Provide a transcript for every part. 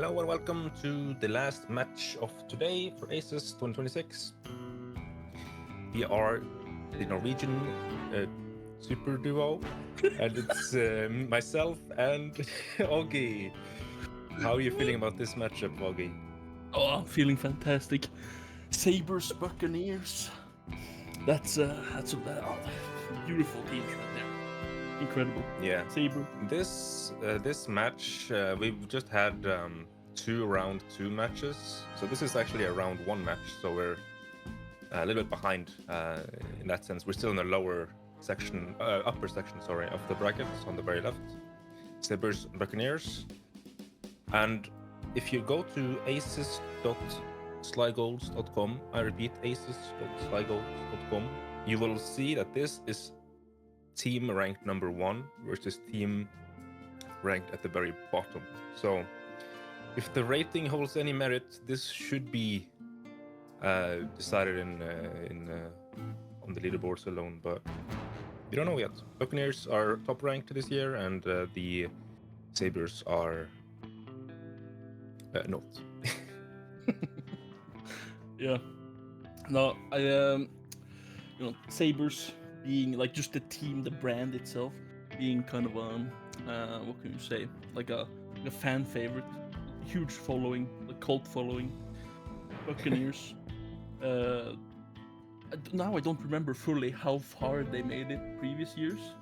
Hello and welcome to the last match of today for ACES 2026. We are the Norwegian super duo, and it's myself and Augie. How are you feeling about this matchup, Augie? Oh, I'm feeling fantastic. Sabres, Buccaneers. That's beautiful teams right there. Incredible. Yeah. Sabre. This match we've just had 2 round 2 matches, so this is actually a round 1 match. So we're a little bit behind in that sense. We're still in the lower section, upper section, sorry, of the brackets on the very left. Sabres, Buccaneers, and if you go to aces.slygoals.com, I repeat, aces.slygoals.com, you will see that this is team ranked number 1 versus team ranked at the very bottom. So if the rating holds any merit, this should be decided on the leaderboards alone, but we don't know yet. Buccaneers are top ranked this year, and the Sabres are not. Yeah. No, Sabres being like just the team, the brand itself, being kind of what can you say, like a fan favorite, huge following, a cult following. Buccaneers. Now I don't remember fully how far they made it previous years.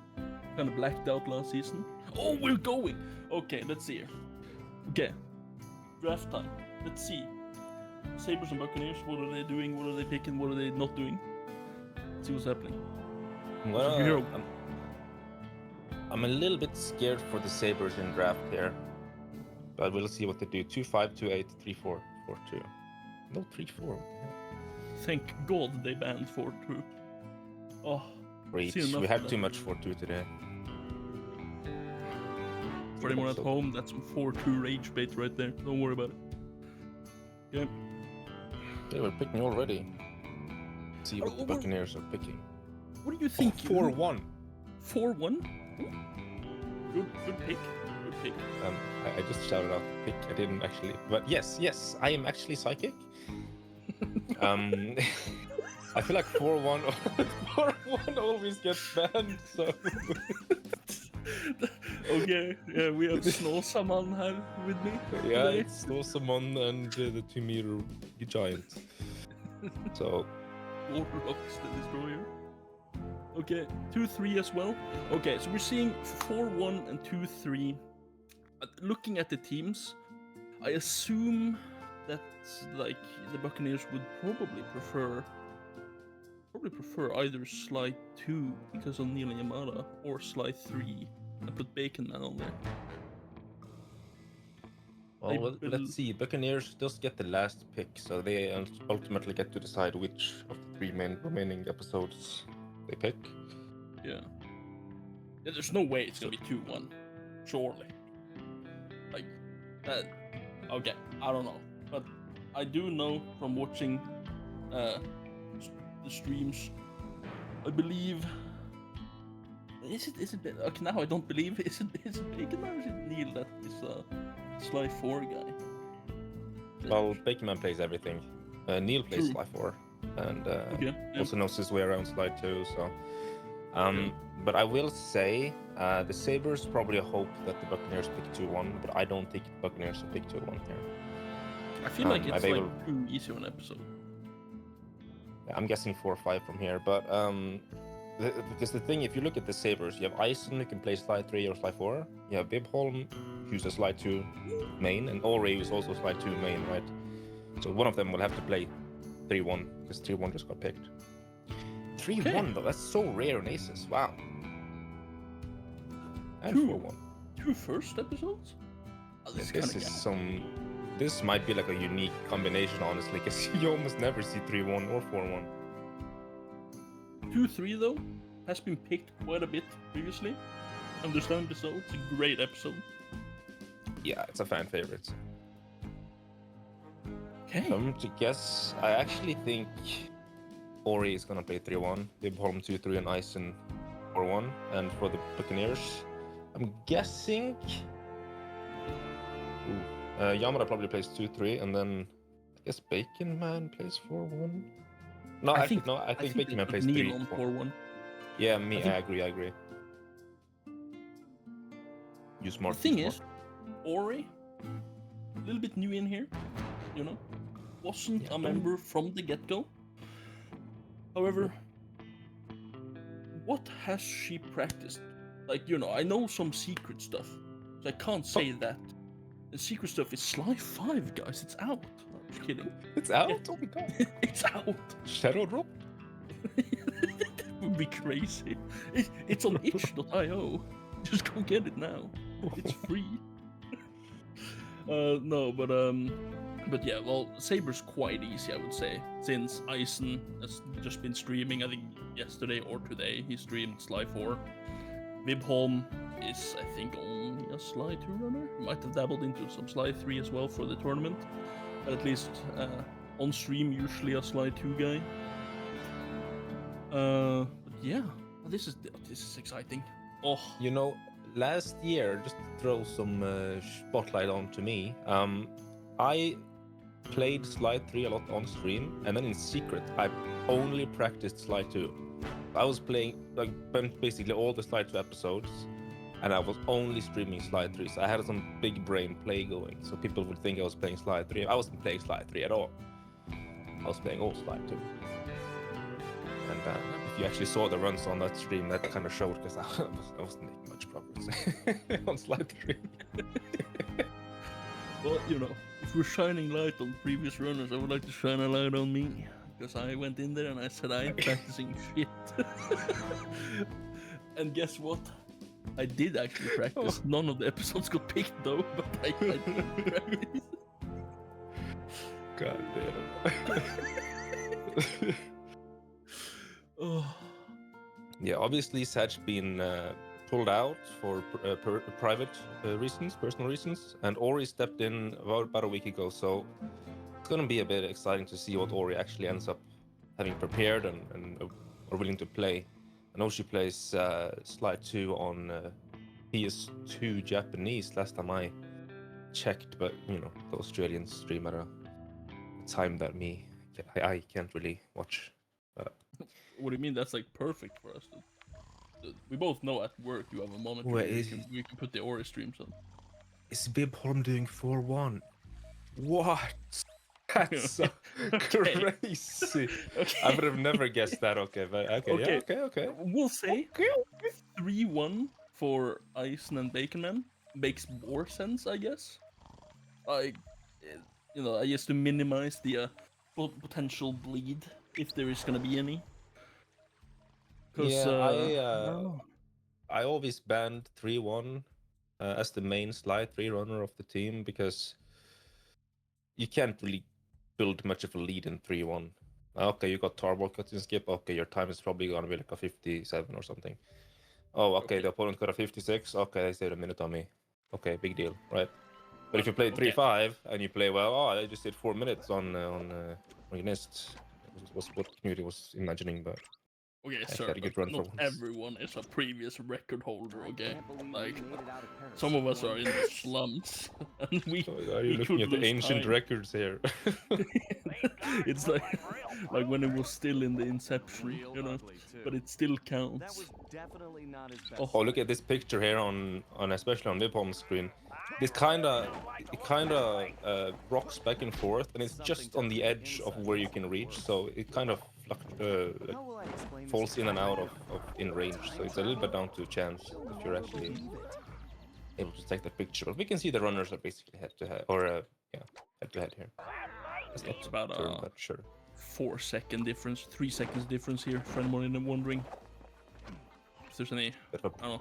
Kind of blacked out last season. Oh, we're going. Okay, let's see here. Okay, draft time. Let's see. Sabres and Buccaneers. What are they doing? What are they picking? What are they not doing? Let's see what's happening. Well, I'm a little bit scared for the Sabres in draft here, but we'll see what they do. 2-5, 2-8, 3-4, 4-2. No 3-4. Thank God they banned 4-2. Oh, Reach. We had too much 4-2 today. For anyone at home, that's some 4-2 rage bait right there. Don't worry about it. Yeah. They were picking already. Let's see what the Buccaneers are picking. What do you think? 4-1. 4-1? Good pick. Good pick. I just shouted out the pick. I didn't actually, but yes, I am actually psychic. I feel like 4-1 always gets banned. So okay, yeah, we have Snåsaman here with me. Yeah, today. it's Snåsaman and the 2-meter giant. So Warlocks the Destroyer. Okay, 2-3 as well. Okay, so we're seeing 4-1 and 2-3. Looking at the teams, I assume that like the Buccaneers would probably prefer either slide 2 because of Neil and Yamada, or slide 3 and put Bacon Man on there. well, let's see. Buccaneers just get the last pick, so they ultimately get to decide which of the 3 remaining episodes they pick. Yeah, there's no way it's gonna be 2-1, surely. Like that. Okay, I don't know, but I do know from watching the streams. I believe. Is it? Okay, now I don't believe. Is it Bacon Man or is it Neil that is slide 4 guy? Well, Bacon Man plays everything. Neil plays True. slide 4, and Okay, yeah. also knows his way around slide 2. So, but I will say the Sabres probably hope that the Buccaneers pick 2-1, but I don't think the Buccaneers will pick 2-1 here. I feel like it's they like will- too easy of an episode. I'm guessing 4-5 from here, but because the thing, if you look at the Sabres, you have Eisen who can play slide 3 or slide 4. You have Bibholm, who's a slide 2 main, and Ori, who's also slide 2 main, right? So one of them will have to play 3-1 because 3-1 just got picked. 3-1 though, that's so rare in Aces. Wow. And 4-1. 2 first episodes? Oh, This might be like a unique combination, honestly, because you almost never see 3-1 or 4-1. 2-3 though has been picked quite a bit previously. Understandably so. It's a great episode. Yeah, it's a fan favorite. Okay. To guess, I actually think Ori is gonna play 3-1, Bibholm 2-3, and Eisen 4-1. And for the Buccaneers, I'm guessing. Yamada probably plays 2-3, and then I guess Bacon Man plays 4-1. No, I actually, think no. I think Bacon Man they plays put Neil on 3-4. 4-1. Yeah, me. I think- I agree. You smart. The thing you is, smart. Ori, a little bit new in here, you know, wasn't Yeah, a don't- member from the get-go. However, what has she practiced? Like, you know, I know some secret stuff, so I can't say that. The secret stuff is Sly 5, guys. It's out. No, I'm just kidding. It's out. Yeah. Oh my god. It's out. Shadow drop. That would be crazy. It's on itch.io. Just go get it now. It's free. No, but yeah, well, Sabre's quite easy, I would say, since Eisen has just been streaming. I think yesterday or today he streamed Sly 4. Vibholm is, I think, only a Sly 2 runner. He might have dabbled into some Sly 3 as well for the tournament, but at least on stream usually a Sly 2 guy. But yeah, this is exciting. Oh, You know, last year, just to throw some spotlight onto me, I played Slide 3 a lot on stream, and then in secret, I only practiced Slide 2. I was playing like basically all the Slide 2 episodes, and I was only streaming Slide 3. So I had some big brain play going, so people would think I was playing Slide 3. I wasn't playing Slide 3 at all. I was playing all Slide 2. And if you actually saw the runs on that stream, that kind of showed, because I wasn't making much progress on Slide 3. well, you know, if we're shining light on previous runners, I would like to shine a light on me. Because I went in there and I said I ain't practicing shit. And guess what? I did actually practice. None of the episodes got picked though, but I did practice. God damn. Oh. Yeah, obviously Satch been pulled out for private reasons, personal reasons, and Ori stepped in about a week ago, so it's gonna be a bit exciting to see what Ori actually ends up having prepared and are willing to play. I know she plays Slide 2 on PS2 Japanese last time I checked, but you know, the Australians stream at a time that I can't really watch. What do you mean? That's like perfect for us. We both know at work you have a monitor. Wait, we can put the Ori streams on. Is Vibholm doing 4-1? What? That's so Okay. crazy. Okay. I would have never guessed that. Okay, but okay, yeah, okay. We'll say 3-1 for Eisen and Bacon Man makes more sense, I guess. I guess to minimize the potential bleed if there is gonna be any. Yeah, I always banned 3-1 as the main Slide 3 runner of the team, because you can't really build much of a lead in 3-1. Okay, you got Tarball cut in skip. Okay, your time is probably gonna be like a 57 or something. Oh, okay, the opponent got a 56. Okay, they saved a minute on me. Okay, big deal, right? But if you play 3-5 and you play well, oh, I just did 4 minutes on Gnist. Was what community was imagining, but Okay, I sir, had a good but run for not once. everyone is a previous record holder, okay? Like, some of us are in the slums, and we Are you we looking could at the lose ancient time. records here? It's like when it was still in the inception, you know, but it still counts. Oh, look at this picture here on especially on Vibholm's screen. It kind of rocks back and forth, and it's just on the edge of where you can reach, so it kind of falls in and out of in range. So it's a little bit down to chance if you're actually able to take the picture. But we can see the runners are basically head to head, or head to head here. That's not It's about term, but sure. 4-second difference, 3 seconds difference here. For anyone wondering if there's any, I don't know,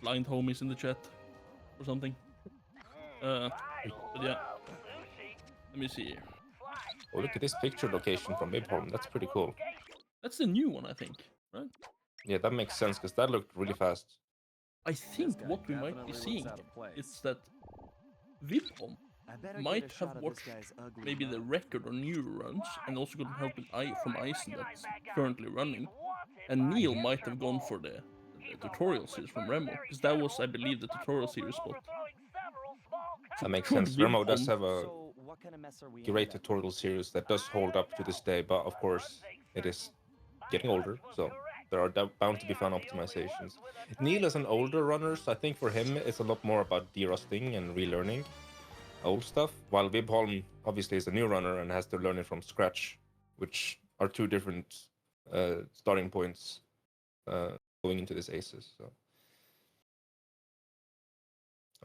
blind homies in the chat or something. But yeah, let me see here. Oh, look at this picture location from Vibholm. That's pretty cool. That's the new one, I think, right? Yeah, that makes sense, because that looked really fast. I think what we might be seeing is that Vibholm might have watched maybe the record or new runs and also gotten help from Eisen that's currently running. And Neil might have gone for the tutorial series from Remo, because that was, I believe, the tutorial series spot. That makes Could sense. we Remo does bomb- have a great tutorial series that does hold up to this day, but of course it is getting older, so there are bound to be fun optimizations. Neil is an older runner, so I think for him it's a lot more about derusting and relearning old stuff, while Wibholm obviously is a new runner and has to learn it from scratch, which are two different starting points going into this ACES. So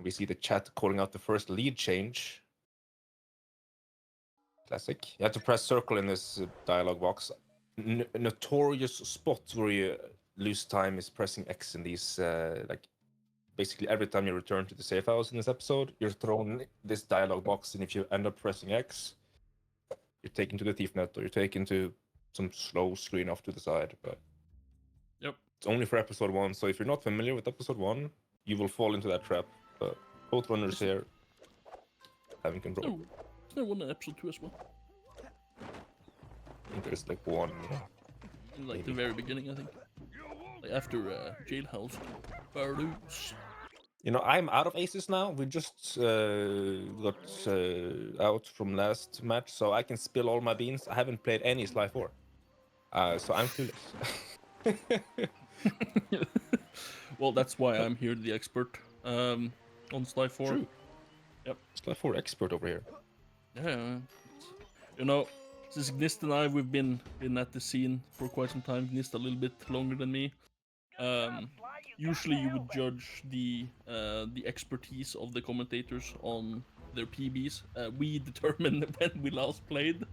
we see the chat calling out the first lead change. Classic. You have to press circle in this dialog box. Notorious spot where you lose time is pressing X in these, like, basically every time you return to the safe house in this episode, you're thrown this dialog box, and if you end up pressing X, you're taken to the thief net, or you're taken to some slow screen off to the side. But Yep. it's only for episode 1, so if you're not familiar with episode 1, you will fall into that trap. But both runners here having control. Is there one in episode 2 as well? I think there's like one. In like the very beginning, I think. Like after Jailhouse. Barloos. You know, I'm out of ACES now. We just got out from last match, so I can spill all my beans. I haven't played any Sly 4. So I'm clueless. Well, that's why I'm here, the expert on Sly 4. True. Yep. Sly 4 expert over here. Yeah. You know, since Gnist and I, we've been at the scene for quite some time. Gnist a little bit longer than me. Usually you would judge the expertise of the commentators on their PBs. We determine when we last played.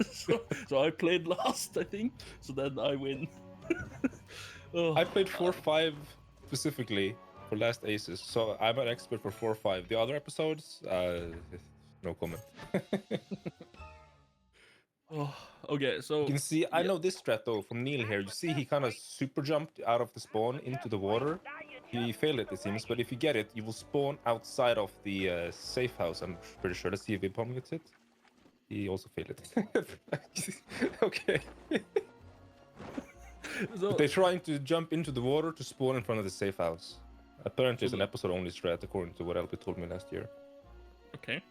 So I played last, I think. So then I win. Oh. I played 4-5 specifically for last ACES, so I'm an expert for 4-5. The other episodes, no comment. Oh, okay, so you can see, I know this strat though from Neil here. You see, he kind of super jumped out of the spawn into the water. He failed it seems, but if you get it, you will spawn outside of the safe house. I'm pretty sure. Let's see if Vipom gets it. He also failed it. Okay. So, But they're trying to jump into the water to spawn in front of the safe house. Apparently, it's an episode-only strat, according to what LP told me last year. okay. It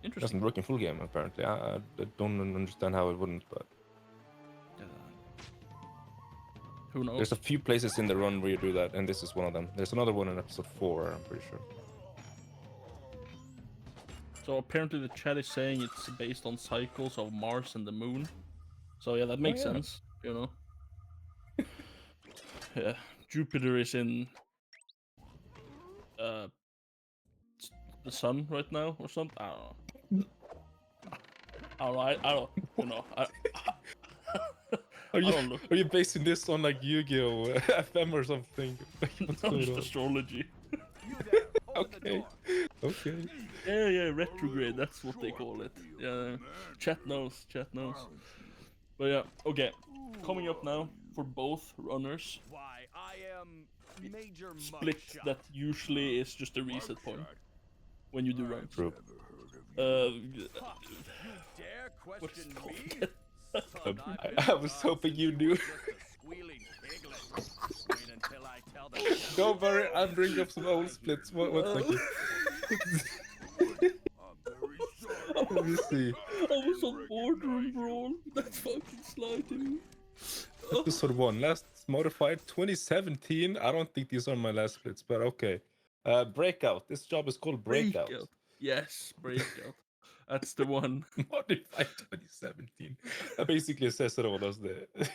Interesting. doesn't work in full game, apparently. I don't understand how it wouldn't, but... Who knows? There's a few places in the run where you do that, and this is one of them. There's another one in episode 4, I'm pretty sure. So apparently the chat is saying it's based on cycles of Mars and the Moon. So yeah, that makes sense, you know. Yeah, Jupiter is in the sun right now or something. I don't know. I don't. You know. Are you basing this on like Yu-Gi-Oh! FM or something? No, just astrology. Okay. Okay. Yeah, retrograde. That's what they call it. Yeah, chat knows. But yeah, okay. Coming up now for both runners. Split that usually is just a reset point when you do runs. True. What's it called? I was hoping you knew. Don't worry, I'll bring up some old splits. One second. Let me see. I was on Boardroom Brawl. That's fucking sliding. Episode 1, last modified 2017. I don't think these are my last splits, but okay. Breakout. This job is called Breakout. Yes, Breakout. That's the one. Modified 2017. That basically says it all, doesn't it?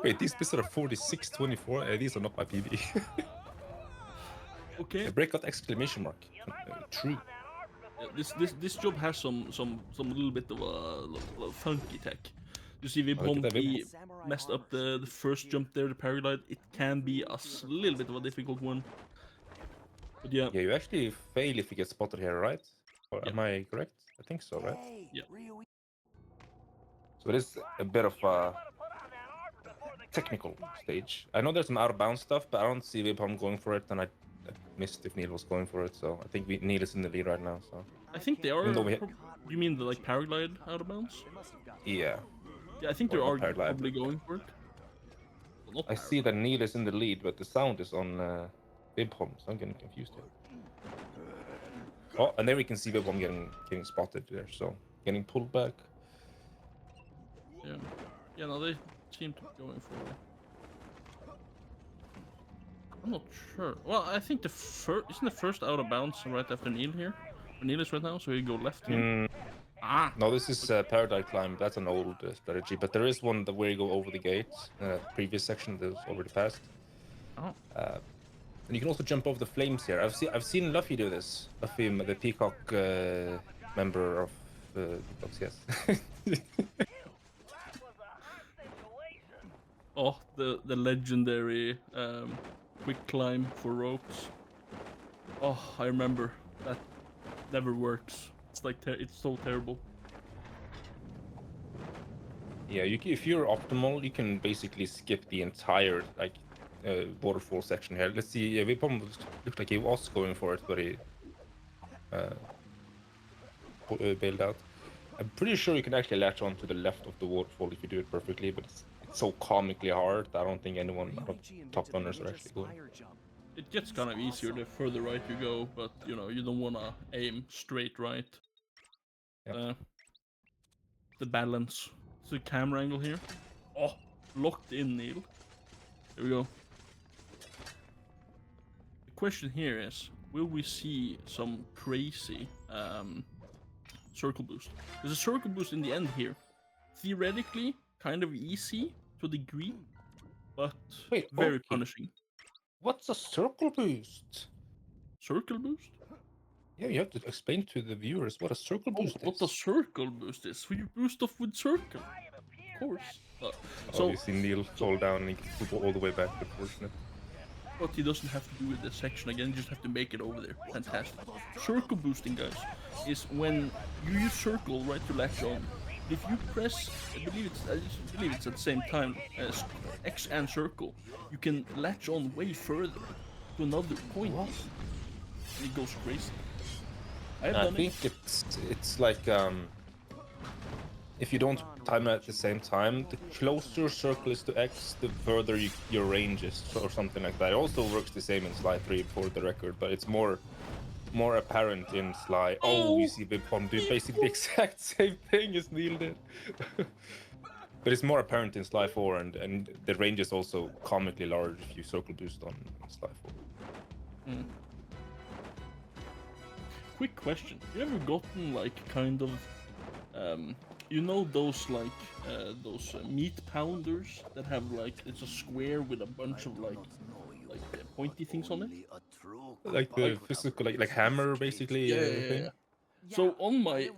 Wait, these splits are 46-24. These are not my PB. Okay. Breakout exclamation mark. True. This job has some little bit of a funky tech. You see, he messed up the first jump there, the paraglide. It can be a little bit of a difficult one. But yeah. Yeah, you actually fail if you get spotted here, right? Or am I correct? I think so, right? Yeah. So it is a bit of a technical stage. I know there's some out of bounds stuff, but I don't see Vipom going for it, and I missed if Neil was going for it. So I think Neil is in the lead right now. So I think they are. You mean the like paraglide out of bounds? Yeah. Yeah, I think they are probably going for it. I see that Neil is in the lead, but the sound is on Vibholm, so I'm getting confused here. Oh, and there we can see Vibholm getting spotted there, so getting pulled back. Yeah. Yeah, no, they seem to be going for it. I'm not sure. Well, I think the first isn't the first out of bounds right after Neil here. Neil is right now, so he go left here. No, this is Paradise Climb. That's an old strategy, but there is one where you go over the gates. Previous section that was already passed. Oh. And you can also jump over the flames here. I've seen Luffy do this. Luffy, the Peacock member of Peacocks, yes. Oh, the legendary quick climb for ropes. Oh, I remember that never works. It's like it's so terrible. Yeah, if you're optimal, you can basically skip the entire waterfall section here. Let's see. Yeah, Vibholm looked like he was going for it, but he bailed out. I'm pretty sure you can actually latch on to the left of the waterfall if you do it perfectly, but it's so comically hard. I don't think anyone out of top runners are actually going. It gets kind of easier the further right you go, but you know you don't want to aim straight right. Yep. The balance. It's a camera angle here. Oh, locked in, Neil. Here we go. The question here is, will we see some crazy circle boost? There's a circle boost in the end here. Theoretically, kind of easy to a degree, but very punishing. What's a circle boost? Circle boost? Yeah, you have to explain to the viewers what a circle boost is. What a circle boost is. So you boost off with circle. Of course. So you see Neil fall down and he can go all the way back, unfortunately. But he doesn't have to do it this section again, you just have to make it over there. Fantastic. Circle boosting, guys, is when you use circle right to latch on. If you press, I believe it's at the same time as X and circle, you can latch on way further to another point. And it goes crazy. I think it's like if you don't time it at the same time, the closer circle is to X, the further your range is, or something like that. It also works the same in Sly 3 for the record, but it's more apparent in Sly. Oh, you see Vibholm do basically the exact same thing as Neil did. But it's more apparent in Sly 4, and the range is also comically large if you circle boost on Sly 4. Quick question: you ever gotten like kind of, you know those meat pounders that have like it's a square with a bunch of like pointy things on it? Like the physical, like hammer, basically. Yeah. So on my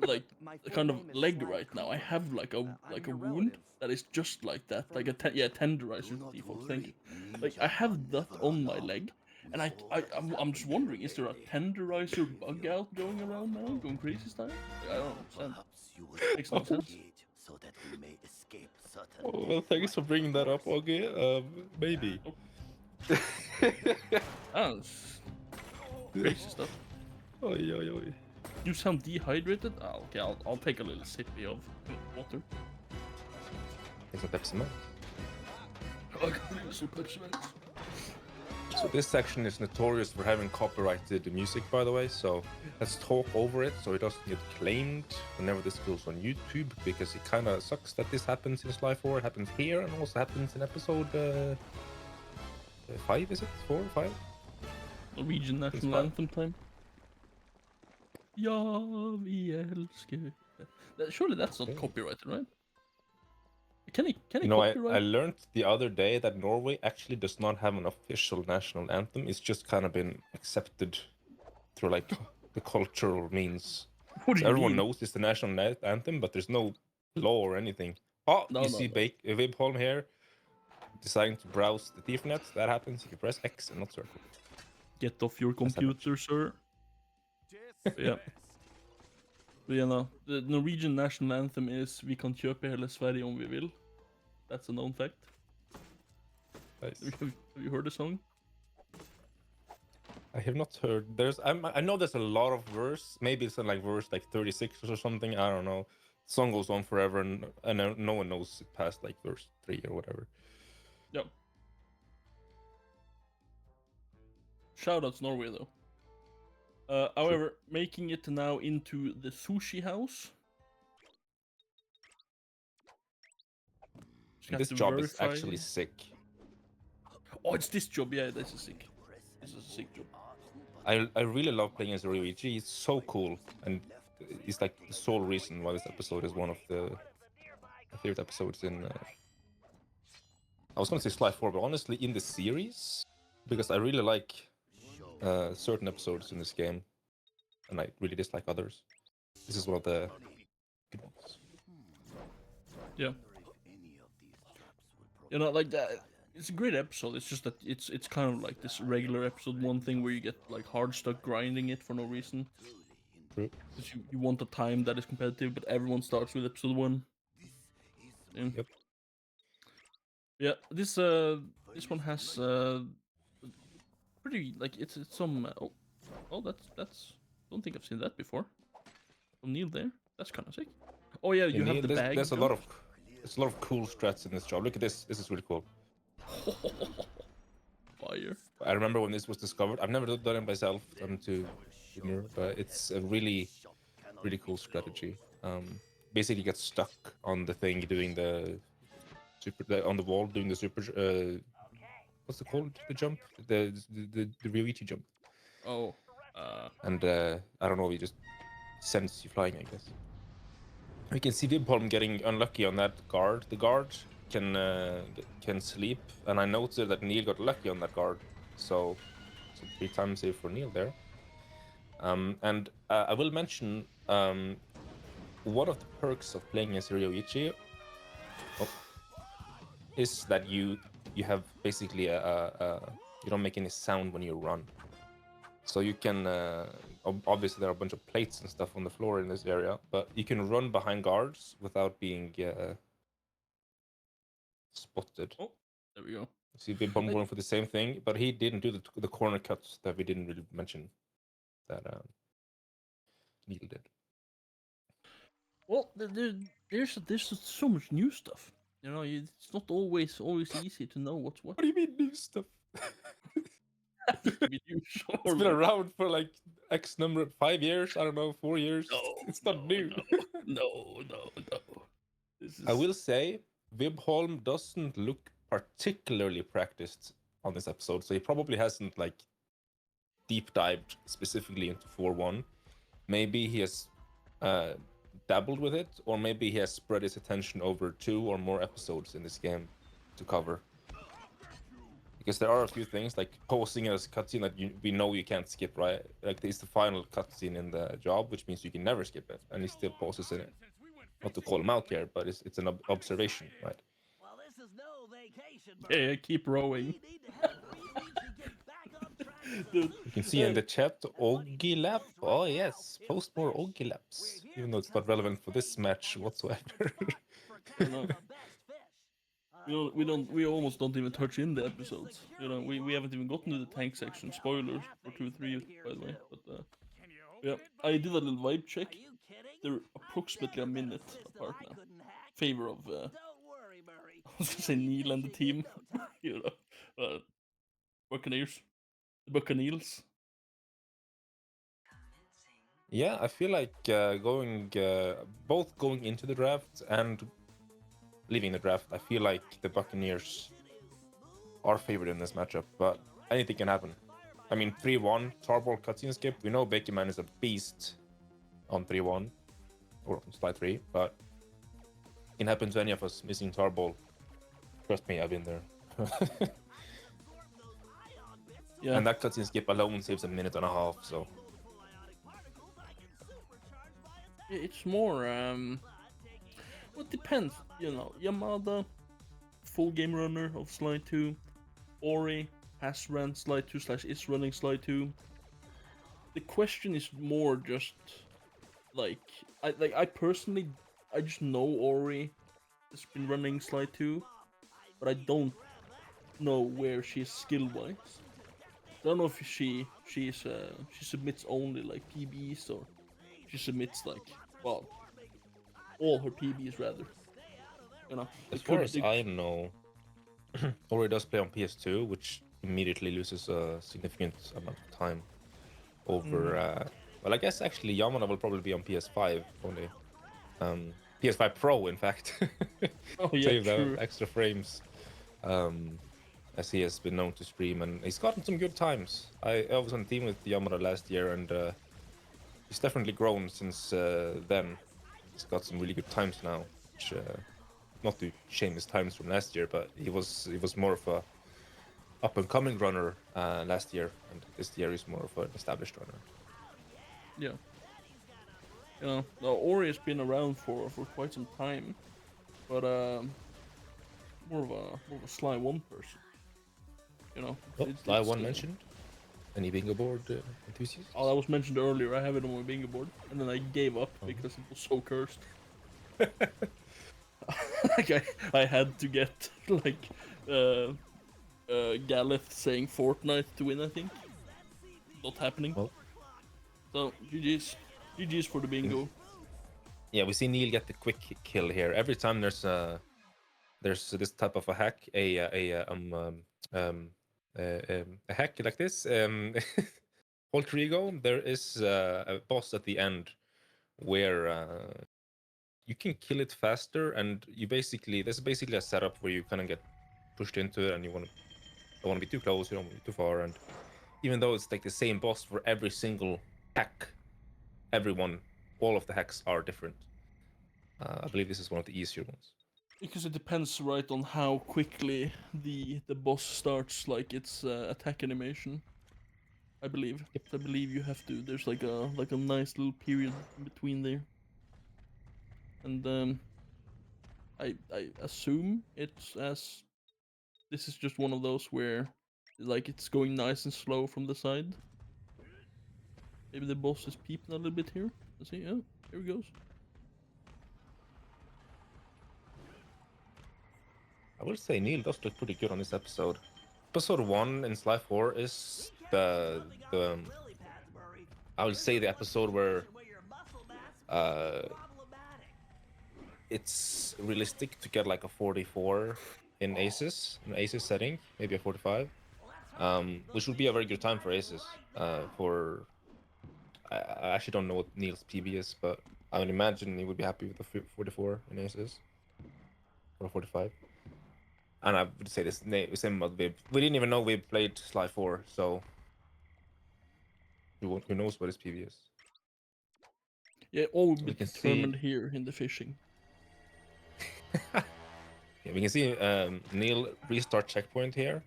like kind of leg right now, I have like a wound that is just like that, like a tenderizer default. Thank you. Like I have that on my leg, and I'm just wondering, is there a tenderizer bug out going around now, going crazy style? I don't understand. Makes no sense. Oh, well, thanks for bringing that up, okay? Maybe. Oh, crazy stuff. Oi. You sound dehydrated? Oh, okay, I'll take a little sippy of water. Take some Pepsi Max. I can believe some Pepsi Max. So this section is notorious for having copyrighted music, by the way, so let's talk over it so it doesn't get claimed whenever this goes on YouTube, because it kind of sucks that this happens in Sly 4. It happens here and also happens in episode 5, is it? 4 or 5? Norwegian national anthem time. Ja, vi älskar. Surely that's not copyrighted, right? Can it copyright? I learned the other day that Norway actually does not have an official national anthem. It's just kind of been accepted through like the cultural means. What do you everyone mean? knows it's the national anthem, but there's no law or anything. Oh, you see Vibholm here deciding to browse the thief net. That happens if you press X and not circle. Get off your computer, sir. Yeah. But you know, the Norwegian national anthem is "Vi kan kjøpe hele Sverige om vi vil." That's a known fact. Nice. Have you heard the song? I have not heard. I know there's a lot of verse. Maybe it's like verse like 36 or something. I don't know. The song goes on forever, and no one knows it past like verse 3 or whatever. Yep. Shoutouts Norway though. However, making it now into the sushi house. Just have This to job is verify. actually sick. Oh, it's this job. Yeah, this is sick. This is a sick job. I really love playing as Ryoichi. He's so cool, and it's like the sole reason why this episode is one of my favorite episodes in. I was gonna say Sly 4, but honestly, in the series, because I really like certain episodes in this game, and I really dislike others. This is one of the good ones. Yeah. You know, like that. It's a great episode. It's just that it's kind of like this regular episode 1 thing where you get like hard stuck grinding it for no reason. True. Because you want a time that is competitive, but everyone starts with episode 1. Yeah. Yep. Yeah. This one has pretty like it's some oh that's don't think I've seen that before. From Neil there. That's kind of sick. Oh yeah, you have the bag. There's a lot of cool strats in this job. Look at this. This is really cool. Fire. I remember when this was discovered. I've never done it myself. I'm too junior, but it's a really cool strategy. Basically, you get stuck on the thing doing the on the wall doing the super. What's it called? The jump, the Ryoichi jump. Oh. And I don't know. He just sends you flying, I guess. We can see Vibholm getting unlucky on that guard. The guard can sleep, and I noted that Neil got lucky on that guard, so it's a 3-time save for Neil there. And I will mention one of the perks of playing as Ryoichi is that you have basically you don't make any sound when you run. So you can obviously there are a bunch of plates and stuff on the floor in this area, but you can run behind guards without being spotted. Oh, there we go. See Vibholm going for the same thing, but he didn't do the corner cuts that we didn't really mention that Neil did. Well, there's so much new stuff. You know, it's not always easy to know what's what. What do you mean new stuff? It's been around for like X number of 5 years. I don't know, 4 years. No, it's not new. No. I will say Vibholm doesn't look particularly practiced on this episode, so he probably hasn't like deep dived specifically into 4-1. Maybe he has dabbled with it, or maybe he has spread his attention over 2 or more episodes in this game to cover. Because there are a few things, like posing as a cutscene that we know you can't skip, right? Like, it's the final cutscene in the job, which means you can never skip it, and he still poses in it. Not to call him out here, but it's an observation, right? Well, this is no vacation, Yeah, keep rowing. You can see in the chat, Oggy Lap. Oh yes, post more Oggy Laps. Even though it's not relevant for this match whatsoever. We almost don't even touch in the episodes. You know, we haven't even gotten to the tank section. Spoilers for 2-3, by the way. But yeah, I did a little vibe check. They're approximately a minute apart now. Favor of I was gonna say Neil and the team. You know, Buccaneers, the Buccaneers. Yeah, I feel like both going into the draft and leaving the draft, I feel like the Buccaneers are favored in this matchup, but anything can happen. I mean, 3-1, Tarball cutscene skip. We know Bakerman is a beast on 3-1, or on slide 3, but it can happen to any of us missing Tarball. Trust me, I've been there. Yeah. And that cutscene skip alone saves a minute and a half, so. It's more, well, it depends, you know. Yamada, full game runner of slide 2. Ori has ran slide 2 / is running slide 2. The question is more just, like, I personally, I just know Ori has been running slide 2, but I don't know where she is skill-wise. I don't know if she submits only, like, PBs, or she submits, like, well, all her PBs rather. You know, as far as I know, Ori does play on PS2, which immediately loses a significant amount of time over. Well, I guess actually Yamana will probably be on PS5 only. PS5 Pro, in fact. Oh yeah, Save the true. extra frames. As he has been known to stream, and he's gotten some good times. I was on a team with Yamada last year, and he's definitely grown since then. He's got some really good times now, which, not to shame his times from last year, but he was more of a up and coming runner last year, and this year he's more of an established runner. Yeah. You know, the Ori has been around for quite some time, but more of a Sly 1 person. You know, Oh, Sly one mentioned. Any bingo board enthusiasts? Oh, that was mentioned earlier. I have it on my bingo board, and then I gave up because it was so cursed. Like I had to get like Galeth saying Fortnite to win. I think not happening. Well, So GG's for the bingo. yeah, we see Neil get the quick kill here. Every time there's this type of a hack, a hack like this, alter ego. There is a boss at the end where you can kill it faster, and there's basically a setup where you kind of get pushed into it, and you don't want to be too close, you don't want to be too far, and even though it's like the same boss for every single hack, all of the hacks are different. I believe this is one of the easier ones. Because it depends, right, on how quickly the boss starts, like its attack animation. I believe. Yep. I believe you have to. There's like a nice little period in between there. And I assume it's as this is just one of those where like it's going nice and slow from the side. Maybe the boss is peeping a little bit here. Let's see. Oh, here he goes. I will say Neil does look pretty good on this episode. Episode 1 in Sly 4 is the I would say the episode where it's realistic to get like a 44 in ACES, an ACES setting, maybe a 45, which would be a very good time for ACES. I actually don't know what Neil's PB is, but I would imagine he would be happy with the 44 in ACES or 45. And I would say the same about Vib. We didn't even know we played Sly 4, so who knows what his PB is? Yeah, all will be We can determined see. here in the fishing. Yeah, we can see Neil restart checkpoint here.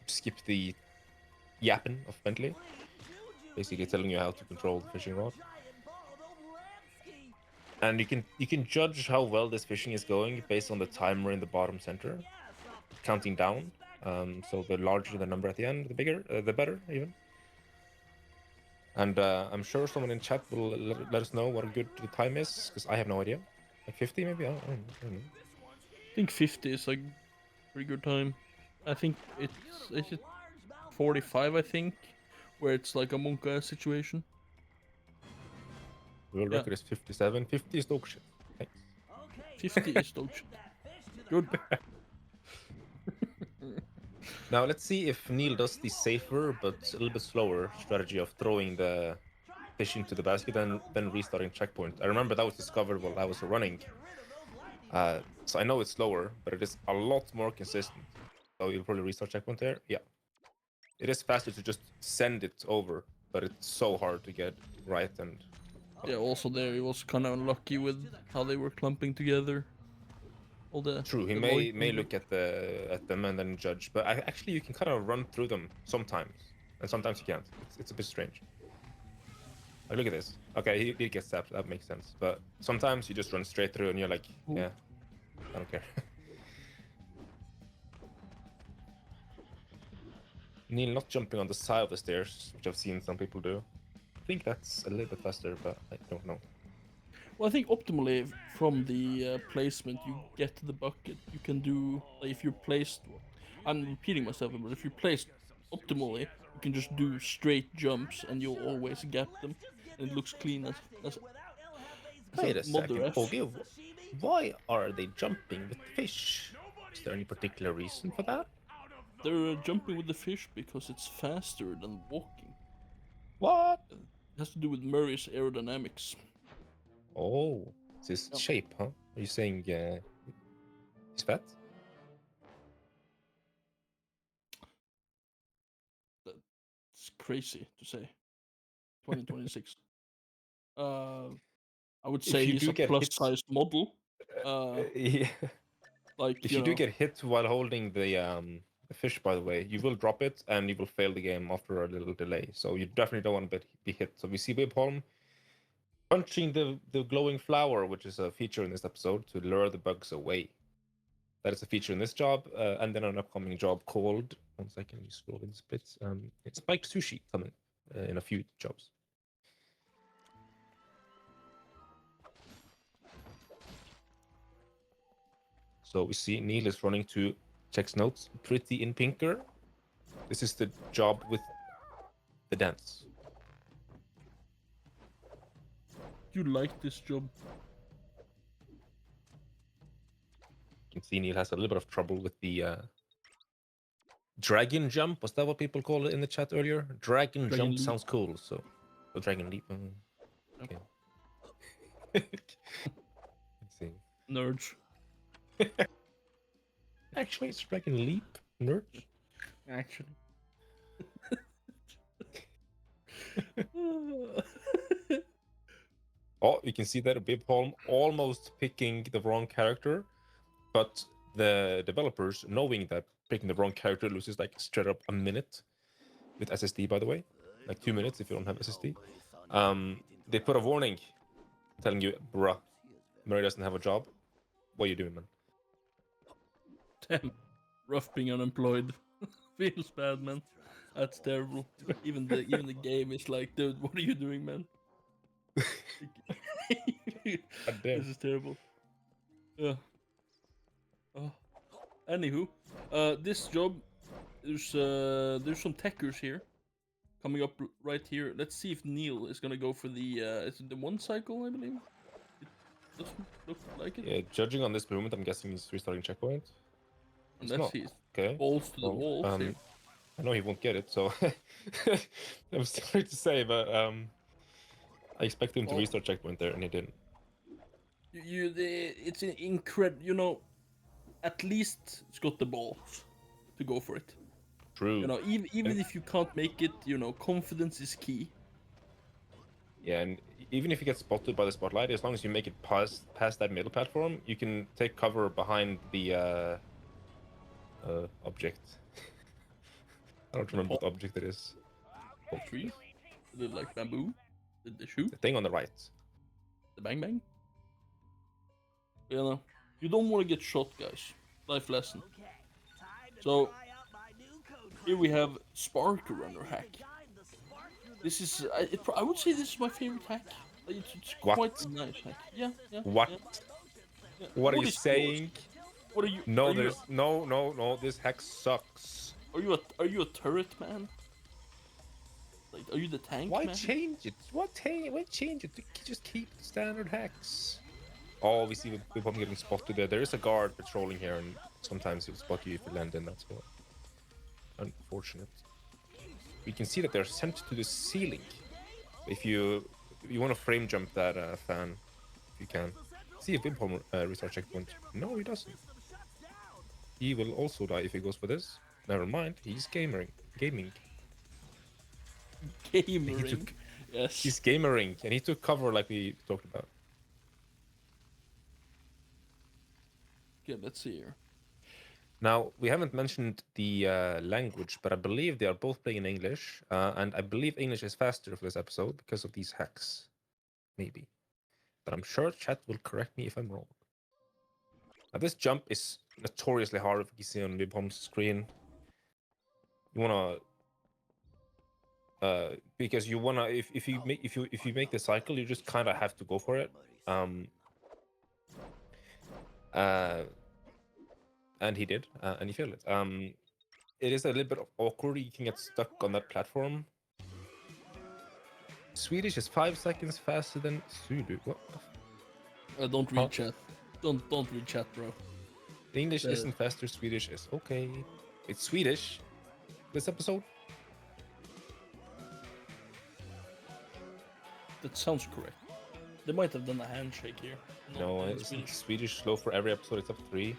Skip the yapping of Bentley, basically telling you how to control the fishing rod. And you can judge how well this fishing is going based on the timer in the bottom center, counting down. So the larger the number at the end, the better even. And I'm sure someone in chat will let us know what a good time is, because I have no idea. Like 50 maybe? I don't know. I think 50 is like pretty good time. I think is it 45, I think, where it's like a Monka situation. World record is 57. 50 is dog shit. Thanks. 50 is dog shit. Good. Now let's see if Neil does the safer but a little bit slower strategy of throwing the fish into the basket and then restarting checkpoint. I remember that was discovered while I was running. So I know it's slower, but it is a lot more consistent. So you'll probably restart checkpoint there. Yeah. It is faster to just send it over, but it's so hard to get right. And Yeah, also there he was kind of unlucky with how they were clumping together. All the true, he may look at them and then judge, but actually you can kind of run through them sometimes, and sometimes you can't. It's a bit strange. Like, look at this. Okay, he gets tapped. That makes sense. But sometimes you just run straight through, and you're like, yeah, I don't care. Neil not jumping on the side of the stairs, which I've seen some people do. I think that's a little bit faster, but I don't know. Well, I think optimally from the placement you get to the bucket, you can do like if you're placed. I'm repeating myself, but if you're placed optimally, you can just do straight jumps and you'll always gap them, and it looks clean as Wait a second, mother F. Ogie, why are they jumping with the fish? Is there any particular reason for that? they're jumping with the fish because it's faster than walking. What? It has to do with Murray's aerodynamics. Oh, it's his Yep. shape, huh? Are you saying he's fat? It's crazy to say. 2026. I would If say you he's do a get plus hit, size model. yeah. Like If you you do know, get hit while holding the fish, by the way, you will drop it and you will fail the game after a little delay. So you definitely don't want to be hit. So we see Webholm punching the glowing flower, which is a feature in this episode to lure the bugs away. That is a feature in this job, and then an upcoming job called. 1 second, you scroll in splits. It's spiked sushi coming in a few jobs. So we see Neil is running to checks notes. Pretty in pinker. This is the job with the dance. you like this job. You can see Neil has a little bit of trouble with the dragon jump. Was that what people call it in the chat earlier? Dragon jump leap. sounds cool. So, the dragon leap. Okay. Let's see. Nerds. Actually, it's dragon leap. Nerd. Actually. Oh, you can see that Bibholm almost picking the wrong character, but the developers, knowing that picking the wrong character loses like straight up a minute with SSD, by the way, like 2 minutes if you don't have SSD. They put a warning telling you, bruh, Murray doesn't have a job. What are you doing, man? Damn. Rough being unemployed. Feels bad, man. That's terrible. Even the game is like, dude, what are you doing, man? This is terrible. Yeah. Oh. Anywho, this job, there's some techers here, coming up right here. Let's see if Neil is gonna go for the is it the 1 cycle, I believe. It doesn't look like it. Yeah, judging on this movement, I'm guessing he's restarting checkpoint. It's Unless not. he's Okay. balls to the Well, walls here. I know he won't get it, so I'm sorry to say, but I expected him to Well, restart checkpoint there, and he didn't. It's an incredible, you know, at least it's got the balls to go for it. True. You know, even if you can't make it, you know, confidence is key. Yeah, and even if you get spotted by the spotlight, as long as you make it past that middle platform, you can take cover behind the object. I don't remember what object it is. Tree? Is it like bamboo? The shoe? The thing on the right. The bang bang? You know, you don't want to get shot, guys. Life lesson. So, here we have Spark Runner hack. This is, I would say this is my favorite hack. It's What? quite a nice hack. Yeah, yeah. What? Yeah. Yeah. What are you is saying? yours? What are you? No, are there's no. This hack sucks. Are you a turret man? Like, are you the tank Why man? change it? Why change it? Just keep the standard hacks. Oh, we see people getting spotted there. There is a guard patrolling here, and sometimes he'll spot you if you land in. That's what. Unfortunate. We can see that they're sent to the ceiling. If you want to frame jump that fan, if you can. See if Wimholm restart checkpoint. No, he doesn't. He will also die if he goes for this. Never mind, he's gaming. Gamering. Yes. He's gamering, and he took cover like we talked about. Okay, let's see here. Now, we haven't mentioned the language, but I believe they are both playing in English, and I believe English is faster for this episode because of these hacks. Maybe. But I'm sure chat will correct me if I'm wrong. Now, this jump is notoriously hard, if you see on Wibholm's screen. You wanna... because you wanna... If you make the cycle, you just kind of have to go for it. And he did, and he failed it. It is a little bit awkward. You can get stuck on that platform. Swedish is 5 seconds faster than Zulu. What? Don't read chat. Don't read chat, bro. English isn't faster. Swedish is okay. It's Swedish. This episode. That sounds correct. They might have done a handshake here. No, in it's Swedish. Swedish slow for every episode except 3.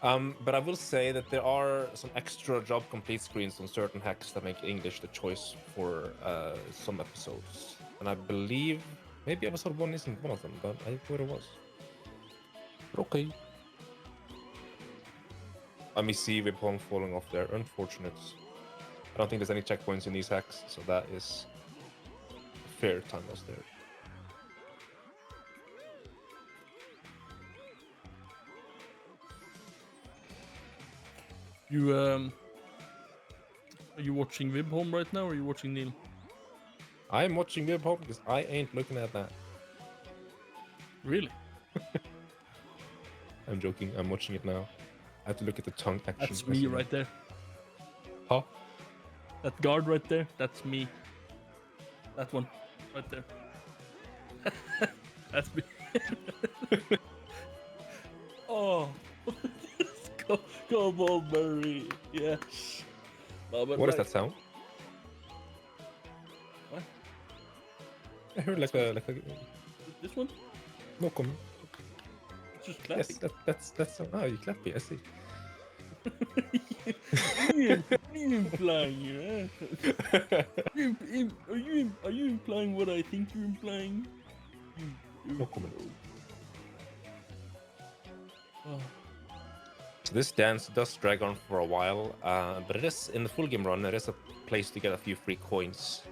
But I will say that there are some extra job complete screens on certain hacks that make English the choice for some episodes. And I believe maybe episode 1 isn't one of them, but I thought it was. But okay. Let me see Webpong falling off there. Unfortunate. I don't think there's any checkpoints in these hacks, so that is a fair time loss there. You are you watching Wibholm right now, or are you watching Neil? I'm watching Webpong because I ain't looking at that. Really? I'm joking. I'm watching it now. I have to look at the tongue action. That's me right there. Huh? That guard right there. That's me. That one, right there. That's me. Oh, come on, Murray. Yes. No, but What is like- that sound? What? I heard like a This one? no comment. It's just clapping. Yes, that's oh, you clappy. I see. you implying here? Are you implying what I think you're implying? No comment. Oh. So this dance does drag on for a while, but it is in the full game run. It is a place to get a few free coins.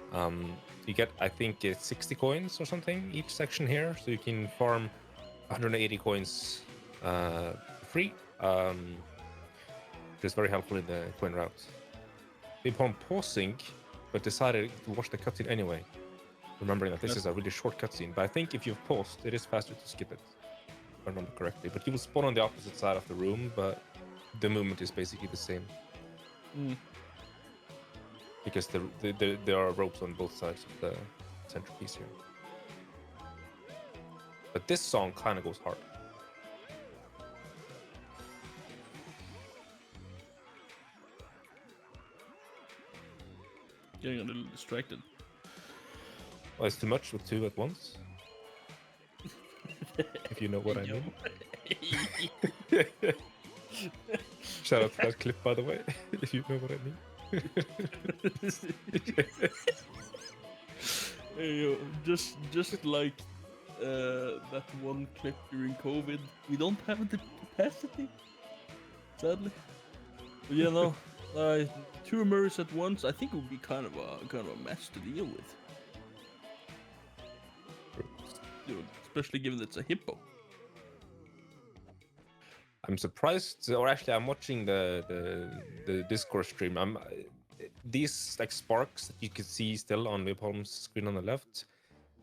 You get, I think, 60 coins or something each section here, so you can farm 180 coins free. Which is very helpful in the coin route. Upon pausing, but decided to watch the cutscene anyway, remembering that this is a really short cutscene. But I think if you've paused, it is faster to skip it, if I remember correctly. But you will spawn on the opposite side of the room, but the movement is basically the same. Because there are ropes on both sides of the centerpiece here. But this song kind of goes hard. Getting a little distracted. Well, it's too much with 2 at once. If you know what I mean. Shout out to that clip, by the way, if you know what I mean. Hey, just like that one clip during COVID, we don't have the capacity, sadly. But yeah, no, 2 Murrays at once, I think it would be kind of a mess to deal with. You know, especially given that it's a hippo. I'm surprised, or actually, I'm watching the Discord stream. These like sparks that you can see still on Webholm's screen on the left.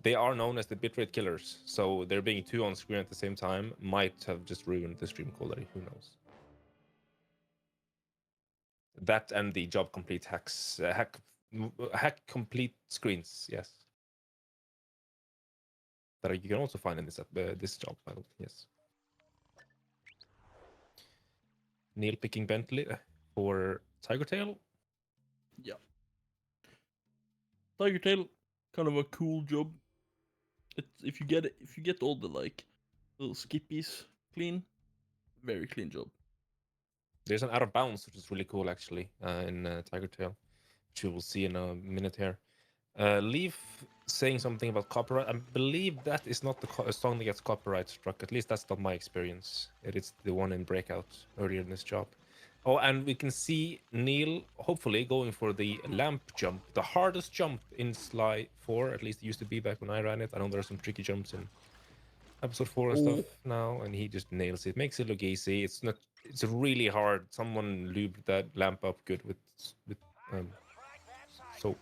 They are known as the bitrate killers. So there being 2 on screen at the same time might have just ruined the stream quality. Who knows? That and the job complete hacks, hack complete screens. Yes, that you can also find in this job file. Yes. Neil picking Bentley for Tiger Tail. Yeah. Tiger Tail, kind of a cool job. If you get all the like little skippies clean, very clean job. There's an out of bounds, which is really cool actually, in Tiger Tail, which you will see in a minute here. Leaf saying something about copyright. I believe that is not the song that gets copyright struck. At least that's not my experience. It is the one in Breakout earlier in this job. Oh, and we can see Neil hopefully going for the lamp jump, the hardest jump in Sly 4. At least it used to be back when I ran it. I know there are some tricky jumps in episode 4 and stuff now, and he just nails it. Makes it look easy. It's not. It's really hard. Someone lubed that lamp up good with so.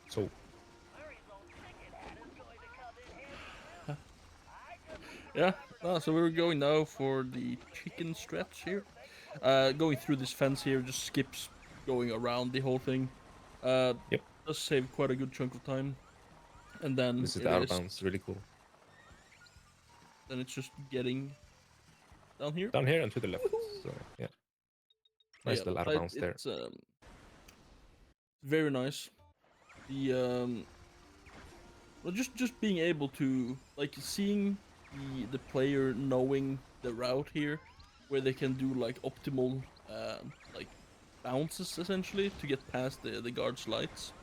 Yeah, so we're going now for the chicken stretch here. Going through this fence here just skips going around the whole thing. Yep. Does save quite a good chunk of time. And then This is the out of bounds. Really cool. Then it's just getting down here. Down here and to the left. So yeah. Nice little out of bounds there. It's very nice. The well, just being able to like seeing the player knowing the route here, where they can do like optimal like bounces essentially to get past the guard's lights.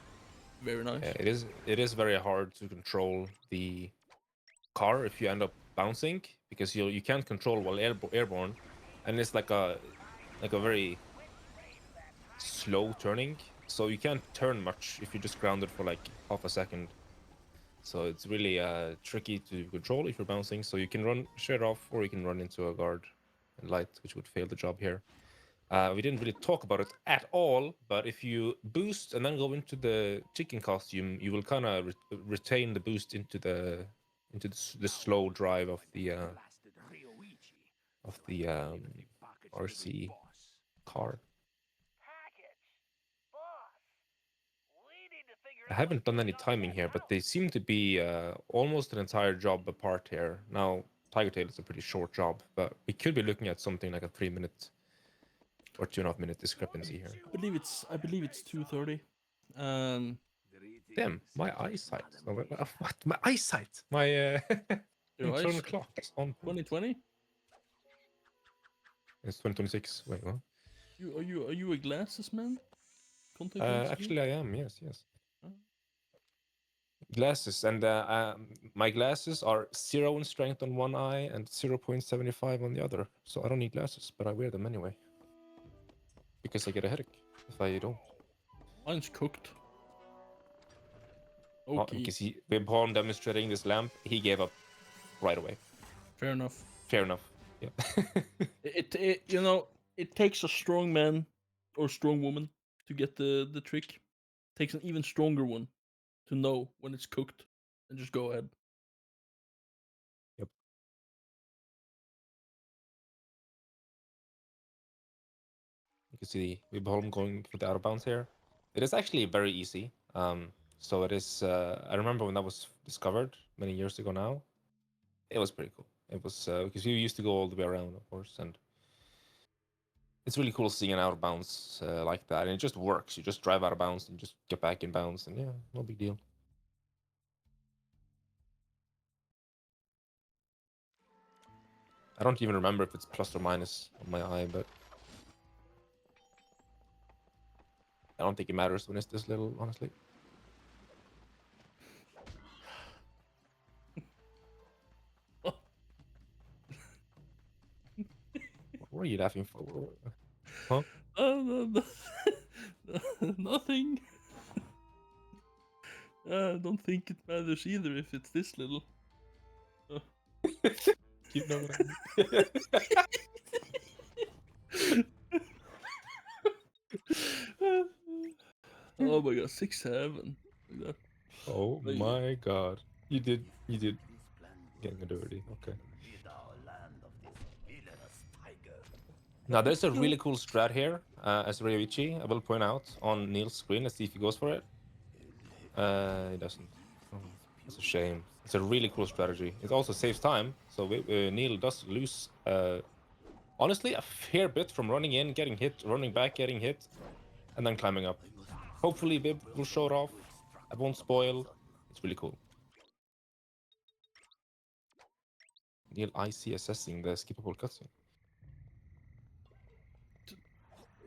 Very nice. Yeah, it is very hard to control the car if you end up bouncing because you can't control while airborne, and it's like a very slow turning, so you can't turn much if you're just grounded for like half a second. So it's really tricky to control if you're bouncing. So you can run straight off, or you can run into a guard and light, which would fail the job here. We didn't really talk about it at all, but if you boost and then go into the chicken costume, you will kind of retain the boost into the slow drive of the RC car. I haven't done any timing here, but they seem to be almost an entire job apart here. Now, Tiger Tail is a pretty short job, but we could be looking at something like a 3-minute or 2.5-minute discrepancy here. I believe it's 2:30. Damn, my eyesight. Oh, what? My eyesight. My Your internal eyes. clock is on. 2020. It's 2026. Wait, what? Are you a glasses man? Contact lenses? Actually, I am. Yes, yes. Oh. Glasses, and my glasses are 0 in strength on one eye and 0.75 on the other. So I don't need glasses, but I wear them anyway because I get a headache if I don't. Mine's cooked. Oh, Okay. because upon demonstrating this lamp, he gave up right away. Fair enough. Fair enough. Yeah. It you know it takes a strong man or strong woman to get the trick. It takes an even stronger one to know when it's cooked and just go ahead. Yep. You can see Wibholm going for the out of bounds here. It is actually very easy. So it is. I remember when that was discovered many years ago. Now, it was pretty cool. It was because you used to go all the way around, of course, and it's really cool seeing an out of bounds like that, and it just works. You just drive out of bounds and just get back in bounds, and yeah, no big deal. I don't even remember if it's plus or minus on my eye, but I don't think it matters when it's this little, honestly. What were you laughing for? Huh? No, nothing. I don't think it matters either if it's this little. You know what I mean? Oh my god, 6-7. Like that. Oh Like, my god. You did getting dirty. Okay. Now there's a really cool strat here, as Ryoichi, I will point out on Neil's screen. Let's see if he goes for it. He doesn't. Oh, that's a shame. It's a really cool strategy. It also saves time, so Neil does lose, honestly, a fair bit from running in, getting hit, running back, getting hit, and then climbing up. Hopefully Bib will show it off. I won't spoil. It's really cool. Neil IC assessing the skippable cutscene.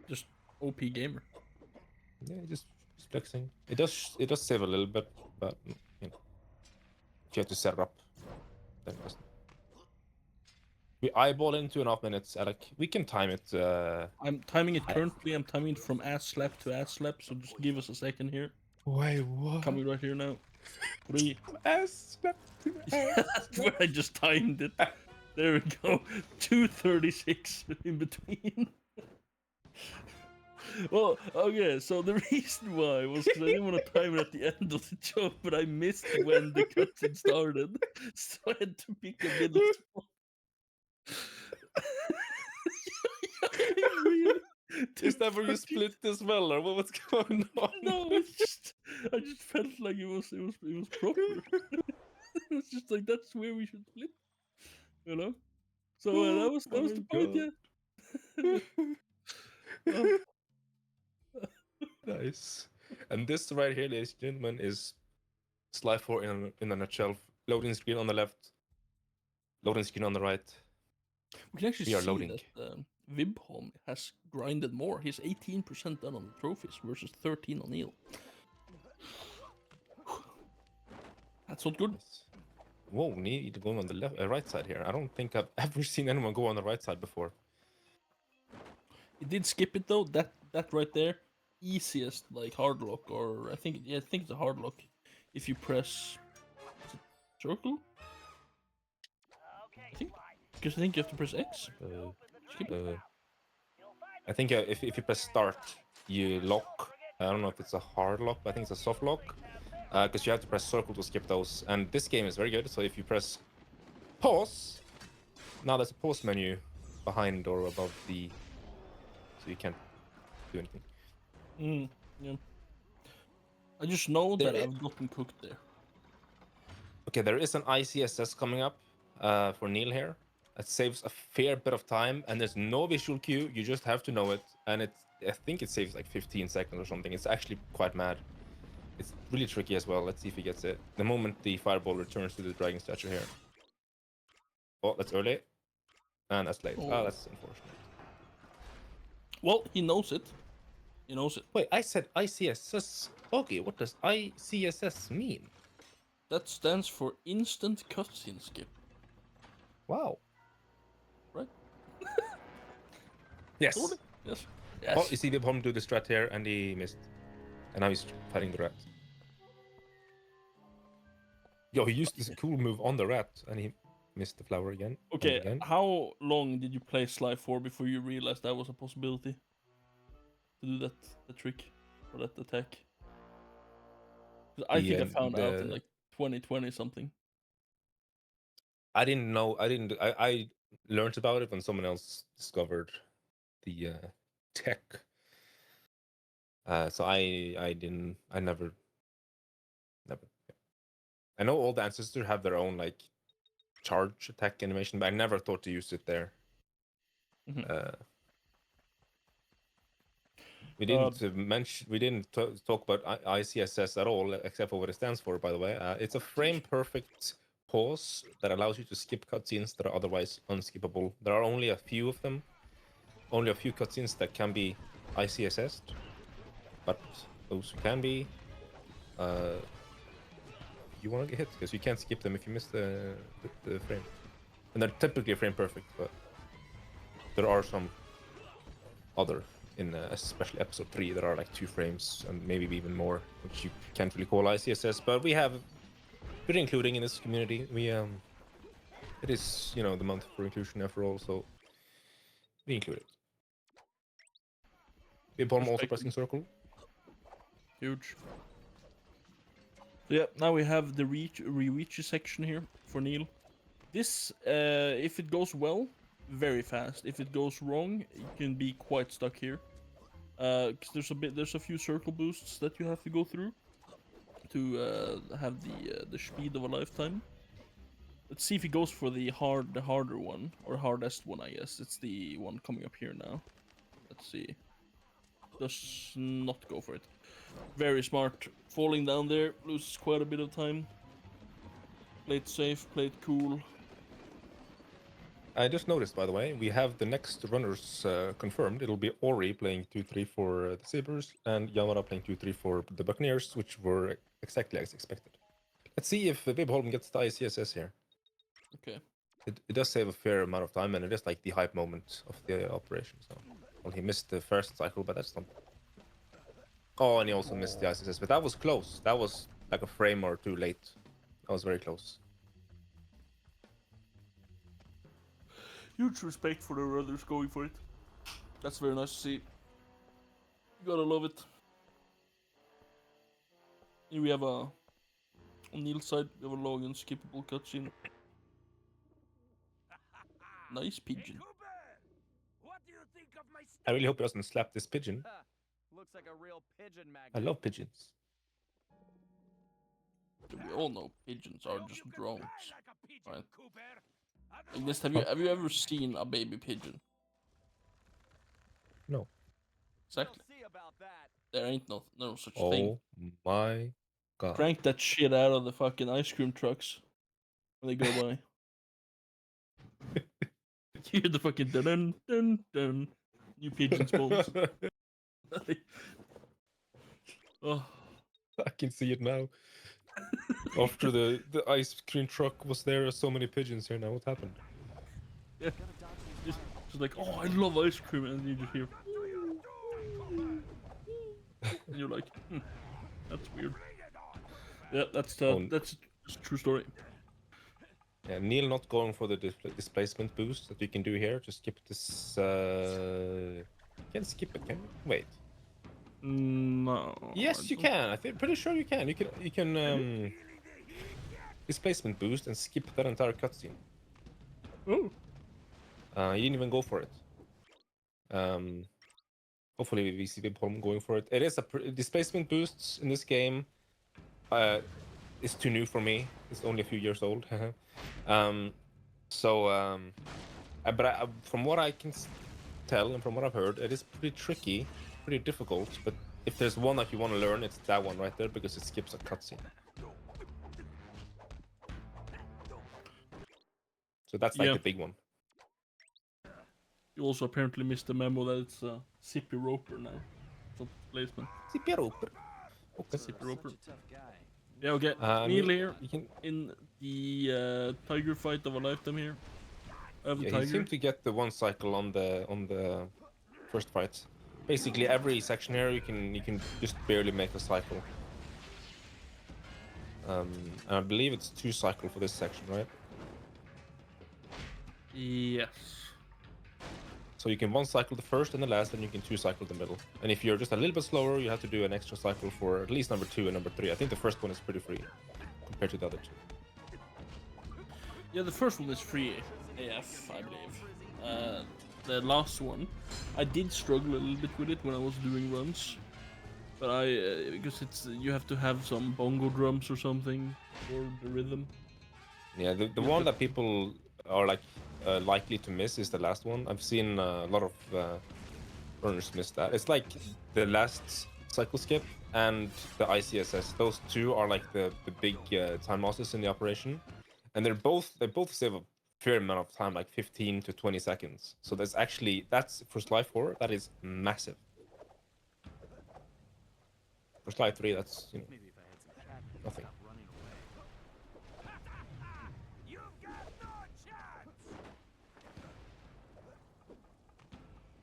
just OP gamer. Yeah, just flexing. It does save a little bit, but you know, if you have to set it up, then it doesn't. We eyeball in 2.5 minutes, Alec. We can time it. I'm timing it currently. I'm timing it from ass slap to ass slap. So just give us a second here. Wait, what? Coming right here now. 3. Ass slap to Yeah, that's where I just timed it. There we go. 2:36 in between. Well, okay, so the reason why was because I didn't want to time it at the end of the job, but I missed when the cutscene started, so I had to pick a middle spot. Is that where you split as well, or what's going on? No, it's just I just felt like it was proper. It was just like that's where we should split, you know. So that was the point, yeah. Nice. And this right here, ladies and gentlemen, is Sly 4 in a nutshell. Loading screen on the left, loading screen on the right. We can actually We are see loading. that Vibholm has grinded more. He's 18% done on the trophies versus 13 on Neil. That's not good. Nice. Whoa, need to go on the left, right side here. I don't think I've ever seen anyone go on the right side before. He did skip it though. That right there, easiest like hard lock, or I think it's a hard lock. If you press is it circle, I think, because I think you have to press X. Skip it. I think if you press start, you lock. I don't know if it's a hard lock, but I think it's a soft lock. Because you have to press circle to skip those. And this game is very good. So if you press pause, now there's a pause menu behind or above the, so you can't do anything. Yeah. I just know There that i- I've gotten cooked there. Okay, there is an ICSS coming up for Neil here. It saves a fair bit of time, and there's no visual cue. You just have to know it, and I think it saves like 15 seconds or something. It's actually quite mad. It's really tricky as well. Let's see if he gets it. The moment the fireball returns to the dragon statue here. Oh, that's early, and that's late. Oh, that's unfortunate. Well, he knows it. He knows it. Wait, I said ICSS. Okay, what does ICSS mean? That stands for instant cutscene skip, Wow. right? Yes. Totally. Yes. Oh, you see Vibholm do the strat here, and he missed. And now he's fighting the rat. Yo, he used this cool move on the rat, and he missed the flower again. Okay, Again. how long did you play Sly 4 before you realized that was a possibility? To do the trick, or that attack? 'Cause I think I found out in like 2020 something. I didn't know. I learned about it when someone else discovered the tech. So I didn't. I never. I know all the ancestors have their own like charge attack animation, but I never thought to use it there. We didn't mention. We didn't talk about ICSS at all, except for what it stands for. By the way, it's a frame perfect pause that allows you to skip cutscenes that are otherwise unskippable. There are only a few of them. Only a few cutscenes that can be ICSS'd, but those who can be, you want to get hit because you can't skip them if you miss the frame. And they're typically frame perfect, but there are some other in especially episode 3 there are like 2 frames and maybe even more, which you can't really call ICSS, but we're including in this community. It is, you know, the month for inclusion after all, so we include it. Vibholm also pressing circle. Huge. So yeah, now we have the reach section here for Neil. This, if it goes well, very fast. If it goes wrong, you can be quite stuck here. Cause there's a few circle boosts that you have to go through to have the speed of a lifetime. Let's see if he goes for the harder one, or hardest one, I guess. It's the one coming up here now. Let's see. Does not go for it. Very smart. Falling down there, loses quite a bit of time. Play it safe, play it cool. I just noticed, by the way, we have the next runners confirmed. It'll be Ori playing 2-3 for the Sabres and Yamara playing 2-3 for the Buccaneers, which were exactly as expected. Let's see if Vibholm gets the ICSS here. Okay. It does save a fair amount of time, and it is like the hype moment of the operation. So, well, he missed the first cycle, but that's not. Oh, and he also missed the ICSS, but that was close. That was like a frame or 2 late. That was very close. Huge respect for the runners going for it. That's very nice to see. You gotta love it. Here we have on Neil's side, we have a long and skippable cutscene. Nice pigeon. What do you think of my I really hope he doesn't slap this pigeon. Looks like a real pigeon magnet. I love pigeons. We all know pigeons are just drones, right? Cooper. I guess have you ever seen a baby pigeon? No. Exactly. See about that. There ain't no such thing. Oh my god. Crank that shit out of the fucking ice cream trucks when they go by. You hear the fucking dun dun dun dun. New pigeon spawns. Oh, I can see it now. After the ice cream truck was there, so many pigeons here now. What happened? yeah. Just like, oh, I love ice cream, and you just hear, and you're like, that's weird. Yeah, that's Oh, that's just a true story. yeah, Neil not going for the displacement boost that you can do here. Just skip this. You can skip it, can you? Wait. No. Yes, you can. I think pretty sure you can. You can displacement boost and skip that entire cutscene. Oh. You didn't even go for it. Hopefully we see people going for it. It is a displacement boosts in this game. It's too new for me. It's only a few years old. But from what I can tell and from what I've heard, it is pretty tricky, pretty difficult. But if there's one that you want to learn, it's that one right there because it skips a cutscene. So that's like the big one. You also apparently missed the memo that it's a Sippy Roper now. It's not displacement. Sippy Roper. Okay. Sippy Roper. Yeah, okay. Neil here in the tiger fight of a lifetime here. I have the Yeah, he tiger. seemed to get the one cycle on the first fight. Basically, every section here you can just barely make a cycle. And I believe it's 2 cycle for this section, right? Yes. So you can 1 cycle the first and the last, and you can 2 cycle the middle. And if you're just a little bit slower, you have to do an extra cycle for at least number 2 and number 3. I think the first one is pretty free compared to the other 2. Yeah, the first one is free AF, I believe. The last one, I did struggle a little bit with it when I was doing runs, but because it's you have to have some bongo drums or something for the rhythm. Yeah, the one that people are like likely to miss is the last one. I've seen a lot of runners miss that. It's like the last cycle skip and the ICSS. Those 2 are like the big time losses in the operation, and they both save a fair amount of time, like 15 to 20 seconds. So that's for slide 4. That is massive. For slide 3, that's nothing.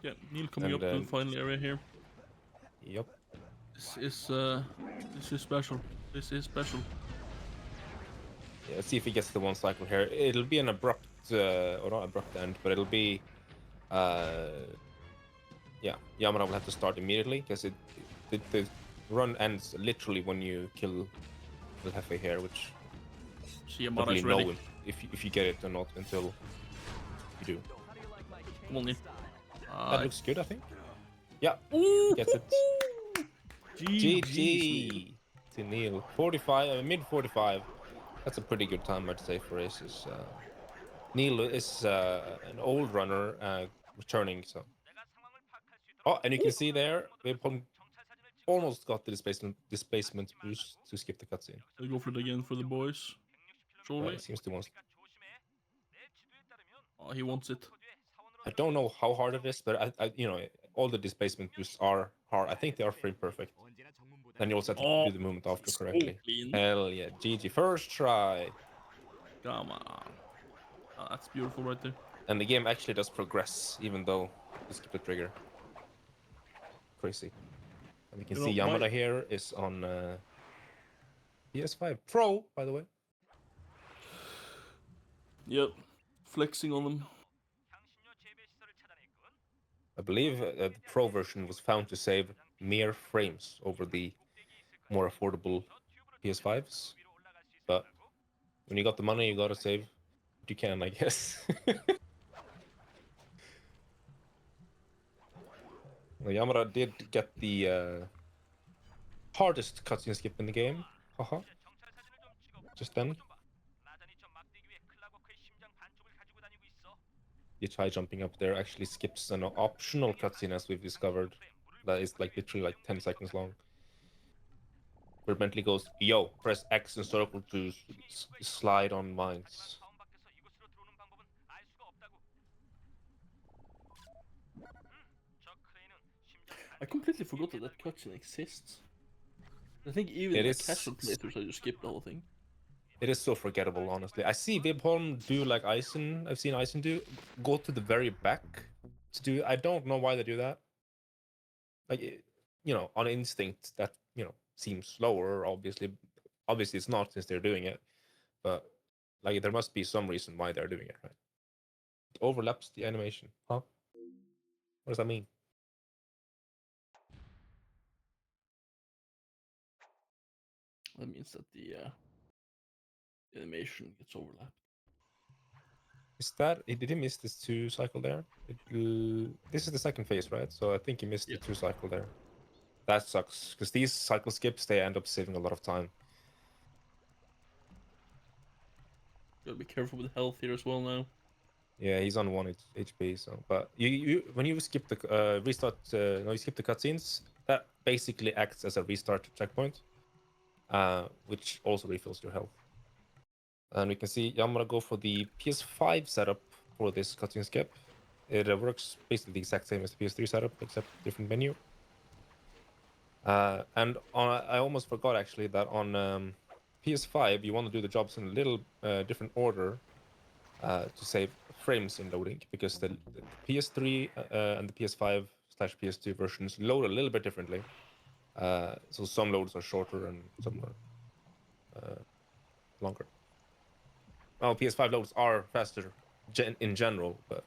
Yeah, Neil coming up to the final area here. Yep. This is special. This is special. Yeah, let's see if he gets the 1 cycle here. It'll be an abrupt, or not abrupt end, but it'll be, yeah, Yamada will have to start immediately because the run ends literally when you kill the Hefe here, which See, you don't Yamada's really ready. know if you get it or not until you do. Come on, Neil. That looks good, I think. Yeah, Ooh, gets it. GG. GG to Neil. 45, mid 45. That's a pretty good time, I'd say, for ACES. Neil is an old runner returning, so. Oh, and you can see there, we almost got the displacement boost to skip the cutscene. I'll go for it again for the boys. Surely. Seems to want. Oh, he wants it. I don't know how hard it is, but I all the displacement boosts are hard. I think they are frame perfect. Then you also have to do the movement after correctly. Clean. Hell yeah, GG, first try. Come on. Oh, that's beautiful right there. And the game actually does progress, even though you skip the trigger. Crazy. And we can see Yamada here is on PS5 Pro, by the way. Yep. Flexing on them. I believe the Pro version was found to save mere frames over the more affordable PS5s. But when you got the money, you gotta save what you can, I guess. Well, Yamada did get the hardest cutscene skip in the game. Haha. Just then. You try jumping up there actually skips an optional cutscene, as we've discovered. that is like literally like 10 seconds long. Where Bentley goes, yo, press X and circle to slide on mines. I completely forgot that that cutscene exists. I think even It in my is casual playthroughs, I just skipped the whole thing. It is so forgettable, honestly. I see Vibholm do like Eisen. I've seen Eisen do go to the very back to do. I don't know why they do that. Like, on instinct, that seems slower. Obviously, it's not since they're doing it. But like, there must be some reason why they're doing it, right? It overlaps the animation, huh? What does that mean? That means that the animation gets overlapped. Did he miss this 2 cycle there? This is the second phase, right? So I think he missed the 2 cycle there. That sucks because these cycle skips, they end up saving a lot of time. Gotta be careful with health here as well now. Yeah, he's on 1 HP. So, but when you skip the restart, you skip the cutscenes, that basically acts as a restart checkpoint, which also refills your health. And we can see Yamara go for the PS5 setup for this cutscene skip. It works basically the exact same as the PS3 setup, except different menu. And I almost forgot actually that on PS5 you want to do the jobs in a little different order to save frames in loading, because the PS3 and the PS5/PS2 versions load a little bit differently. So some loads are shorter and some are longer. Well, PS5 loads are faster in general, but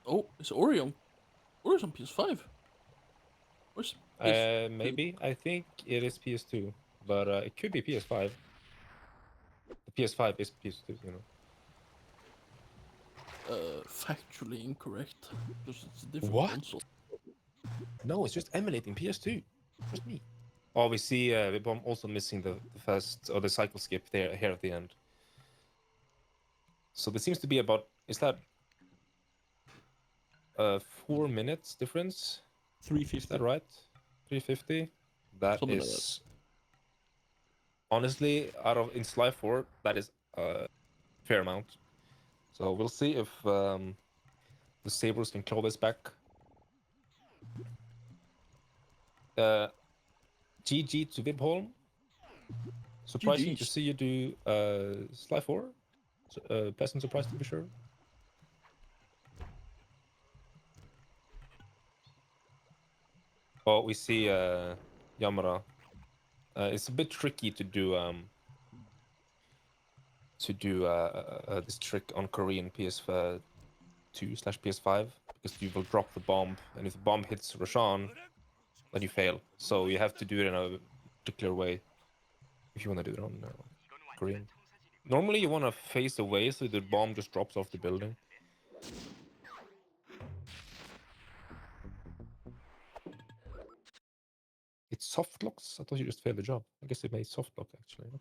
Oh, it's Orion. Orion's on PS5. Where's PS2? maybe I think it is PS2, but it could be PS5. The PS5 is PS2, Factually incorrect because it's a different What? console. No, it's just emulating PS2. Just me. Oh, we see Vibom also missing the first or the cycle skip there here at the end. So there seems to be about, is that 4 minutes difference? 350. Is that right? 350? That Something like is honestly, in Sly 4, that is a fair amount. So we'll see if the Sabres can claw this back. GG to Vibholm. Surprising to GG's. see you do Sly 4. Pleasant surprise to be sure. Oh, we see Yamara. It's a bit tricky to do this trick on Korean PS2/PS5 because you will drop the bomb, and if the bomb hits Roshan, then you fail. So you have to do it in a particular way if you want to do it on Korean. Normally you want to face away so the bomb just drops off the building. It's soft locks? I thought you just failed the job. I guess it made soft lock actually.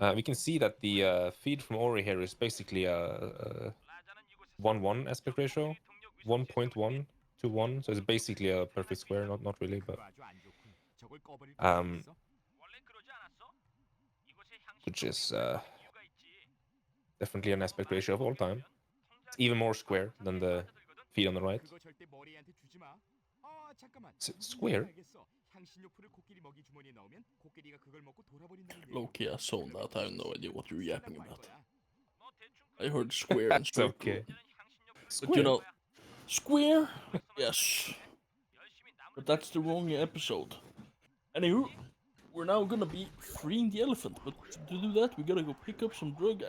Okay. We can see that the feed from Ori here is basically a 1:1 aspect ratio, 1.1 to 1. So it's basically a perfect square. Not really, but which is definitely an aspect ratio of all time. It's even more square than the feed on the right. Square? Low-key, I zoned out. I have no idea what you're yapping about. I heard square and It's circle. okay. But square? Yes. But that's the wrong episode. Anywho, we're now gonna be freeing the elephant, but to do that, we gotta go pick up some drug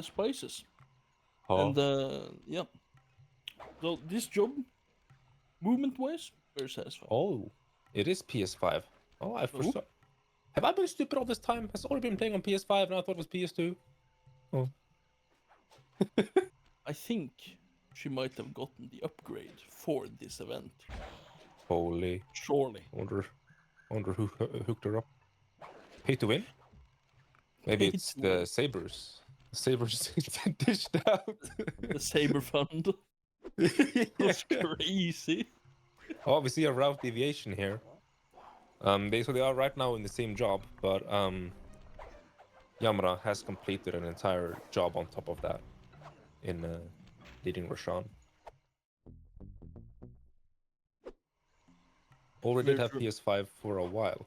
spices. Oh. And yeah. So this job, movement-wise, very satisfying. Oh, it is PS5. Oh, I forgot. Have I been stupid all this time? Has already been playing on PS5 and I thought it was PS2? Oh. I think she might have gotten the upgrade for this event. Holy. Surely. Wonder who hooked her up. Pay to win? Maybe it's the Sabres. Sabres dished out. The Saber Fund. That's crazy. Oh, we see a route deviation here. They are right now in the same job, but Yamara has completed an entire job on top of that in leading Roshan. Already did Very have true. PS5 for a while.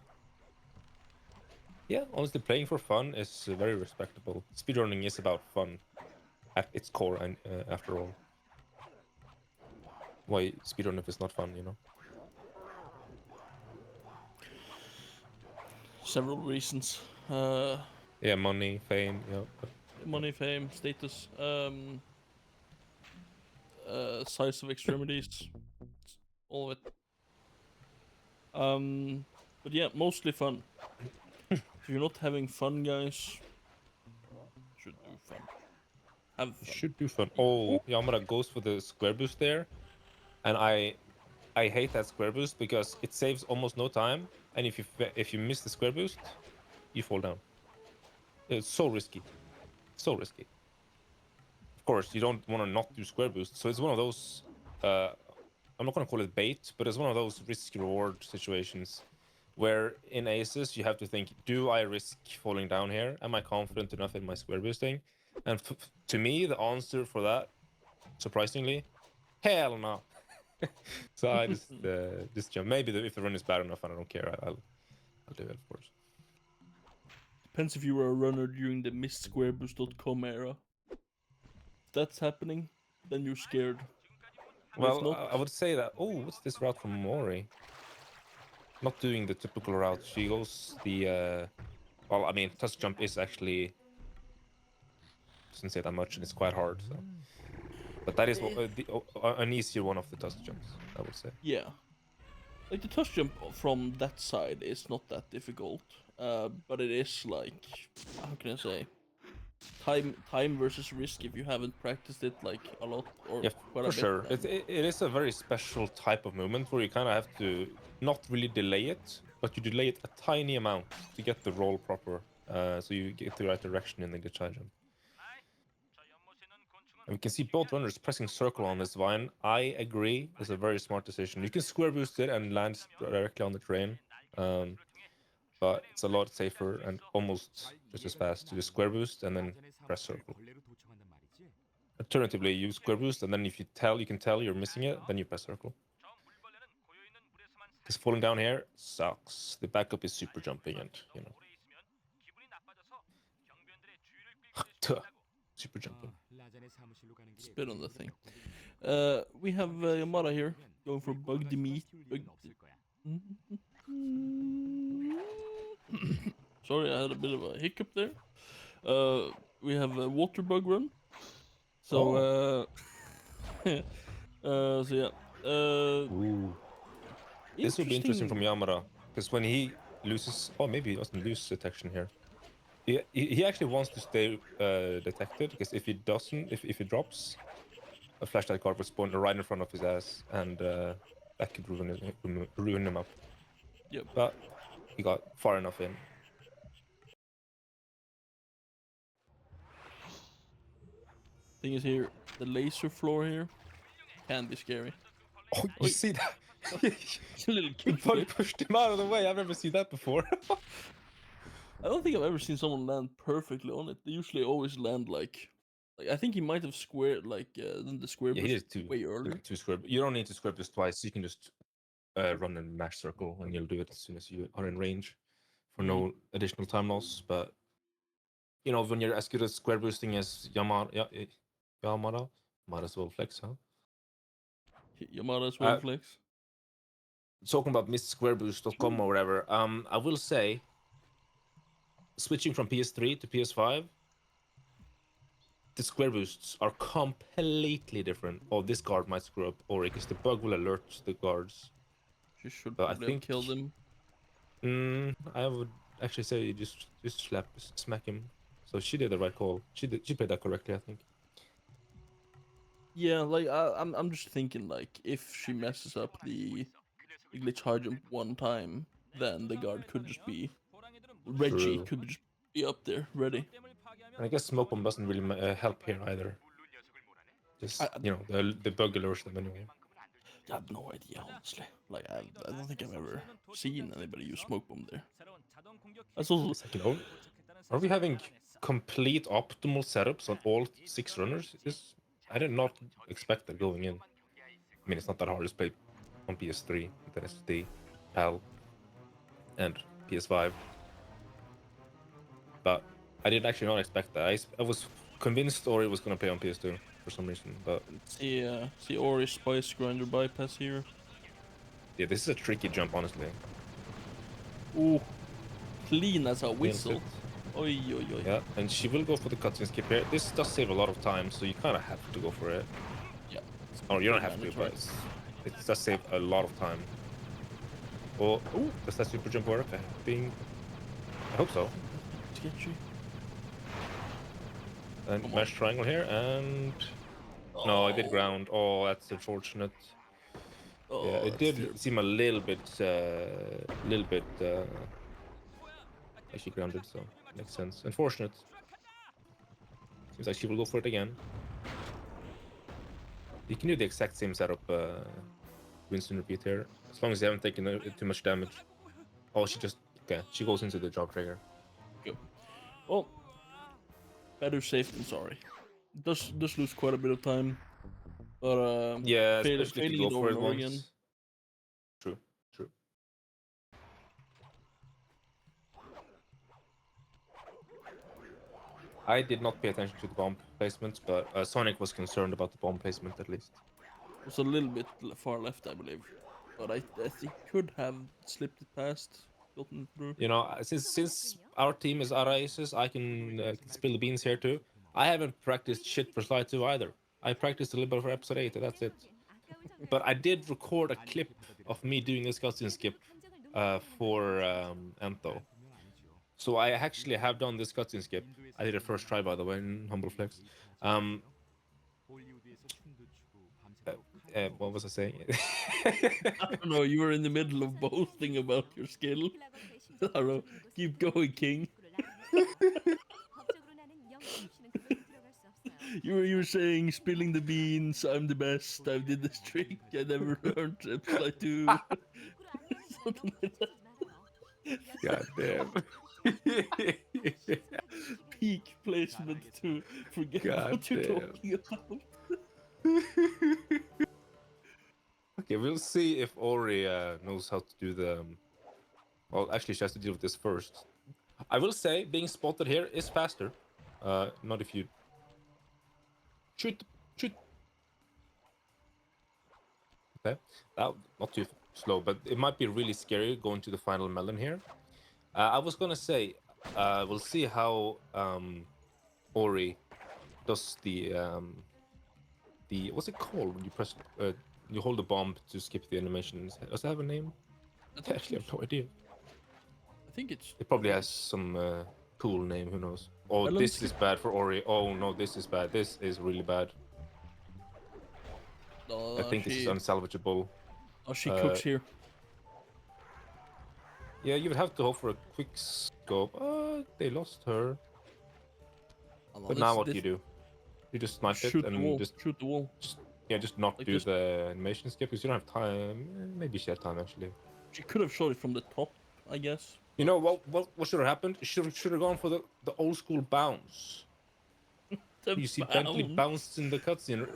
Yeah, honestly, playing for fun is very respectable. Speedrunning is about fun at its core, and after all. Why speedrun if it's not fun, you know? Several reasons. Yeah, money, fame, yeah. Money, fame, status, size of extremities, all of it. But yeah, mostly fun. If you're not having fun, guys, should do fun. Have You fun. should do fun. Oh, Yamada goes for the square boost there, and I hate that square boost because it saves almost no time, and if you miss the square boost, you fall down. It's so risky, so risky. Of course, you don't want to not do square boost, so it's one of those. I'm not gonna call it bait, but it's one of those risk reward situations where in ACES you have to think: do I risk falling down here? Am I confident enough in my square boosting? And to me, the answer for that, surprisingly, hell no. So I just jump. Maybe if the run is bad enough and I don't care, I'll do it, of course. Depends if you were a runner during the mistsquareboost.com era. If that's happening, then you're scared. But if Well, not, I would say that. Oh, what's this route from Mori? Not doing the typical route. She goes the. Well, I mean, touch jump is actually doesn't say that much, and it's quite hard. So, but that is an easier one of the touch jumps, I would say. yeah. Like the touch jump from that side is not that difficult. But it is like, how can I say? Time versus risk if you haven't practiced it like a lot or Yeah, quite a for bit. sure. Then. It is a very special type of movement where you kind of have to not really delay it, but you delay it a tiny amount to get the roll proper, so you get the right direction in the glitch jump. And we can see both runners pressing circle on this vine. I agree, it's a very smart decision. You can square boost it and land directly on the terrain, but it's a lot safer and almost just as fast to just square boost and then press circle. Alternatively, you square boost, and then if you can tell you're missing it, then you press circle. Because falling down here sucks. The backup is super jumping, and you know, super jumping. Spit on the thing. We have Yamada here going for bug meat. Sorry, I had a bit of a hiccup there. We have a water bug run. So, so yeah. Ooh. This will be interesting from Yamada, because when he loses, oh, maybe he doesn't lose detection here. He actually wants to stay detected, because if he doesn't, if he drops, a flashlight card will spawn right in front of his ass, and that could ruin him up. Yep. But he got far enough in. Thing is here, the laser floor here can be scary. Oh, you see that? It's a little Big Bug kickflip. pushed him out of the way. I've never seen that before. I don't think I've ever seen someone land perfectly on it. They usually always land like I think he might have squared then the square Yeah, he boost did way earlier. two square. You don't need to square this twice. You can just run and mash circle, and you'll do it as soon as you are in range, for no additional time loss. But you know, when you're as good at square boosting as Yamada, might as well flex, huh? Yamada's well flex. Talking about mistsquareboost.com or whatever, I will say, switching from PS3 to PS5, the square boosts are completely different. Oh, this guard might screw up Ori, because the bug will alert the guards. She should But I probably have think killed him. I would actually say just smack him. So she did the right call. She played that correctly, I think. Yeah, like I'm just thinking like if she messes up the glitch high jump one time, then the guard could just be Reggie True. could just be up there ready. And I guess smoke bomb doesn't really help here either. Just the bug lures them anyway. I have no idea, honestly. Like, I don't think I've ever seen anybody use smoke bomb there. That's also It's like, are we having complete optimal setups on all 6 runners? I did not expect that going in. I mean, it's not that hard to play on PS3, with SSD, PAL, and PS5. But I did actually not expect that. I was convinced Ori was going to play on PS2 for some reason, but see Ori Spice Grinder bypass here. yeah, this is a tricky jump, honestly. Ooh, clean as a Nails whistle. it. Oi, oi, oi. Yeah, and she will go for the cutscene skip here. This does save a lot of time, so you kind of have to go for it. Yeah. Or you don't have to, mandatory. but it does save a lot of time. Oh, does that super jump work? I hope so. Sketchy. And mesh triangle here, and no, I did ground. Oh, that's unfortunate. Oh, Yeah, it that's did terrible. seem a little bit actually grounded, so makes sense. Unfortunate. Seems like she will go for it again. You can do the exact same setup, rinse and repeat here, as long as you haven't taken too much damage. Oh, she goes into the jog trigger. Good. Well, better safe than sorry. Does lose quite a bit of time, but Yeah, especially if failing you it go over for it and over again. once. True. I did not pay attention to the bomb placement, but Sonic was concerned about the bomb placement at least. It was a little bit far left, I believe, but I think could have slipped it past, gotten through. Since our team is ACES, I can spill the beans here too. I haven't practiced shit for Slide 2 either. I practiced a little bit for Episode 8, and that's it. But I did record a clip of me doing this cutscene skip for Antho. So I actually have done this cutscene skip. I did it first try, by the way, in Humble Flex. What was I saying? I don't know. You were in the middle of boasting about your skill. I don't know. Keep going, King. You were saying spilling the beans. I'm the best. I did this trick. I never learned it. I do. Something like that. God damn. Peak placement to forget God what you're damn. talking about. Okay, we'll see if Ori knows how to do the. Well, actually, she has to deal with this first. I will say, being spotted here is faster. Not if you shoot. Okay, that not too slow, but it might be really scary going to the final melon here. I was gonna say, we'll see how Ori does the what's it called when you press you hold the bomb to skip the animations. Does it have a name? I actually have no idea. I think it's. It probably has some cool name. Who knows? Oh, Melon this skip. is bad for Ori. Oh no, this is bad. This is really bad. I think this is unsalvageable. Oh, she cooks here. Yeah, you would have to hope for a quick scope. They lost her. But now what do you do? You just snipe it Shoot the wall. and just Shoot the wall. just not Like do this. the animation skip because you don't have time. Maybe she had time actually. She could have shot it from the top, I guess. You know what should have happened? Should have gone for the old school bounce. You see Bentley bounced in the cutscene.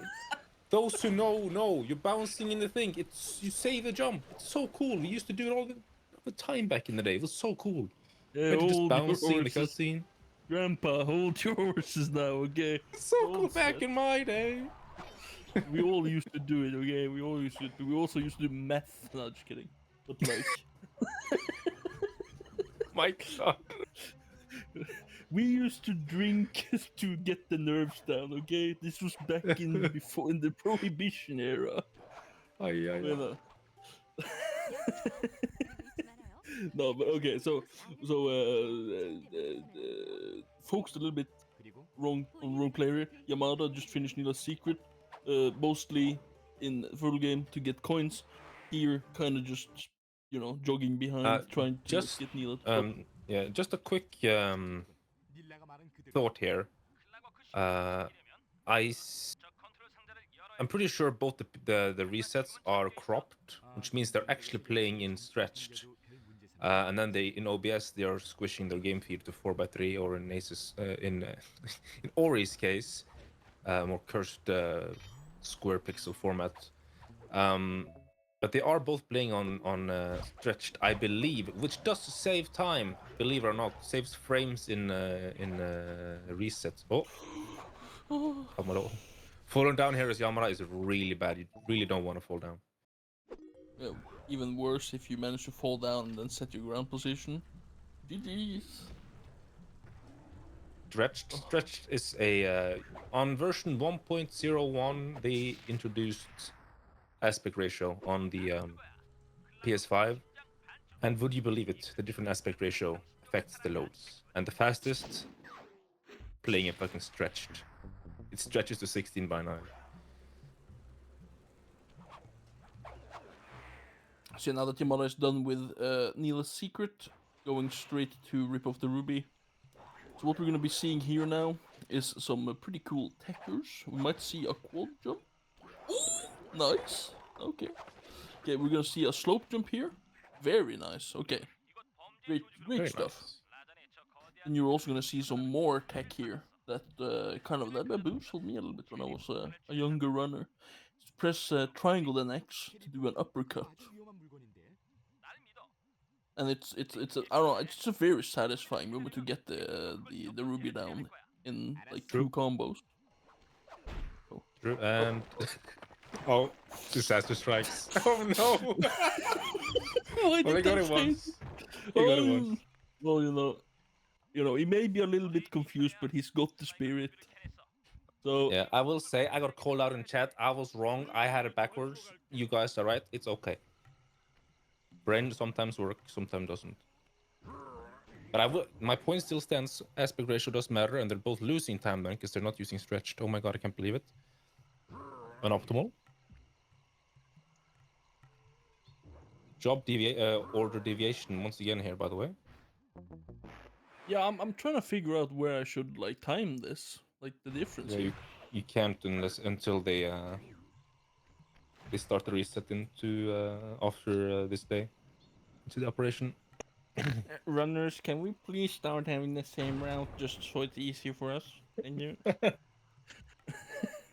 Those who know you're bouncing in the thing. You save a jump. It's so cool. We used to do it all the time back in the day. It was so cool. Yeah, Just hold your bouncing in the horses. cutscene. Grandpa, hold your horses now, okay? It's so cool Don't back sweat. in my day. We all used to do it, okay? We also used to do meth. No, just kidding. But like, My God. we used to drink to get the nerves down, okay? This was back in the Prohibition era. You know. No, but okay. So focused a little bit wrong player. Yamada just finished Nila's secret, mostly in full game to get coins. Here, kind of just jogging behind, trying to just get Nila. yeah, just a quick thought here. I'm pretty sure both the resets are cropped, which means they're actually playing in stretched. And then in OBS they are squishing their game feed to 4x3, or in ACES in Ori's case, more cursed square pixel format. But they are both playing on stretched, I believe, which does save time, believe it or not, saves frames in resets. Oh, Yamada. Falling down here as Yamada is really bad. You really don't want to fall down. Yeah, even worse if you manage to fall down and then set your ground position. GG's. Stretched is a on version 1.01 they introduced aspect ratio on the PS5, and would you believe it, the different aspect ratio affects the loads, and the fastest playing it fucking stretched. It stretches to 16:9. So now that Yamada is done with Neela's secret, going straight to rip off the ruby. So what we're gonna be seeing here now is some pretty cool techers. We might see a quad jump. Ooh, nice. Okay. Okay, we're gonna see a slope jump here. Very nice. Okay. Great Very stuff. nice. And you're also gonna see some more tech here that that bamboozled me a little bit when I was a younger runner. Just press triangle and X to do an uppercut. And it's I don't know, it's a very satisfying moment to get the ruby down in like True. 2 combos. True. And oh, disaster strikes. Oh no! Why Well, did they got that it say? once. They got it Oh, once. well, he may be a little bit confused, but he's got the spirit. So Yeah, I will say I got called out in chat. I was wrong. I had it backwards. You guys are right. It's okay. Brain sometimes works, sometimes doesn't. But my point still stands. Aspect ratio does matter, and they're both losing time then because they're not using stretched. Oh my god, I can't believe it. Unoptimal. Order deviation once again here, by the way. yeah, I'm trying to figure out where I should like time this, like the difference Yeah, here. you can't until they start the reset into after this day into the operation. Runners, can we please start having the same route just so it's easier for us? Thank you.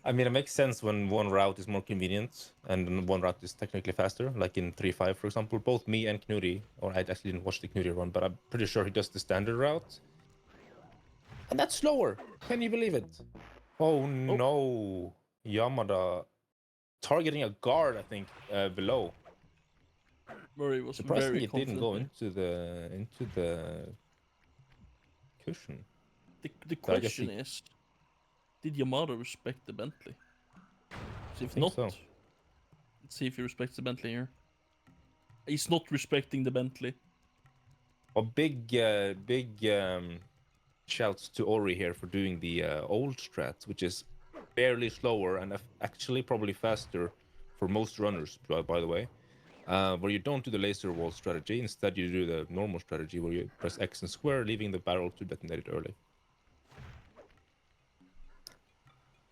I mean, it makes sense when one route is more convenient and one route is technically faster, like in 3.5, for example. Both me and Knuri, or I actually didn't watch the Knuri run, but I'm pretty sure he does the standard route. And that's slower. Can you believe it? Oh no. Yamada targeting a guard, I think, below. Murray was Surprisingly, very it didn't confident go there. into the cushion. The But I guess question is, did Yamada respect the Bentley? So if think not, so. let's see if he respects the Bentley here. He's not respecting the Bentley. A big shouts to Ori here for doing the old strat, which is barely slower and actually probably faster for most runners, by the way. Where you don't do the laser wall strategy, instead you do the normal strategy where you press X and square, leaving the barrel to detonate it early.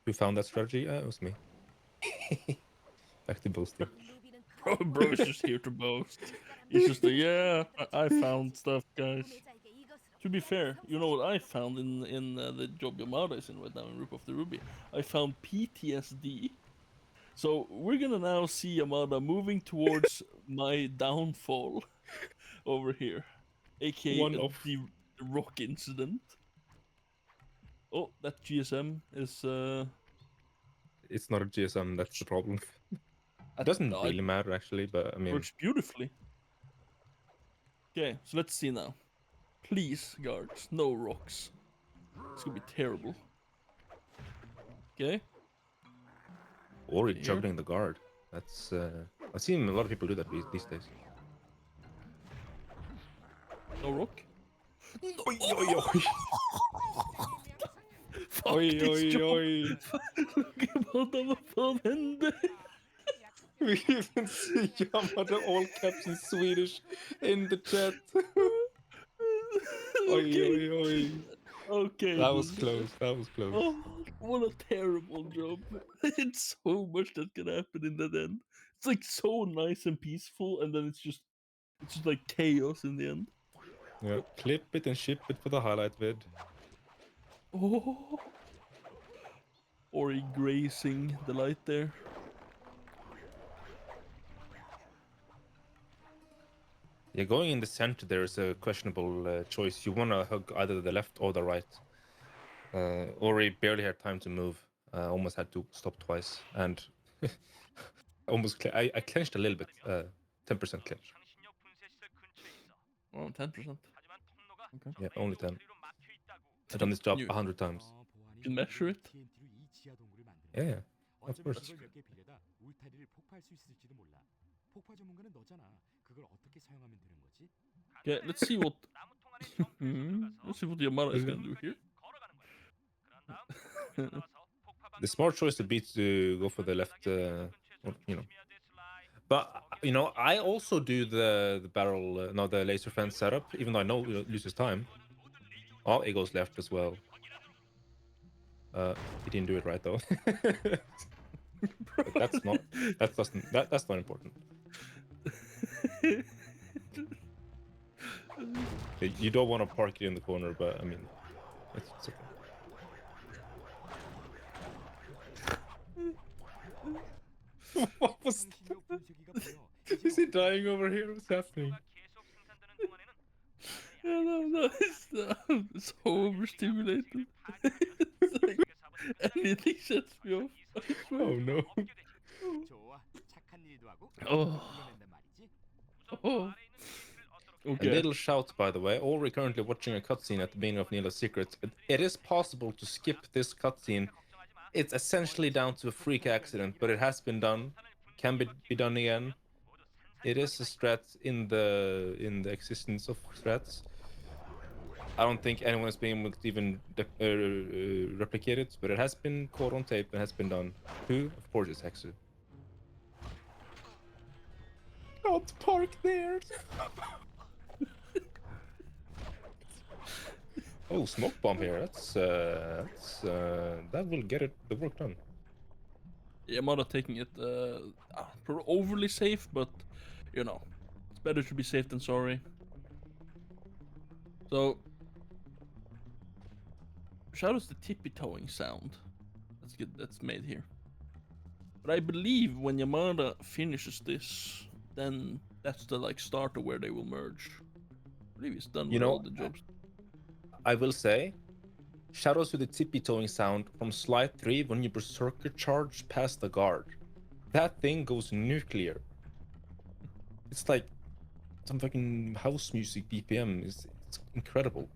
Who found that strategy? It was me. Back to boasting. Bro's just here to boast. He's just like, yeah, I found stuff, guys. To be fair, you know what I found in the job Yamada is in right now in Rip of the Ruby? I found PTSD. So we're gonna now see Yamada moving towards my downfall over here, aka One off. the rock incident. Oh, that GSM is It's not a GSM, that's the problem. It doesn't really matter actually, but I mean, works beautifully. Okay, so let's see now. Please, guards, no rocks. It's gonna be terrible. Okay. Ori Here. juggling the guard. That's I've seen a lot of people do that these days. No rock. Oi, oi, oi. Fuck Oi, this oi, job. oi. Look at vad fan hände? We even see Yamada all caps in Swedish in the chat. Oi, Okay. oi, oi. Okay. That was then. close. That was close. Oh, what a terrible job. It's so much that can happen in that end. It's like so nice and peaceful, and then it's just like chaos in the end. Yeah, clip it and ship it for the highlight vid. Oh, Ori grazing the light there. Yeah, going in the center there is a questionable choice. You want to hug either the left or the right. Ori barely had time to move. Almost had to stop twice, and I clenched a little bit. 10% clench. Oh, 10%. Okay. Yeah, only 10. I've done this job You 100 times. can measure it. Yeah, of course. That's great. Okay, let's see what. Let's see what Yamada is gonna do here. The smart choice would be to go for the left, But I also do the barrel, no, the laser fence setup, even though I know it loses time. Oh, it goes left as well. He didn't do it right though. But that's not important. You don't want to park it in the corner, but I mean, it's okay. What was that? Is he dying over here? What's happening? No, it's so overstimulated. It's like anything sets me off. I swear. Oh no. Oh. Oh. A Okay. little shout, by the way. All we're currently watching a cutscene at the beginning of Neela's Secrets. It is possible to skip this cutscene. It's essentially down to a freak accident, but it has been done. Can be done again. It is a strat in the existence of strats. I don't think anyone has been able to even replicate it, but it has been caught on tape and has been done. Who, of course, is Hexu. Not park there. Oh, smoke bomb here. That's that will get the work done. Yamada taking it overly safe, but it's better to be safe than sorry. So, shout out the tippy toeing sound. That's good. That's made here. But I believe when Yamada finishes this, then that's the start of where they will merge. I believe he's done with all the jobs. I will say, shoutouts to the tippy toeing sound from slide 3 when you berserker charge past the guard. That thing goes nuclear. It's like some fucking house music BPM. It's incredible.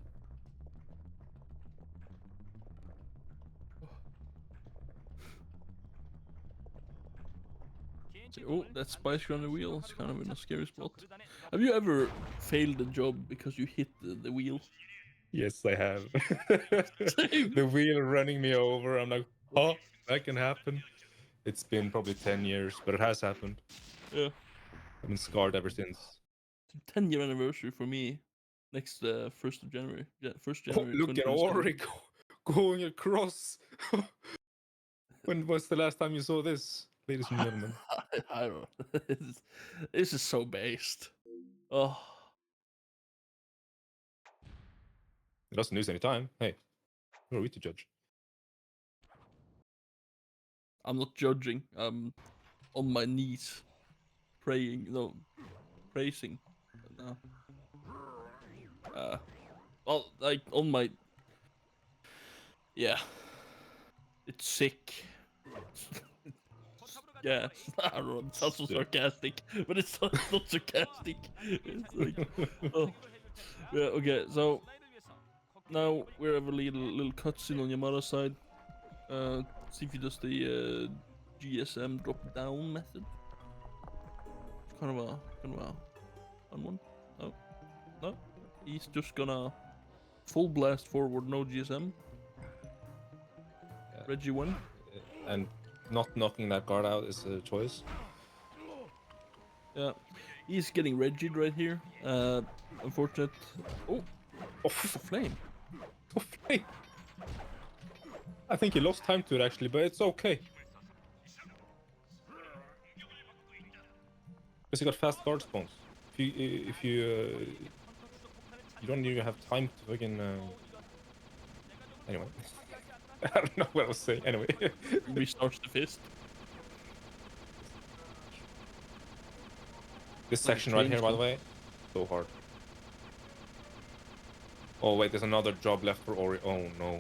Oh, that spice on the wheel is kind of in a scary spot. Have you ever failed a job because you hit the wheel? Yes, I have. The wheel running me over. I'm like, oh, that can happen. It's been probably 10 years, but it has happened. Yeah. I've been scarred ever since. 10-year anniversary for me. Next 1st of January. 1st January. Oh, look at Ori going across. When was the last time you saw this, ladies and gentlemen? I don't know. This is so based. Oh. It doesn't lose any time. Hey, who are we to judge? I'm not judging. I'm on my knees, praying. No, praising. No. Well, like on my. Yeah. It's sick. Yeah, I don't know. It sounds so sarcastic, but it's not sarcastic. It's like, oh. Yeah. Okay. So now we have a little cutscene on Yamada's side. See if he does the GSM drop down method. It's kind of a fun one. No. He's just gonna full blast forward, no GSM. Reggie win. And not knocking that guard out is a choice. Yeah, he's getting Reggie'd right here. Unfortunate. Oh, it's a flame. Okay. I think he lost time to it actually, but it's okay. Because he got fast guard spawns. If you don't even have time to fucking. Anyway, I don't know what I was saying. Anyway, Restarts the fist. this Like section right here, change by the them. way, so hard. Oh wait, there's another job left for Ori. Oh no,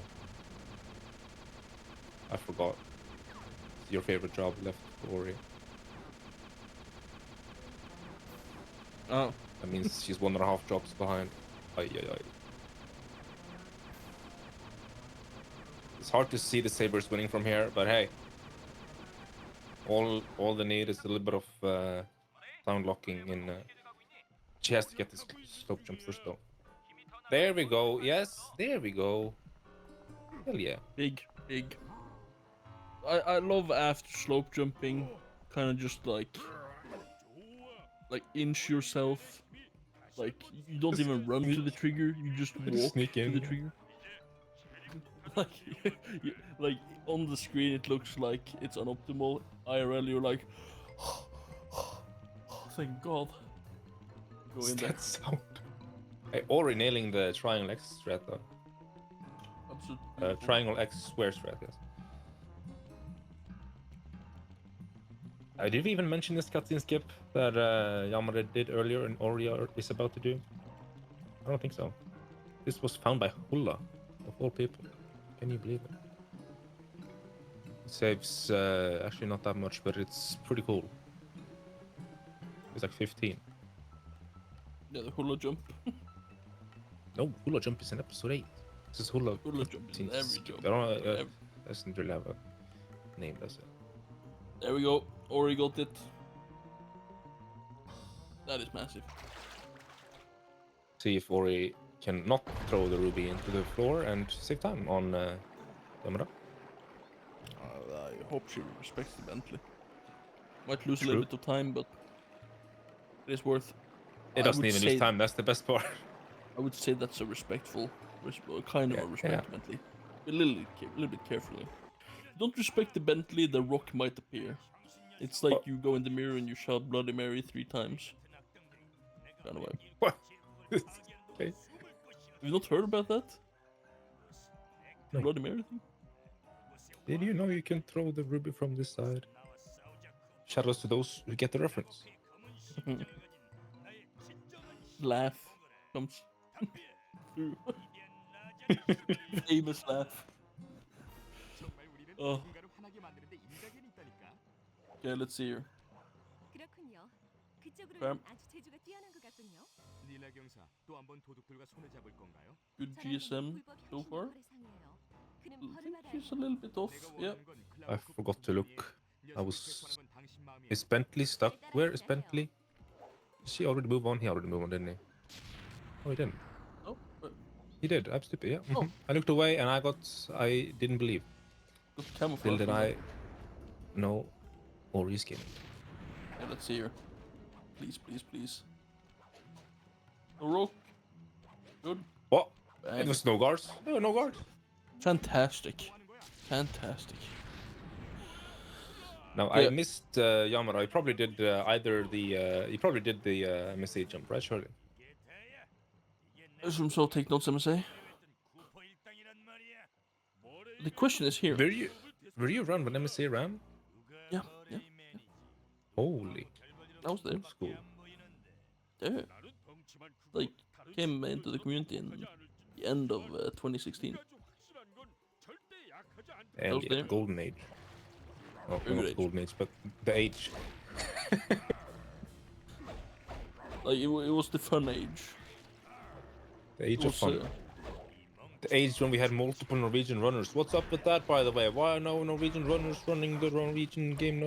I forgot. It's your favorite job left for Ori. Oh, That means she's 1.5 jobs behind. Ay, ay, ay. It's hard to see the Sabres winning from here, but hey. All they need is a little bit of sound locking in. She has to get this slope jump first though. There we go. Yes, there we go. Hell yeah. big. I love after slope jumping, kind of just like inch yourself. Like you don't Just even run to sneak. the trigger, you just You just walk sneak to the in. trigger. Like, like on the screen it looks like it's unoptimal. IRL you're like, thank God. Go What's in there. that sound? Hey, Ori nailing the triangle X strat though. Absolutely. Triangle X square strat, yes. Did we even mention this cutscene skip that Yamada did earlier and Ori is about to do? I don't think so. This was found by Hulla, of all people. Can you believe it? It saves actually not that much, but it's pretty cool. It's like 15. Yeah, the hula jump. No, Hula Jump is in episode 8. This is Hula Jump is in every skip. jump. I don't know, Every- doesn't really have a name, does it? There we go. Ori got it. That is massive. See if Ori can not throw the ruby into the floor and save time on Yamada. I hope she respects the Bentley. Might lose a True. little bit of time, but it is worth. It I doesn't would even say- lose time, that's the best part. I would say that's a respectful, kind of Yeah, a respect yeah. Bentley. A little bit carefully. Don't respect the Bentley, the rock might appear. It's like Oh. you go in the mirror and you shout Bloody Mary 3 times. Kind of vibe. What? Okay. Have you not heard about that? No. Bloody Mary thing? Did you know you can throw the ruby from this side? Shoutouts to those who get the reference. Laugh comes through. Famous laugh. Oh. Okay, let's see here. 그렇군요. 그쪽으로는 그럼. 아주 재주가 뛰어난 것 같군요. 닐라 경사 또 한 번 도둑들과 손을 잡을 건가요? Good 저런 GSM 불법 so 형식 far. 거래상이에요. 그는 I 벌을 think 받아야 he's a 해요. little bit off. Yeah. I forgot to look. I was... Is Bentley stuck? Where is Bentley? Did she already move on? He already moved on, didn't he? Oh, he didn't. Oh, He did. I'm stupid, yeah. Oh. Mhm. I looked away and I didn't believe. good camouflage. Till then on I that. know Ori's game. Yeah, let's see here. Please, please, please. No rope. Good. What? Bang. It was no guards? No, no guards. Fantastic. Fantastic. Now Yeah. I missed Yamada. He probably did either the he probably did the MSA jump, right? Surely. As from so take notes, MSA. The question is here. Were you around when MSA ran? Yeah. Holy, I was there. that's cool. Yeah. Like came into the community in the end of 2016. And was yeah, there. golden age. Oh, Very not good age. golden age, but the age. Like it was the fun age. The age It of was, fun. The age when we had multiple Norwegian runners. What's up with that, by the way? Why are no Norwegian runners running the Norwegian game?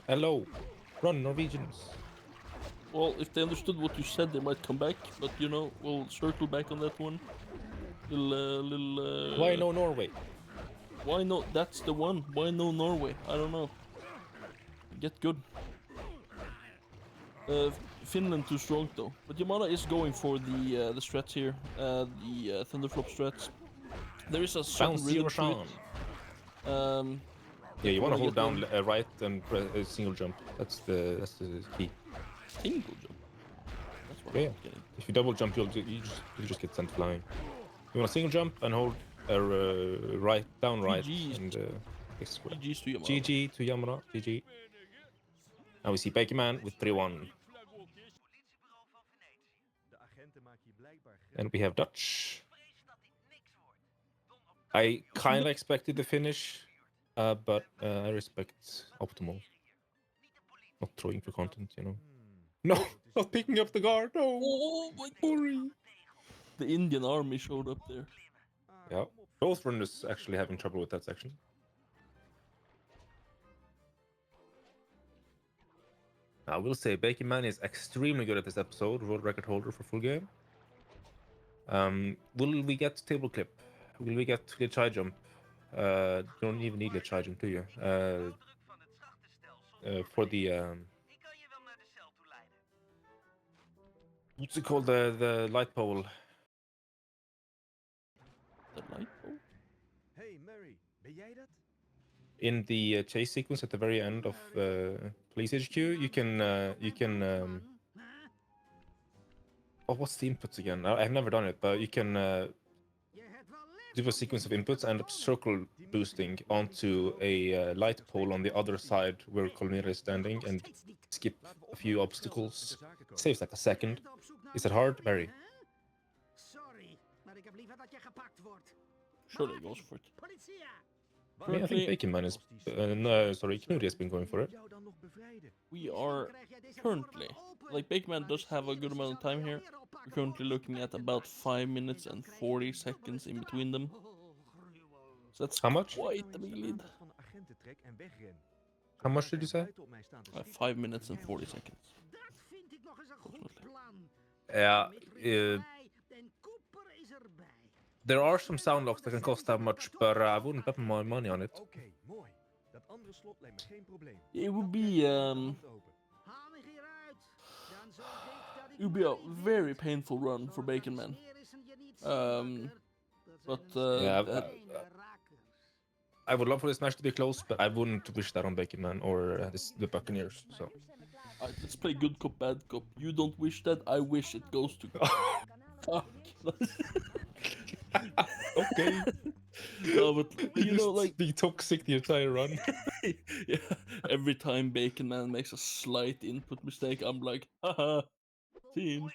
Hello, run Norwegians. well, if they understood what you said, they might come back. But you know, we'll circle back on that one. Why no Norway? Why no? That's the one. Why no Norway? I don't know. Get good. Finland too strong though. But Yamada is going for the strats here. The Thunderflop strats. There is a certain Bouncy rhythm to Roshan. it. Yeah, you want to wanna hold get down one? right and press a single jump. That's the key. Single jump. That's what Yeah, I'm yeah. not getting. If you double jump, you just get sent flying. You want a single jump and hold right down right GG's. and X square. GG's to Yamaha. GG to Yamara. GG. Now we see Becky Man with 3-1. De agenten maken hier blijkbaar And we have Dutch. I kind of expected the finish, but I respect Optimal. Not throwing for content, you know. No, not picking up the guard. No. Oh my god! The Indian army showed up there. Yeah. Both runners actually having trouble with that section. I will say Becky Man is extremely good at this episode. World record holder for full game. Will we get table clip? Will we get glitch high jump? Don't even need glitch high jump, do you? For the what's it called? The light pole. The light pole? Hey Mary, ben jij dat? In the chase sequence at the very end of Police HQ, you can oh, what's the inputs again? I've never done it, but you can do a sequence of inputs and circle boosting onto a light pole on the other side where Colmira is standing and skip a few obstacles. Saves like a second. Is it hard? Very. Sorry, maar ik heb liever dat je gepakt wordt. Surely it goes for it. Politia! I mean, I think Bacon Man is sorry, Knudi has been going for it. Jou dan nog bevrijden? We are currently, like Bakeman does have a good amount of time here. We're currently looking at about 5 minutes and 40 seconds in between them. So that's How much? quite a big lead. Van de agenten trek en wegren. How much did you say? Buiten op mij staan te zitten. 5 minutes and 40 seconds. Dat vind ik nog eens een goed plan. Yeah, Den Cooper is erbij. there are some sound locks that can cost that much, but I wouldn't bet my money on it. Oké, mooi. Dat andere slot lijkt me geen probleem. It would be Hand open. Haal me hieruit. Dan zorg ik dat ik it would be a very painful run for Bacon Man. But Yeah, rakkers. I would love for this match to be close, but I wouldn't wish that on Bacon Man or the Buccaneers. So alright, let's play good cop, bad cop. You don't wish that, I wish it goes to. Fuck. okay, No, but you know, like be toxic the entire run. yeah, every time Bacon Man makes a slight input mistake, I'm like, haha, team.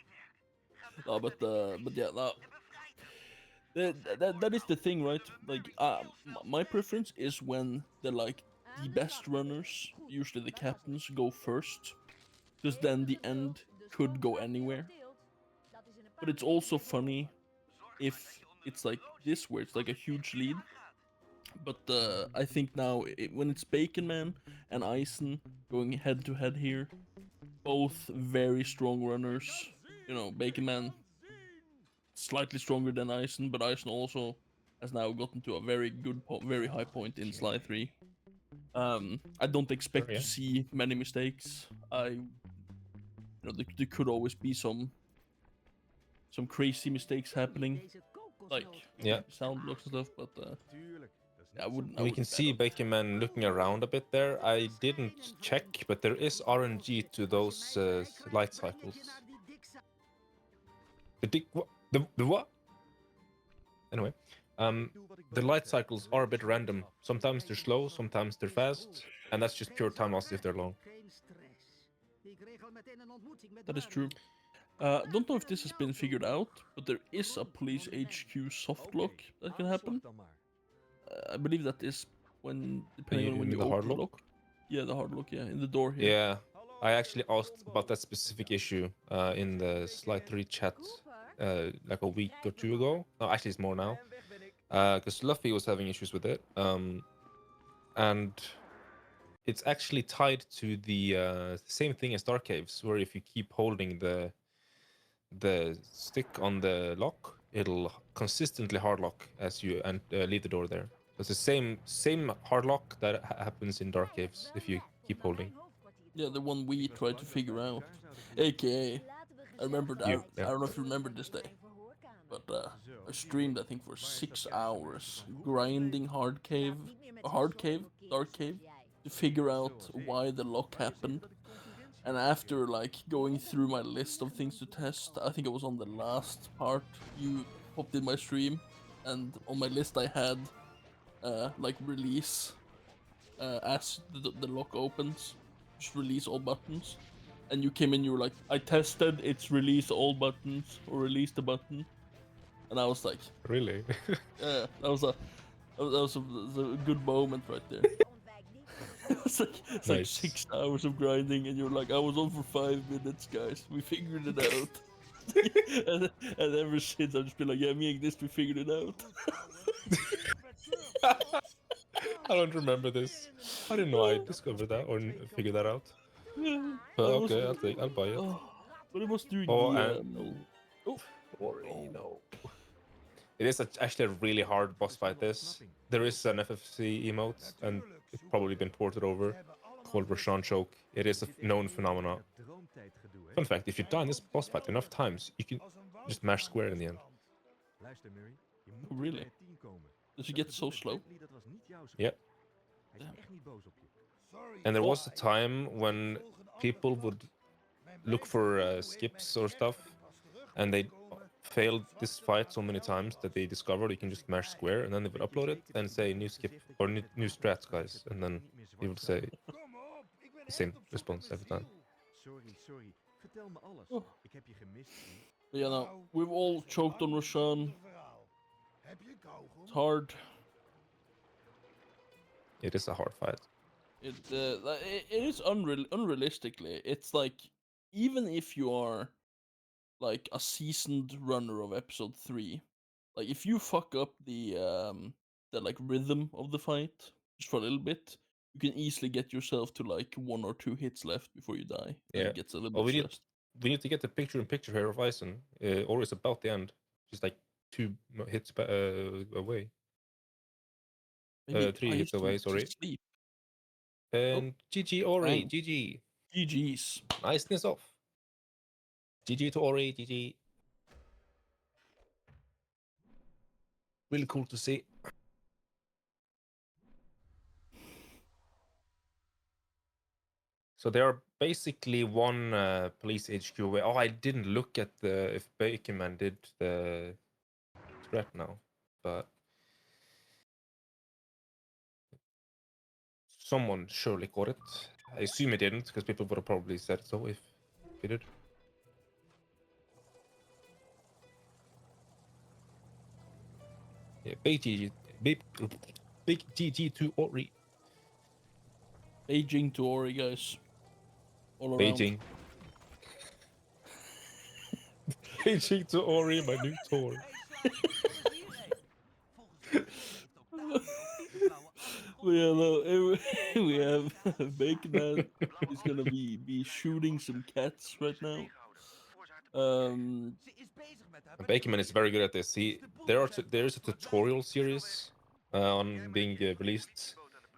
No, but yeah, no. That is the thing, right? Like, my preference is when the best runners, usually the captains, go first, because then the end could go anywhere. But it's also funny if it's like this, where it's like a huge lead. But I think now, when it's Bacon Man and Eisen going head to head here, both very strong runners. You know, Bacon Man slightly stronger than Eisen, but Eisen also has now gotten to a very good, very high point in Sly 3. I don't expect Sure, yeah. to see many mistakes. There could always be some crazy mistakes happening, like Yeah. sound blocks and stuff. But Tuurlijk. Dat is I net wouldn't. zo- We can see Bacon Man looking around a bit there. I didn't check, but there is RNG to those light cycles. The what? Anyway, the light cycles are a bit random. Sometimes they're slow, sometimes they're fast, and that's just pure time loss if they're long. That is true. Don't know if this has been figured out, but there is a police HQ soft lock that can happen. Aanslag dan maar. I believe that is depending on when mean you the hard open lock? Yeah, the hard lock. Yeah, in the door here. Yeah, I actually asked about that specific issue in the Slide 3 chat like a week or two ago. No, actually it's more now. En weg ben ik. Because Luffy was having issues with it. And it's actually tied to the same thing as Dark Caves, where if you keep holding the stick on the lock, it'll consistently hard lock as you leave the door there. It's the same hard lock that happens in Dark Caves if you keep holding. Yeah, the one we tried to figure out. AKA, I remember that. You, yeah. I don't know if you remember this day, but I streamed I think for 6 hours grinding hard cave, dark cave, to figure out why the lock happened. And after like going through my list of things to test, I think it was on the last part you popped in my stream, and on my list I had like release as the lock opens, just release all buttons. And you came in, you were like, I tested, it's release all buttons or release the button, and I was like, Really? yeah, that was a good moment right there. It's like Nice. 6 hours of grinding, and you're like, I was on for 5 minutes, guys. We figured it out. and ever since, I've just been like, yeah, me and this, we figured it out. I don't remember this. I didn't know I discovered that or figured that out. Yeah, But I was- okay, I'll buy it. Oh, but it was during Oh, the and oh, Ori, no. It is actually a really hard boss fight. This there is an FFC emote, and it's probably been ported over, called Roshan Choke. It is a known phenomenon. Fun fact: if you die in this boss fight enough times, you can just mash square in the end. really? Does it get so slow? Yeah. And there was a time when people would look for skips or stuff, and they failed this fight so many times that they discovered you can just mash square, and then they would upload it and say new skip or new strats, guys, and then he would say the same response every time. Sorry. Vertel me alles. Oh. Ik heb je gemist. But yeah, no, we've all choked on Roshan. It's hard. It is a hard fight. It is unrealistically. It's like, even if you are like a seasoned runner of episode 3, like if you fuck up the like rhythm of the fight just for a little bit, you can easily get yourself to like 1 or 2 hits left before you die. Then Yeah. it gets a little Well, bit stressed. we need to get the picture-in-picture here of Ison, or it's about the end, just like 2 hits away. Maybe 3 I hits used to away. Sorry. sleep. And GG Ori, Bang. GG. GG's. Niceness off. GG to Ori, GG. Really cool to see. So they are basically one police HQ away. Oh, I didn't look at if Bakerman did the threat now, but someone surely got it. I assume he didn't, because people would have probably said so if he did. Yeah, big GG to Ori. Beijing to Ori, guys. All around. Beijing. Beijing to Ori, my new tour. We have Bacon Man is gonna be shooting some cats right now. Bakerman is very good at this. There's a tutorial series on being released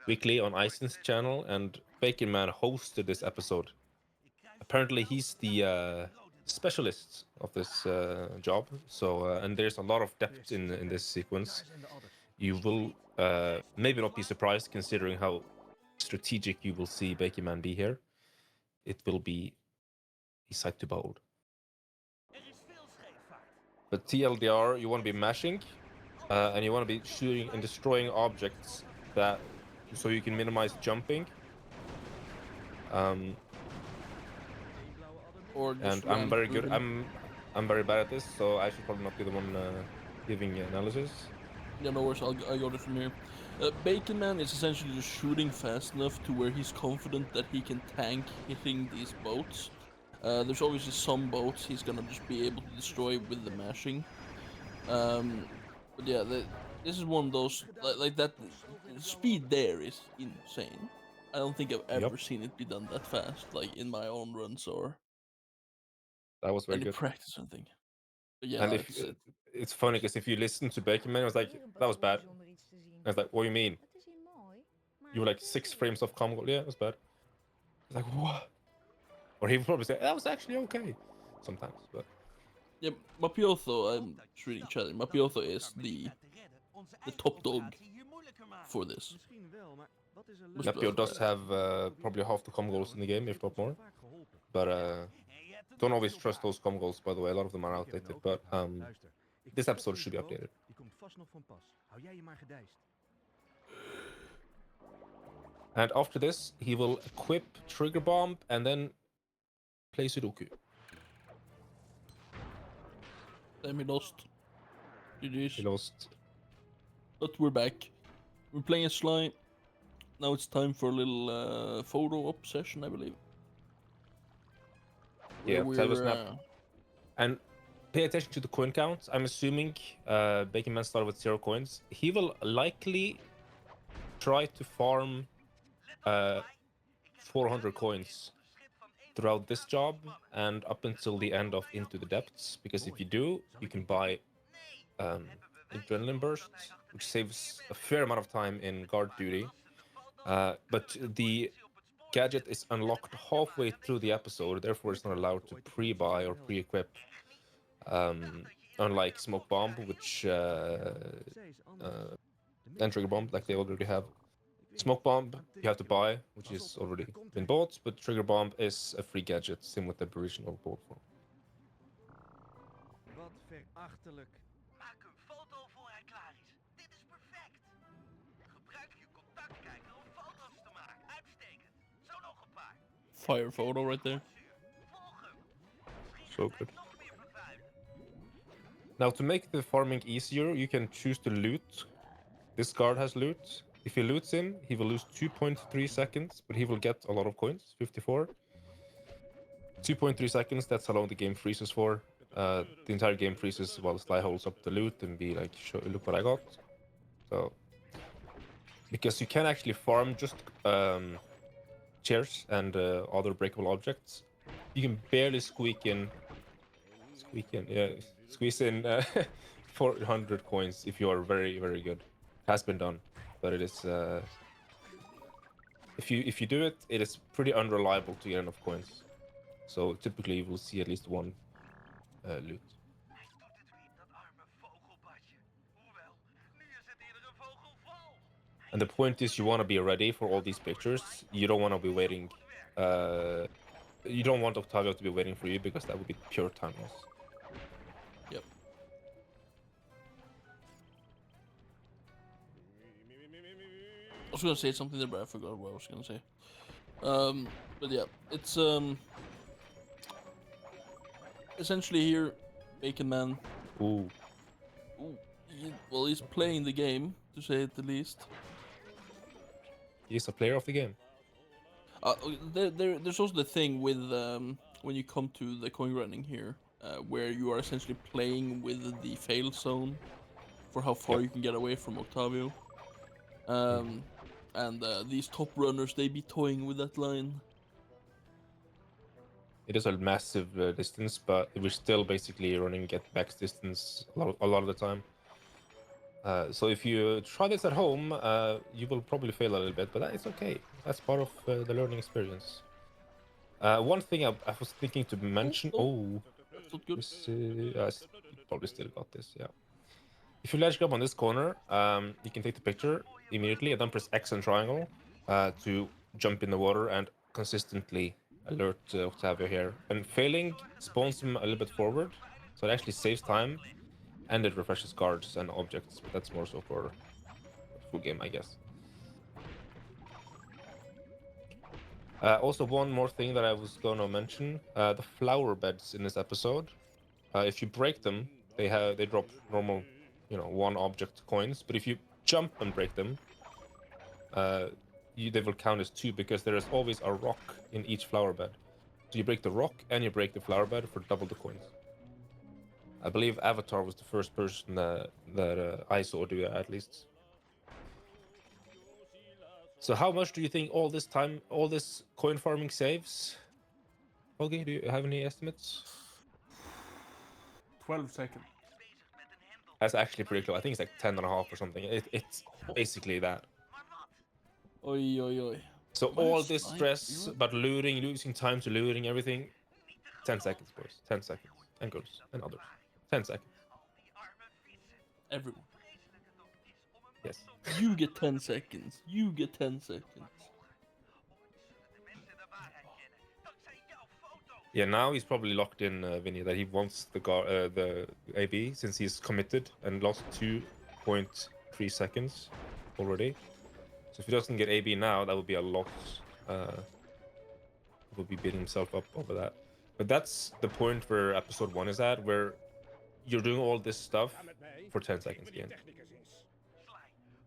weekly on Iceland's channel, and Bakerman hosted this episode. Apparently, he's the specialist of this job. So, and there's a lot of depth in this sequence. You will maybe not be surprised, considering how strategic you will see Bakerman be here. It will be a sight to behold. But TLDR, you want to be mashing, and you want to be shooting and destroying objects so you can minimize jumping. And I'm very good. I'm very bad at this, so I should probably not be the one giving analysis. Yeah, no worries. I got it from here. Bacon Man is essentially just shooting fast enough to where he's confident that he can tank hitting these boats. There's obviously some boats he's gonna just be able to destroy with the mashing. But yeah, this is one of those like that. The speed there is insane. I don't think I've ever seen it be done that fast, like in my own runs or That was very any good. practice or anything. But yeah, And it's funny because if you listen to Bakerman, I was like, that was bad. I was like, what do you mean? You were like 6 frames off comm. Yeah, it was bad. I was like, what? Or he would probably say, that was actually okay. Sometimes, but Yeah, Mapioso, I'm just reading chat. Mapioso is the top dog for this. Misschien wel, maar wat is er Must leuk? be Napio does have probably half the com goals in the game, if not more. But don't always trust those com goals, by the way. A lot of them are outdated. But Luister, ik this heb episode een should be boot, updated. Die komt vast nog van pas. Hou jij je maar gedijst. And after this, he will equip Trigger Bomb and then play Sudoku. Then we lost. GG's. He lost. But we're back. We're playing a slime. Now it's time for a little photo op session, I believe. Yeah, Where Cyber we're, Snap. And pay attention to the coin count. I'm assuming Bacon Man started with 0 coins. He will likely try to farm 400 coins throughout this job and up until the end of Into the Depths. Because if you do, you can buy Adrenaline Burst, which saves a fair amount of time in guard duty. But the gadget is unlocked halfway through the episode, therefore it's not allowed to pre-buy or pre-equip. Unlike Smoke Bomb, which and Trigger Bomb, like they already have. Smoke Bomb you have to buy, which is already been bought, but Trigger Bomb is a free gadget, same with the original board form. Wat verachtelijk. Maak een foto voor hij klaar is. Dit is perfect. Gebruik je contactkijker om foto's te maken. Uitstekend. Zo nog een paar. fire photo right there. Volg hem. Misschien So gaat good. hij nog meer vervuilen. Now, to make the farming easier, you can choose to loot. This guard has loot. If he loots him, he will lose 2.3 seconds, but he will get a lot of coins, 54. 2.3 seconds, that's how long the game freezes for. The entire game freezes while Sly holds up the loot and be like, look what I got. So, because you can actually farm just chairs and other breakable objects. You can barely squeeze in 400 coins if you are very, very good. Has been done, but it is if you do it, it is pretty unreliable to get enough coins. So typically you will see at least one loot. Hij doet het weer, dat arme vogelbadje. Hoewel, nu is het eerder een vogelval. And the point is, you want to be ready for all these pictures. You don't want to be waiting. You don't want Octavio to be waiting for you because that would be pure time loss. Yep. I was gonna say something there, but I forgot what I was gonna say. But yeah, it's essentially here, Bacon Man. Ooh. Well, he's playing the game, to say it the least. He's a player of the game. There's also the thing with when you come to the coin grinding here, where you are essentially playing with the fail zone for how far Yep. you can get away from Octavio. And these top runners, they be toying with that line. It is a massive distance, but we're still basically running get back distance a lot of the time. So if you try this at home, you will probably fail a little bit, but it's okay. That's part of the learning experience. One thing I was thinking to mention. Oh, That's not good. this, you probably still got this. Yeah. If you ledge grab on this corner, you can take the picture immediately and then press X and triangle to jump in the water and consistently alert Octavio here. And failing spawns him a little bit forward, so it actually saves time and it refreshes guards and objects, but that's more so for full game, I guess. Also, one more thing that I was gonna mention: the flower beds in this episode. If you break them, they drop normal, one object coins. But if you jump and break them, they will count as 2 because there is always a rock in each flower bed. So you break the rock and you break the flower bed for double the coins. I believe Avatar was the first person that I saw do that, at least. So how much do you think all this coin farming saves? Okay, do you have any estimates? 12 seconds. That's actually pretty close. I think it's like 10.5 or something. It's basically that. Oi, oi, oi. So What all is this like stress about looting, losing time to looting, everything, 10 seconds, boys. 10 seconds. and girls and others. 10 seconds. Al die arme fietsen. Everyone. Vreselijk het ook is om een Yes. You get 10 seconds. You get 10 seconds. Ooit zullen de mensen de waarheid kennen. Dankzij jouw foto's. Yeah, now he's probably locked in, Vinny, that he wants the AB since he's committed and lost 2.3 seconds already. So if he doesn't get AB now, that would be a lot. He would be beating himself up over that. But that's the point where episode 1 is at, where you're doing all this stuff for 10 seconds again. Sly,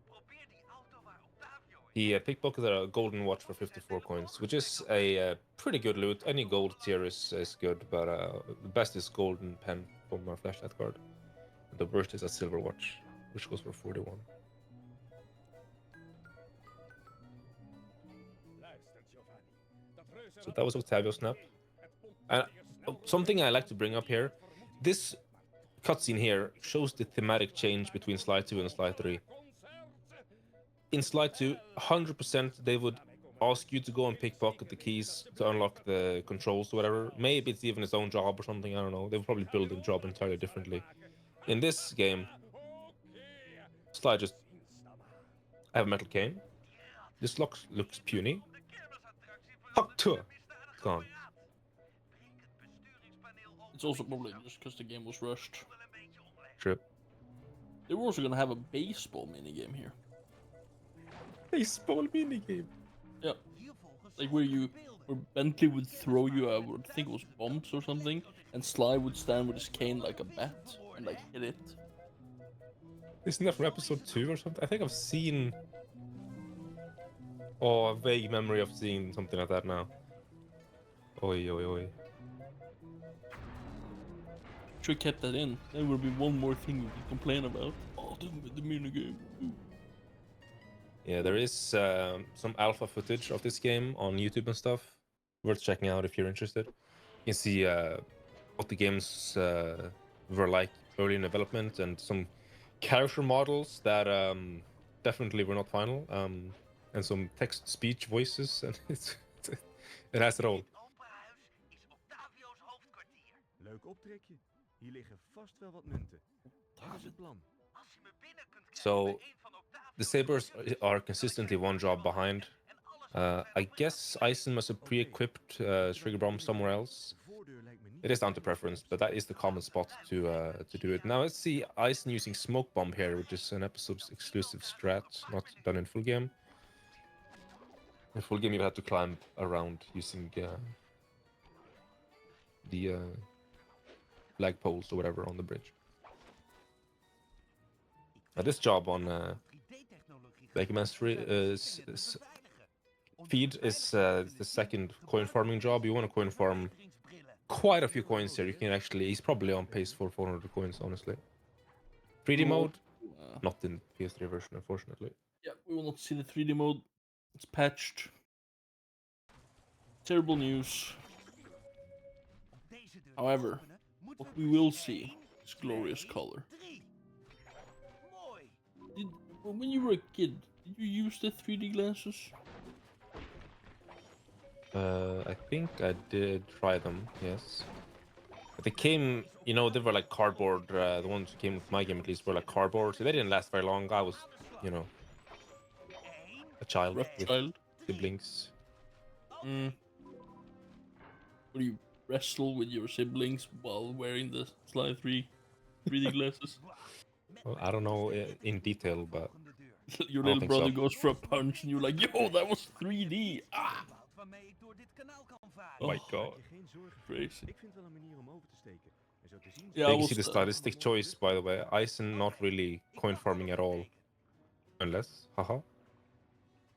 probeer die auto waar Octavio is. He pickpocketed a golden watch for 54 coins, which is a pretty good loot. Any gold tier is good, but the best is golden pen from our flashlight card. The worst is a silver watch, which goes for 41. So that was Octavio's snap. And something I like to bring up here, this cutscene here shows the thematic change between slide 2 and slide 3. In slide 2, 100% they would ask you to go and pickpocket the keys to unlock the controls or whatever. Maybe it's even its own job or something, I don't know. They would probably build the job entirely differently. In this game, slide just... I have a metal cane. This looks puny. De kermisattractie voor Fuck de to. misdadige Gone. Spanjaard. Breek het besturingspaneel op. It's also probably just because the game was rushed. Wel een beetje omleggen. Trip. They were also gonna have a baseball minigame here. Baseball minigame. Yeah. Like where Bentley would throw you, I would think it was bombs or something, and Sly would stand with his cane like a bat and like hit it. Isn't that from episode 2 or something? I think I've seen... Oh, a vague memory of seeing something like that now. Oi, oi, oi. Should have kept that in. There would be one more thing we could complain about. Oh, the minigame. Ooh. Yeah, there is some alpha footage of this game on YouTube and stuff. Worth checking out if you're interested. You can see what the games were like early in development and some character models that definitely were not final. And some text-speech voices, and it has it all. Dit open huis is Octavio's hoofdkwartier. Leuk optrekje. Hier liggen vast wel wat munten. Dat is het plan. Als je me binnen kunt krijgen So, bij een van Octavio's The Sabres are consistently one job behind. I guess Ison must have pre-equipped Trigger Bomb somewhere else. De voordeur lijkt me niet... It is down to preference, but that is the common spot to do it. Now let's see Ison using Smoke Bomb here, which is an episode's exclusive strat, not done in full game. In full game, you have to climb around using the flag poles or whatever on the bridge. Now this job on Mega Man 3 is feed is the second coin farming job. You want to coin farm quite a few coins here. You can actually, he's probably on pace for 400 coins, honestly. 3D mode, not in PS3 version, unfortunately. Yeah, we will not see the 3D mode. It's patched. Terrible news. However, what we will see is glorious color. Mooi. When you were a kid, did you use the 3D glasses? I think I did try them, yes. But they came, you know, they were like cardboard. The ones who came with my game at least were like cardboard, so they didn't last very long. I was, you know, a child Rough with child. siblings. Mm. Would you wrestle with your siblings while wearing the Sly 3D glasses? Well, I don't know in detail, but Your I don't little think brother so. goes for a punch and you're like, yo, that was 3D! Ah! Waarmee ik door dit kanaal kan varen. oh my Oh, god. Maak je geen zorgen. Crazy. Ik vind wel een manier om over te steken. En zo te zien... Yeah, Yeah, I you was, see the stylistic choice, by the way. Ison not really coin farming at all. Unless, haha.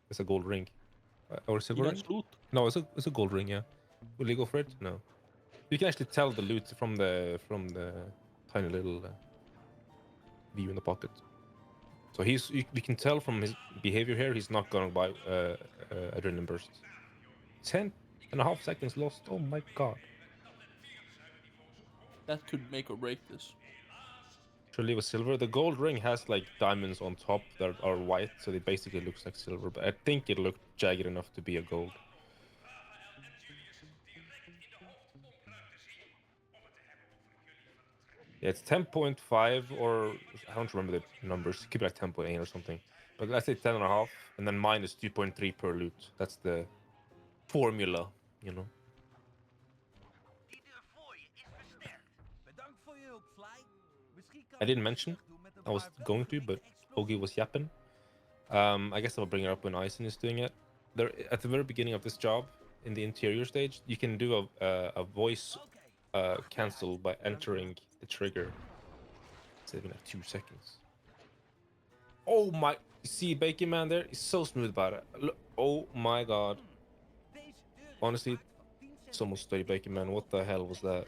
It's a gold ring. Or silver ring? nice loot. No, it's a gold ring, yeah. Will you go for it? No. You can actually tell the loot from the tiny little view in the pocket. So we can tell from his behavior here, he's not gonna buy adrenaline burst. 10.5 seconds lost. Oh my god. That could make or break this. Should leave a silver. The gold ring has like diamonds on top that are white, so it basically looks like silver. But I think it looked jagged enough to be a gold. Yeah, it's 10.5 or I don't remember the numbers. Keep it like 10.8 or something. But let's say 10.5, and then minus 2.3 per loot. That's the formula, you know. Die deur voor je is versterkt. Bedankt voor je hulp, Sly. Misschien kan I ik didn't het mention. terug doen met een I was paar going to, but welverdiende Ogie was yapping. I guess I'll bring it up when Ison is doing it. There, at the very beginning of this job, in the interior stage, you can do a voice cancel by entering the trigger. Saving like 2 seconds. Oh my! You see Bacon Man there? He's so smooth about it. Look, oh my god! Honestly, it's almost 30 Bacon Man. What the hell was that?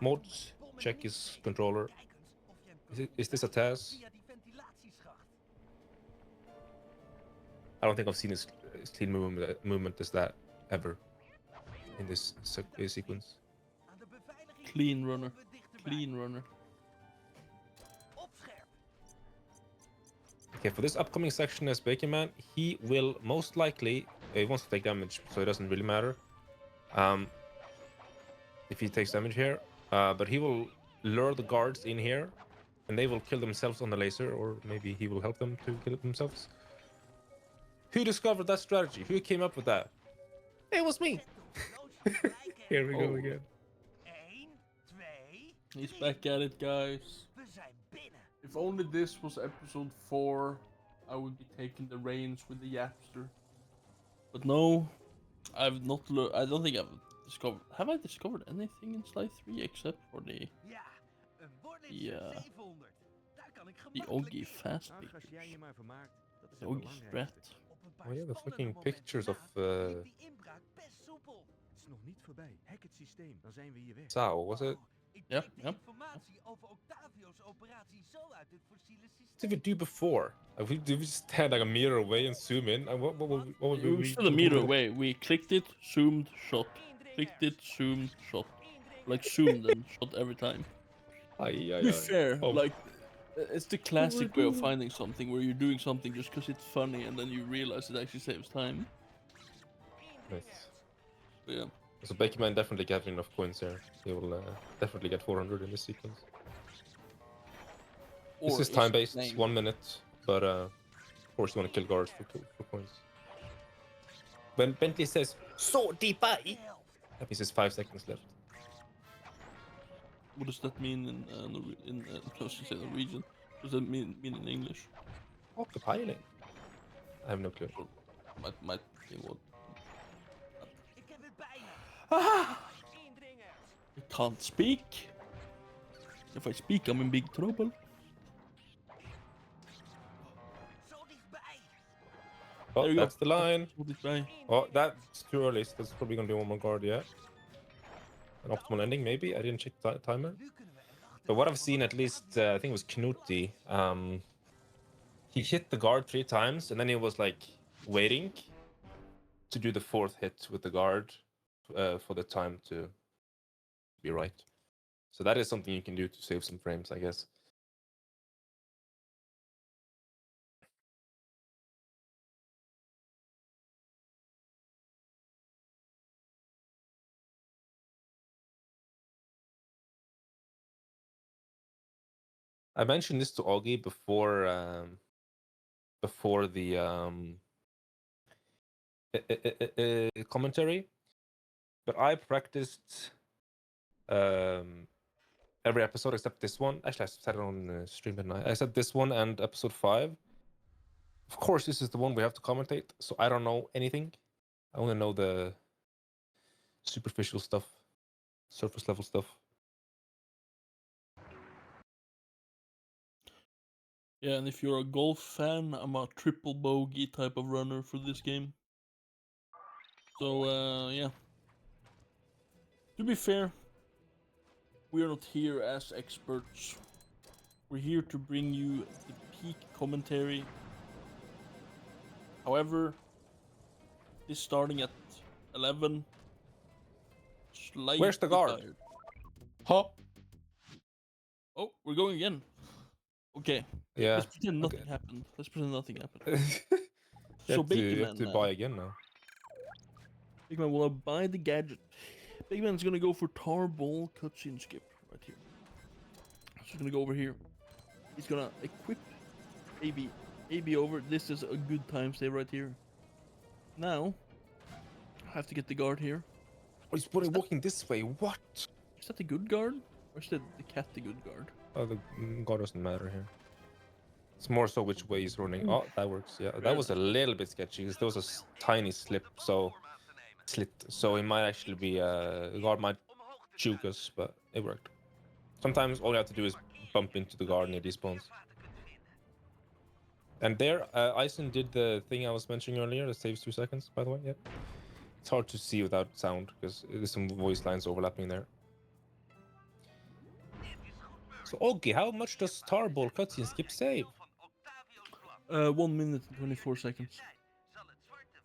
Mods, check his controller. Is this a Taz? I don't think I've seen his clean movement as that ever in this sequence. Clean runner. Clean runner. Okay, for this upcoming section as Bacon Man, he will most likely he wants to take damage, so it doesn't really matter. If he takes damage here, but he will lure the guards in here, and they will kill themselves on the laser, or maybe he will help them to kill themselves. Who discovered that strategy? Who came up with that? It was me. Here we go Oh. again. 1, 2, He's back at it, guys. we zijn binnen. If only this was episode 4, I would be taking the reins with the Yapster. But no, I've not learned. I don't think I've discovered. Have I discovered anything in Sly 3 except for the Ja, een Bornitzer Ja. 700. Daar kan ik the gemakkelijk Ogie in. fast Ach, als pictures? jij je maar vermaakt, dat is The het Ogie belangrijkste. strat. Op een paar Oh yeah, the spannende fucking momenten pictures of na liep die inbraak best soepel. Het is nog niet voorbij. Hack het systeem, dan zijn we hier weg. Sao, was it? Oh, ik Ja, trek de ja. informatie over Octavio's operatie zo uit het fossiele What did systeem. we do before? Did we just stand like a meter away and zoom in? And what would We were still a meter away. We clicked it, zoomed, shot. Clicked it, zoomed, shot. Like zoomed and shot every time. To be fair, Oh. like it's the classic way of finding something where you're doing something just because it's funny and then you realize it actually saves time. Nice. But yeah. So Bacon Man definitely getting enough coins here. He will definitely get 400 in this sequence. This Or is time based, playing. 1 minute, but of course you want to kill guards for coins. When Bentley says "so deep," that means there's 5 seconds left. What does that mean in I was to say Norwegian? What does that mean in English? Occupiling. I have no clue. Might be what. Ik heb het bijna. Ah! Indringers. I can't speak. If I speak, I'm in big trouble. Zo dichtbij. Oh, There you go. that's the line. What did I? Oh, that's too early. So that's probably gonna be one more guard, yeah. An optimal ending, maybe. I didn't check the timer. Nu kunnen we erachter. But what I've seen, at least, I think it was Knuti. He hit the guard 3 times, and then he was like waiting to do the 4th hit with the guard for the time to be right. So that is something you can do to save some frames, I guess. I mentioned this to Augie before the commentary, but I practiced every episode except this one. Actually, I said it on the stream at night. I said this one and episode 5. Of course, this is the one we have to commentate, so I don't know anything. I only know the superficial stuff, surface level stuff. Yeah, and if you're a golf fan, I'm a triple bogey type of runner for this game. So, yeah. To be fair, we are not here as experts. We're here to bring you the peak commentary. However, this starting at 11. Where's the guard? Tired. Huh? Oh, we're going again. Okay. Yeah. Let's pretend nothing okay. happened. Let's pretend nothing happened. you So have to, Bacon you have to Man, buy again now. Big Man will buy the gadget. Big Man's gonna go for Tarball cutscene skip right here. just gonna go over here. He's gonna equip AB. AB over. This is a good time save right here. Now, I have to get the guard here. Oh, he's walking this way. What? Is that the good guard? Or is that the cat the good guard? Oh, the god doesn't matter here. It's more so which way he's running. Oh, that works. Yeah, that was a little bit sketchy because there was a tiny slit, so he might actually be guard might juke us, but it worked. Sometimes all you have to do is bump into the guard near these spawns. And there, Ison did the thing I was mentioning earlier that saves 2 seconds, by the way. Yeah. It's hard to see without sound because there's some voice lines overlapping there. So, Oggy, how much does Starball cutscene skip save? 1 minute and 24 seconds.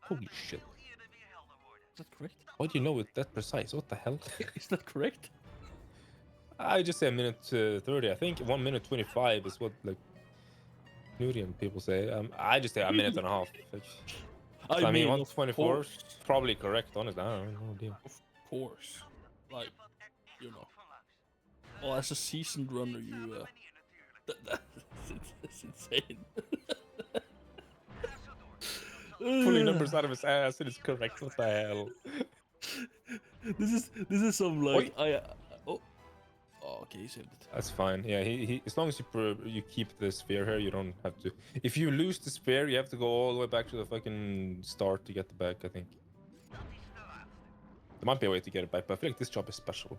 Holy shit. Is that correct? Why do you know it that precise? What the hell? Is that correct? I just say a minute 30. I think 1 minute 25 is what like Nudian people say. I just say a minute and a half. Like, I mean 124 is probably correct, honestly. I don't know. Deal. Of course. Like, you know. Well, as a seasoned runner, you that's insane. Pulling numbers out of his ass, it is correct. What the hell? This is some like oh, okay, he saved it. That's fine. Yeah, he as long as you keep the sphere here, you don't have to. If you lose the sphere, you have to go all the way back to the fucking start to get it back. I think there might be a way to get it back, but I feel like this job is special.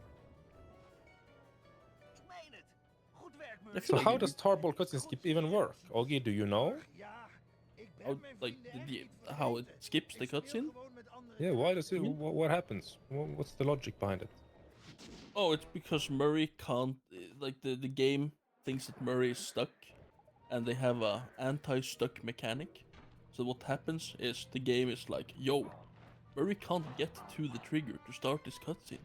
So how does Tarball cutscene skip even work? Oggy, do you know? How, like how it skips the cutscene? Yeah, why does it? What happens? What's the logic behind it? Oh, it's because Murray can't. Like the game thinks that Murray is stuck, and they have a anti-stuck mechanic. So what happens is the game is like, yo, Murray can't get to the trigger to start this cutscene.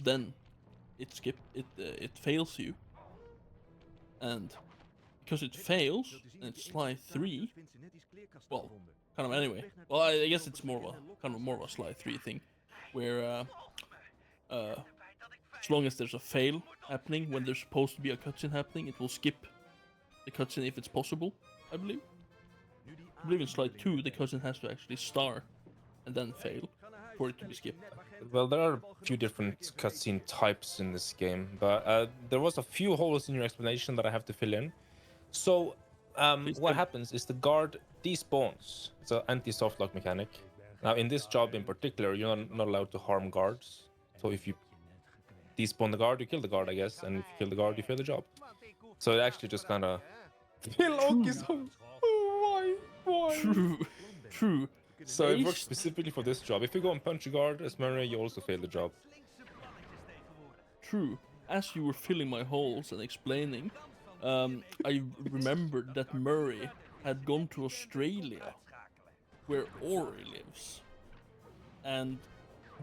Then it fails you, and because it fails and it's slide 3, well, kind of anyway. Well, I guess it's more of a slide 3 thing, where as long as there's a fail happening when there's supposed to be a cutscene happening, it will skip the cutscene if it's possible. I believe in slide 2, the cutscene has to actually start and then fail for it to be skipped. Well, there are a few different cutscene types in this game, but there was a few holes in your explanation that I have to fill in. So, what happens is the guard despawns. It's an anti-softlock mechanic. Now, in this job in particular, you're not allowed to harm guards. So if you despawn the guard, you kill the guard, I guess, and if you kill the guard, you fail the job. So it actually just kind of... Why? True. So it works specifically for this job. If you go and punch a guard as Murray, you also fail the job. True. As you were filling my holes and explaining, I remembered that Murray had gone to Australia, where Ori lives, and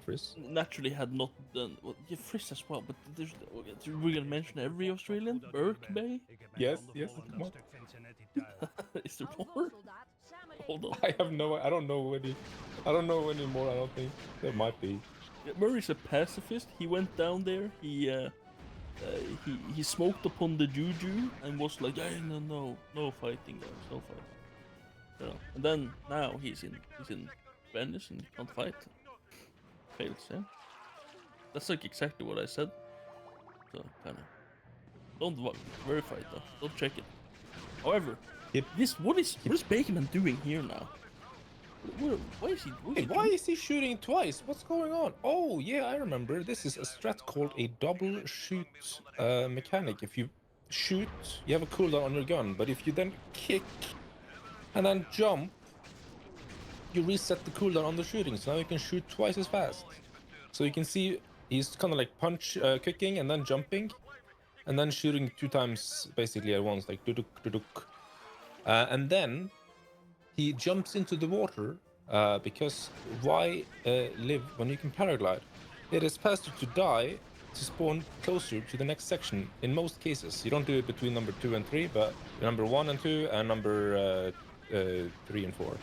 Frizz? naturally had not done. Well, yeah, Frizz as well, but we're gonna mention every Australian. Burke Bay? Yes. Come on. Is there more? Hold on. I don't know any. I don't know anymore. I don't think there might be. Yeah, Murray's a pacifist. He went down there. He smoked upon the juju and was like, hey, no fighting, guys, no fighting. You know, and then now he's in Venice and he can't fight. Fails, yeah. That's like exactly what I said. So kind of don't verify it though. Don't check it. However, what is Bakerman doing here now? Why is he? Why is he shooting twice? What's going on? Oh yeah, I remember. This is a strat called a double shoot mechanic. If you shoot, you have a cooldown on your gun, but if you then kick and then jump, you reset the cooldown on the shooting. So now you can shoot twice as fast. So you can see he's kind of like kicking and then jumping, and then shooting 2 times basically at once, like duduk. And then he jumps into the water because why live when you can paraglide? It is faster to die to spawn closer to the next section in most cases. You don't do it between number 2 and 3, but number 1 and 2 and number 3 and 4.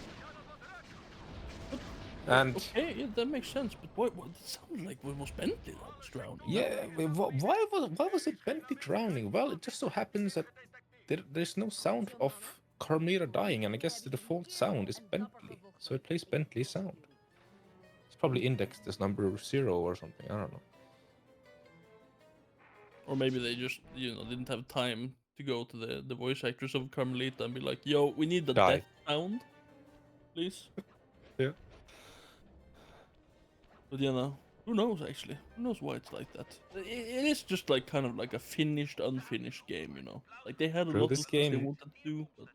And Okay, yeah, that makes sense. But what it sounded like it was Bentley that was drowning. yeah, why was it Bentley drowning? Well, it just so happens that there's no sound of Carmela dying, and I guess the default sound is Bentley, so it plays Bentley sound. It's probably indexed as number 0 or something. I don't know. Or maybe they just, didn't have time to go to the voice actress of Carmelita and be like, "Yo, we need the Die. death sound, please." Yeah. But who knows actually? Who knows why it's like that? It is just like kind of like a finished, unfinished game, Like they had a True, lot this of things they game- wanted to do, but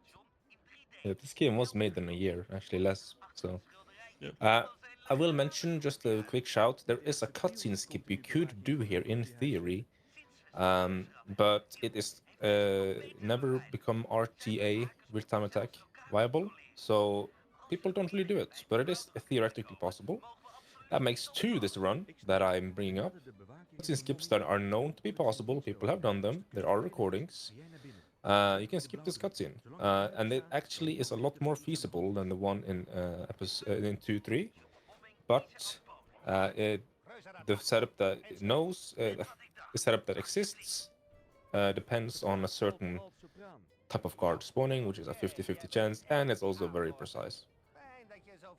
Yeah, this game was made in a year, actually less. So, Yeah. I will mention just a quick shout. There is a cutscene skip you could do here in theory, but it is never become RTA real-time attack viable. So people don't really do it, but it is theoretically possible. That makes 2 this run that I'm bringing up. Cutscene skips that are known to be possible. People have done them. There are recordings. You can skip this cutscene, and it actually is a lot more feasible than the one in in 2.3. But the setup that it knows, the setup that exists, depends on a certain type of guard spawning, which is a 50-50 chance, and it's also very precise.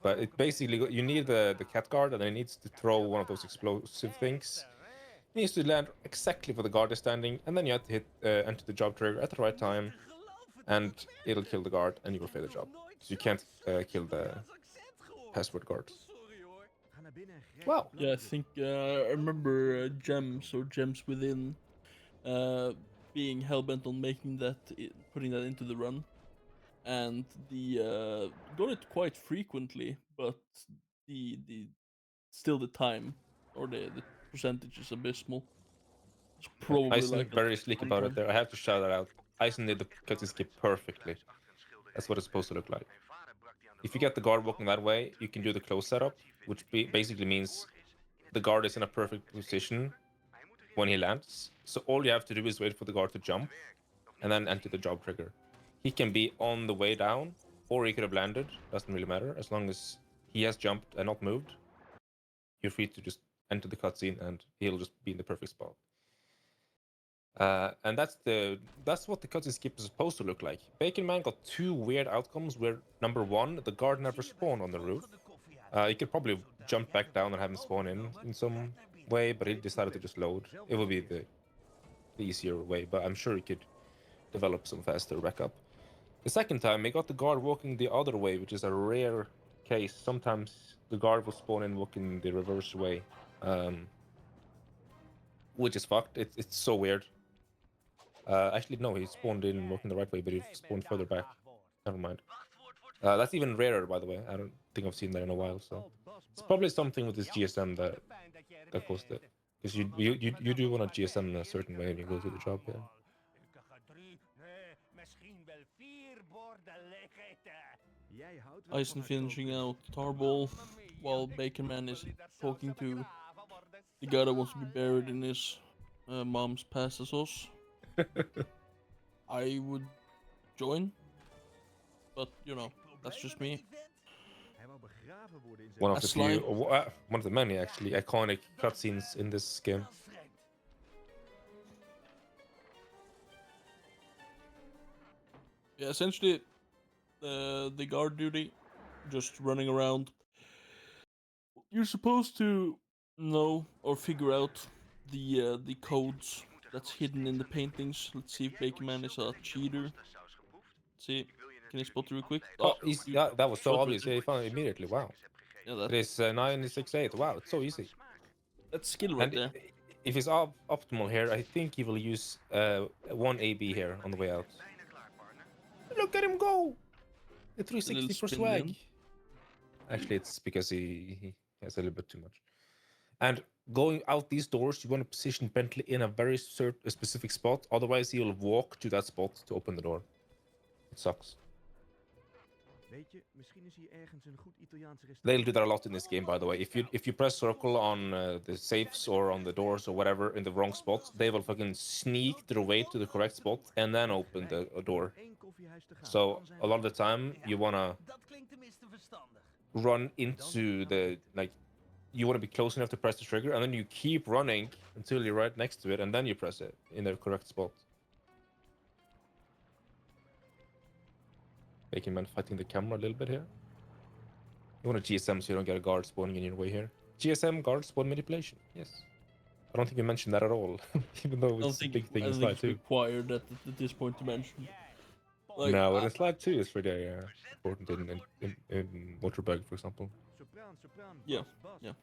But it basically, you need the cat guard, and it needs to throw one of those explosive things. It needs to land exactly where the guard is standing, and then you have to hit enter the job trigger at the right time, and it'll kill the guard, and you will fail the job. So you can't kill the password guard. Wow. yeah, I think I remember Gems or Gems Within being hellbent on making that, putting that into the run, and the got it quite frequently, but the still the time or the percentage is abysmal. It's probably Eisen like very slick 20 about it times. there. I have to shout that out. Eisen did the cutscene skip perfectly. That's what it's supposed to look like. If you get the guard walking that way, you can do the close setup, which basically means the guard is in a perfect position when he lands. So all you have to do is wait for the guard to jump and then enter the job trigger. He can be on the way down, or he could have landed. Doesn't really matter. As long as he has jumped and not moved, you're free to just enter the cutscene and he'll just be in the perfect spot. And that's what the cutscene skip is supposed to look like. Bacon Man got 2 weird outcomes where, number 1, the guard never spawned on the roof. You could probably jump back down and have him spawn in some way, but he decided to just load. It would be the easier way, but I'm sure he could develop some faster backup. The second time, he got the guard walking the other way, which is a rare case. Sometimes the guard will spawn in walking the reverse way, which is fucked. It's so weird. Actually, no, he spawned in walking the right way, but he spawned further back. Never mind. That's even rarer, by the way. I don't think I've seen that in a while, so it's probably something with this GSM that caused it. Because you do want to GSM in a certain way when you go to the job, yeah. Eisen finishing out Tarball while Bacon Man is talking to the guy that wants to be buried in his mom's pasta sauce. I would join, but that's just me. One of A the slide. few, one of the many actually iconic cutscenes in this game. Yeah, essentially, the guard duty, just running around. You're supposed to know or figure out the codes that's hidden in the paintings. Let's see if Bacon Man is a cheater. See, can you spot it real quick? Oh, you that was so shot obvious. right Yeah, he found it immediately. Wow. Yeah, It is 968. Wow, it's so easy. that's skill right And there. if he's optimal here, I think he will use 1 AB here on the way out. Look at him go! The 360 for spin swag. in. Actually, it's because he has a little bit too much. And going out these doors, you want to position Bentley in a very specific spot. Otherwise, he'll walk to that spot to open the door. It sucks. They'll do that a lot in this game, by the way. If you press circle on the safes or on the doors or whatever in the wrong spot, they will fucking sneak their way to the correct spot and then open the door. So a lot of the time, you wanna run into the like. You want to be close enough to press the trigger, and then you keep running until you're right next to it, and then you press it in the correct spot. Making man fighting the camera a little bit here. You want a GSM so you don't get a guard spawning in your way here. GSM guard spawn manipulation. Yes. I don't think we mentioned that at all, even though it's a big thing I in don't think slide it's 2. required at this point to mention. Like, No, but in slide 2 is pretty important in Motorbug, for example. Sopraan, sopraan, Yeah, bas, bas. yeah.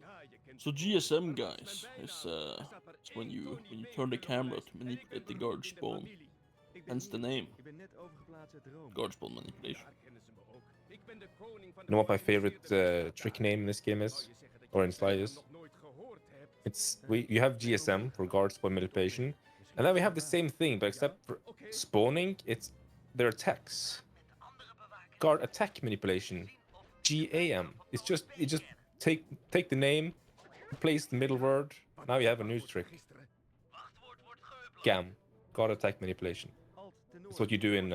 Ja, je kent So de GSM maar guys dat mijn is bijnaam. Er staat maar is when één you koning turn the meegelopen camera is to en ik manipulate the ben guard beroemd in de spawn. familie. Ik ben Hence the nieuw. name. Ik ben net overgeplaatst uit Rome. Guard spawn manipulation. Daar kennen ze me ook. Ik ben de koning van de You know what my georganiseerde favorite trick misdaad. name in this game Wou is? je zeggen dat Or je in slide de is? nog nooit gehoord hebt? It's you have GSM for guard spawn manipulation, and then we have the same thing, but except for spawning, their attacks. Guard attack manipulation, GAM. It's just take the name, replace the middle word. Now you have a new trick. GAM, guard attack manipulation. Alt tenor. It's what you do in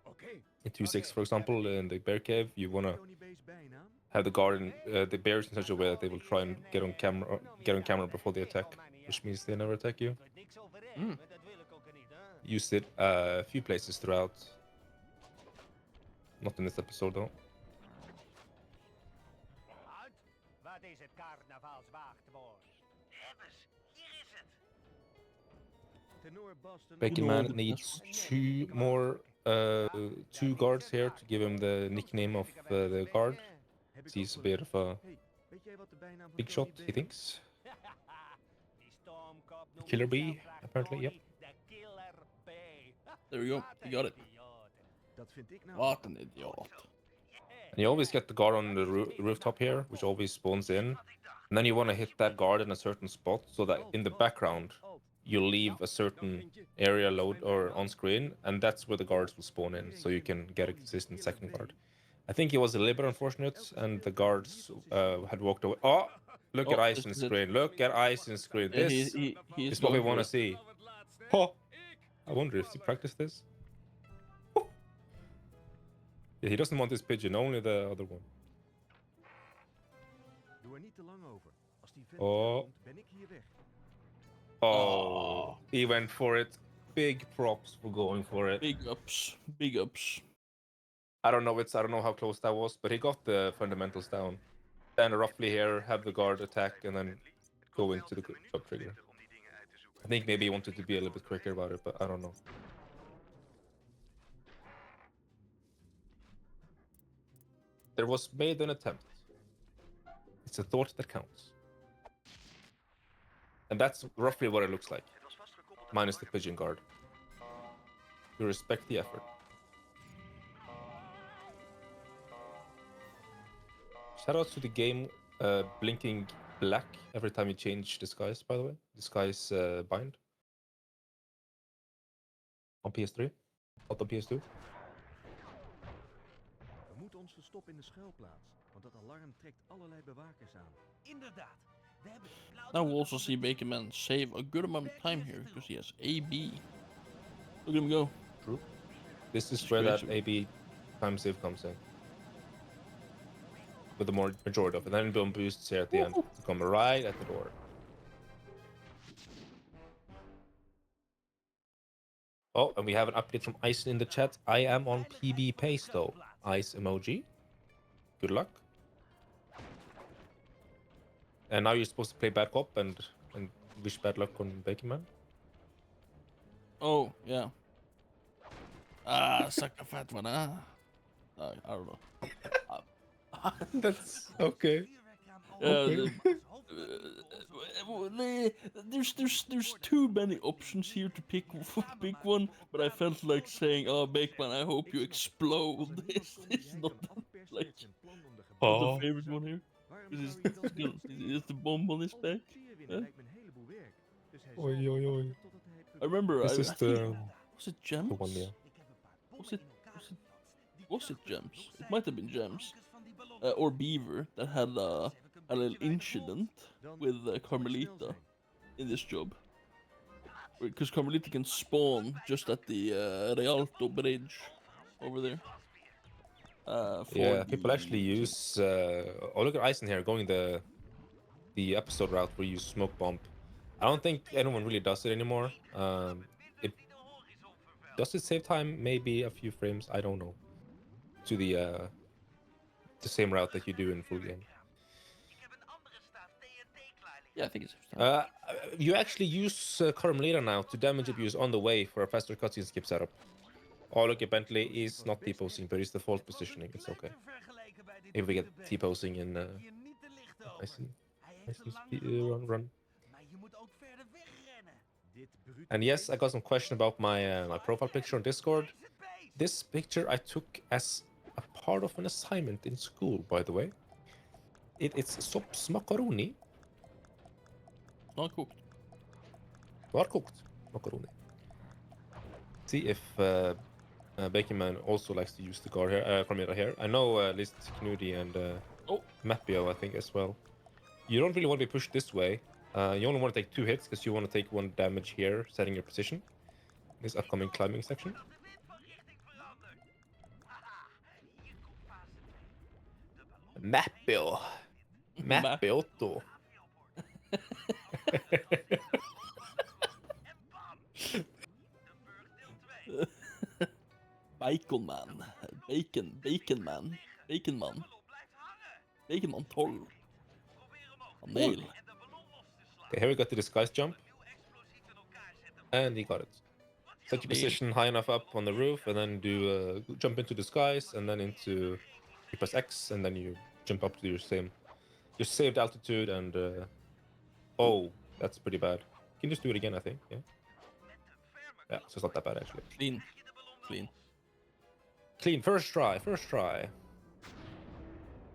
Oké. 2.6, for example, in the bear cave. You wanna Tony B's bijnaam? have the guard and the bears in such a way that they will try and get on camera before they attack, which means they never attack you. Mm. Used it a few places throughout. Not in this episode though. Wat is het carnavalswachtwoord? Hebbes, hier is het. Tenor, bas, tenor. Becky know Man the needs two guards here to give him the nickname of the guard. Heb ik He's ook a bit of a Hey, weet jij wat de bijnaam van big Tony shot, B he is? thinks. Die stoomkop noemt Killer bee, zichzelf graag apparently, yep. Tony de Killer B. There we go. Wat You een got it. idioot. Dat vind ik nou. What an idiot. And you always get the guard on the rooftop here, which always spawns in. And then you want to hit that guard in a certain spot so that in the background you leave a certain area load or on screen, and that's where the guards will spawn in, so you can get a consistent second guard. I think it was a little bit unfortunate, and the guards had walked away. Oh, look at Oh, ice this in is it. screen. Look at ice in screen. Yeah, This he is what we going want to for it. see. Oh, I wonder if he practiced this. Oh. Yeah, he doesn't want this pigeon, only the other one. Doe er niet te lang over. Als die vent Oh. komt, ben ik hier weg. Oh, he went for it. Big props for going for it. Big ups. Big ups. I don't know how close that was, but he got the fundamentals down. Then roughly here, have the guard attack, and then go into the job trigger. I think maybe he wanted to be a little bit quicker about it, but I don't know. There was made an attempt. It's a thought that counts. And that's roughly what it looks like. Minus the pigeon guard. We respect the effort. Shout out to the game blinking black every time you change disguise, by the way. Disguise bind. On PS3. Not on PS2. We moeten ons verstoppen in de schuilplaats, want dat alarm trekt allerlei bewakers aan. Inderdaad. We hebben Now we'll also see Bacon Man save a good amount of time here because he has AB. Look at him go. True. This is It's where that crazy. AB time save comes in. With the more majority of it. Then boom boosts here at the end to come right at the door. Oh, and we have an update from Ice in the chat. I am on PB pace though. Ice emoji. Good luck. And now you're supposed to play bad cop and wish bad luck on Bacon Man. Oh, yeah. Ah, suck a fat one, huh? I don't know. That's okay. There's too many options here to pick one, but I felt like saying, "Oh, Bakeman, I hope you explode." This is not like not the favorite one here. Is the bomb on his back? Huh? Oi, oi, oi. I remember. This I is think, was it Gems? the one, yeah. Was it Gems? It might have been Gems. Or Beaver that had a little incident with Carmelita in this job. Because Carmelita can spawn just at the Rialto bridge over there. For Yeah, people actually the- use. Oh, look at Eisen here going the episode route where you use smoke bomb. I don't think anyone really does it anymore. It die de horizon vervuilt. does it save time? Maybe a few frames. I don't know. To the same route that you do in full game. Ik heb een andere staaf TNT klaar liggen. Yeah, I think it's time. You actually use Carmelita now to damage abuse on the way for a faster cutscene skip setup. Oh, look at Bentley is not T-posing, but it's default positioning. It's okay. Vergeleken bij dit If we get witte beest. T-posing in Hier niet te licht over. Eisen, Hij heeft een Eisen's lange run. maar je moet ook verder wegrennen. Dit brute And yes, I beest got some question about my profile picture on Discord. Is het beest. This picture I took as a part of an assignment in school, by the way. It's sops macaroni. Not cooked. Well cooked macaroni. See if Bacon Man also likes to use the guard here, Carmela here. I know List Knudi and Mapio, I think, as well. You don't really want to be pushed this way. You only want to take 2 hits because you want to take 1 damage here, setting your position. This upcoming climbing section. Dat de wind van richting verandert. Haha, hier komt fase 2. De ballon Mapio. Mapiotto. en bam. De burg deel 2. Bacon Man. Bacon Man. Bacon Man. De ballon blijft hangen. Bacon Man 12. Probeer hem ook Paneel. en de ballon los te slaan. Okay, here we got the disguise jump, Nieuw explosief in elkaar zetten. and he got it. Set your Clean. position high enough up on the roof, and then do jump into disguise, and then into you press X, and then you jump up to your saved altitude, and oh, that's pretty bad. You can just do it again, I think. Yeah, yeah. So it's not that bad actually. Clean. Clean. Clean first try.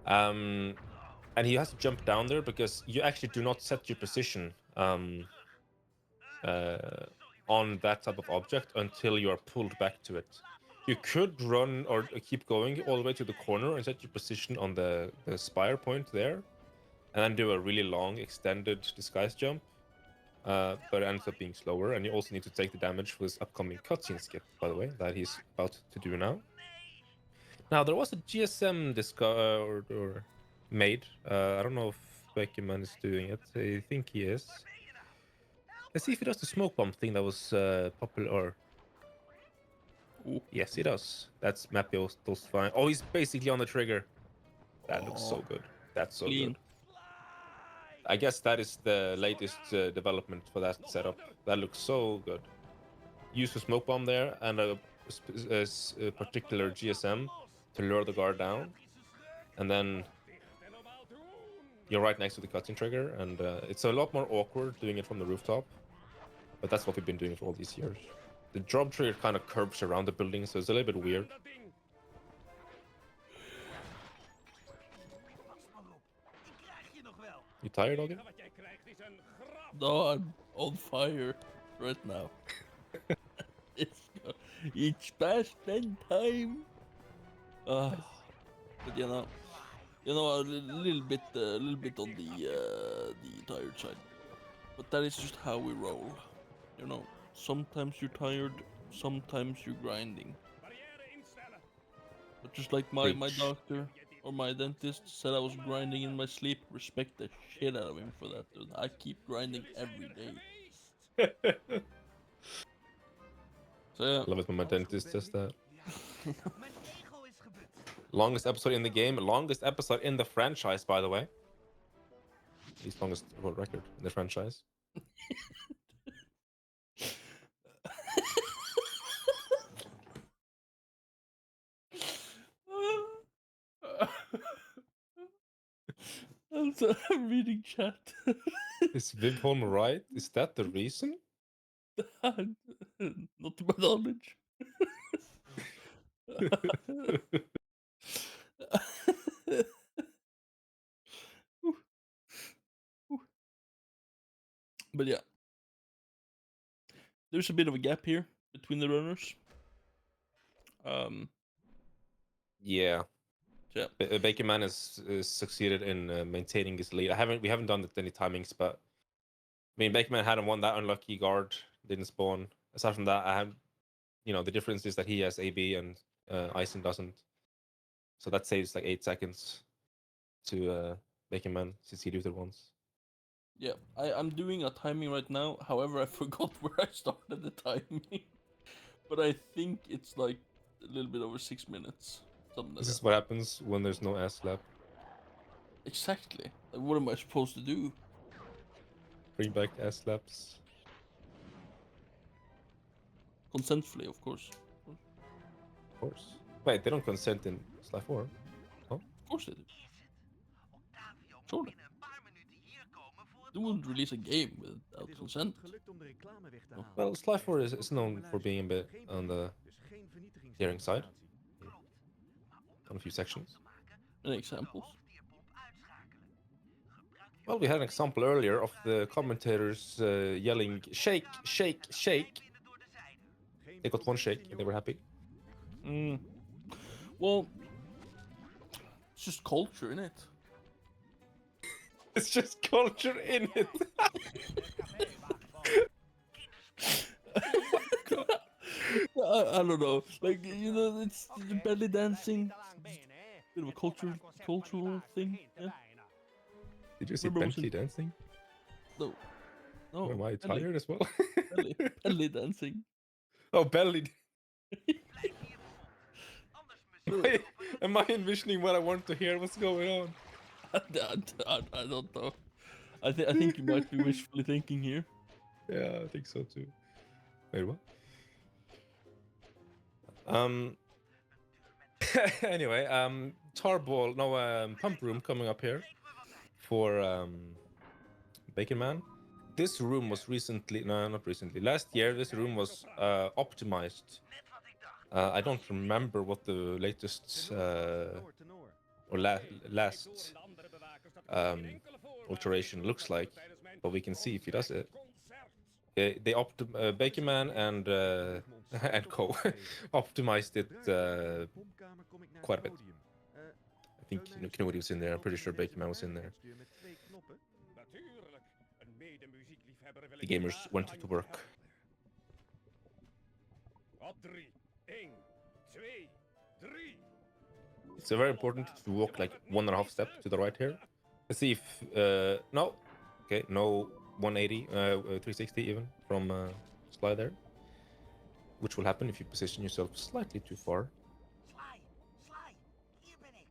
And he has to jump down there because you actually do not set your position on that type of object until you are pulled back to it. You could run or keep going all the way to the corner and set your position on the spire point there, and then do a really long extended disguise jump. But it ends up being slower, and you also need to take the damage for this upcoming cutscene skip, by the way, that he's about to do now. Now, there was a GSM or made. I don't know if Beckerman is doing it. I think he is. Let's see if he does the smoke bomb thing that was popular. Or... Ooh. Yes, he does. That's Mapio's fine. Oh, he's basically on the trigger. That looks so Oh. good. That's so Clean. good. I guess that is the latest development for that setup. That looks so good. Use the smoke bomb there and a particular GSM to lure the guard down, and then you're right next to the cutscene trigger, and it's a lot more awkward doing it from the rooftop, but that's what we've been doing for all these years. The drop trigger kind of curves around the building, so it's a little bit weird. Ik krijg je nog wel. You tired, Oggy? No, I'm on fire right now. It's past bedtime. But a little bit on the tired side. But that is just how we roll. You know, sometimes you're tired, sometimes you're grinding. But just like my Preach. doctor or my dentist said I was grinding in my sleep, respect the shit out of him for that, dude. I keep grinding every day. So yeah. Love it when my dentist says that. Mijn ego is gebut. Longest episode in the game, longest episode in the franchise, by the way. At least longest world record in the franchise. I'm reading chat. Is Vibholm right? Is that the reason? Not to my knowledge. But yeah, there's a bit of a gap here between the runners. Yeah. Yeah. Baker Man has succeeded in maintaining his lead. We haven't done any timings, but I mean, Baker Man hadn't won that unlucky guard, didn't spawn. Aside from that, the difference is that he has AB and Eisen doesn't. So that saves like 8 seconds to make a man succeed with it once. Yeah, I'm doing a timing right now. However, I forgot where I started the timing. But I think it's like a little bit over 6 minutes. Something like This that. is what happens when there's no ass slap. Exactly. Like, what am I supposed to do? Bring back ass slaps. Consentfully, of course. Of course. Wait, they don't consent in Sly 4. Of course they do. Is het? Octavio moet Surely. binnen een paar minuten hier komen voor het They wouldn't contract. release a game Het without is ons consent. goed gelukt om de reclame weg te Oh. halen. Well, Sly 4 Er is known for being a bit geen on the dus geen vernietiging. daring side. Klopt. Maar om On a few sections. te maken, Any examples? hoofdtierpomp uitschakelen. Gebruik je Well, we had an example earlier of the commentators yelling, shake, shake, shake. binnen door de zijde. They got one shake and they were happy. Well, it's just culture, innit? It's just culture in it. I don't know. Like, you know, it's the belly dancing. Bit of a cultural thing. Yeah? Did you see Remember Bentley watching- dancing? No. No. Or am I belly- tired as well? belly dancing. Oh, belly. Blijf hier bijvoorbeeld. Anders Am I- Am I envisioning what I want to hear? What's going on? I don't know. I think you might be wishfully thinking here. Yeah, I think so too. Wait, what? Anyway, Tarball, no, Pump Room coming up here for Bacon Man. This room was recently, no, not recently, last year, this room was optimized. net wat ik dacht. I don't remember what the latest Tenor. or last alteration looks like, but we can see if he does it. They Bacon Man and and Co optimized it. Pompkamer kom ik naar quite a het bit. podium. I think Kennedy was in there. I'm pretty sure Bacon Man was in there. Stuur met 2 knoppen. Natuurlijk, een medemuziekliefhebber wil The ik gamers graag went aan to je work. helpen. Op 3, 1, 2, 3. It's very important to walk like 1.5 steps to the right here. Let's see if no, okay, no 180, 360 even from Sly there, which will happen if you position yourself slightly too far. Sly, Sly, hier ben ik.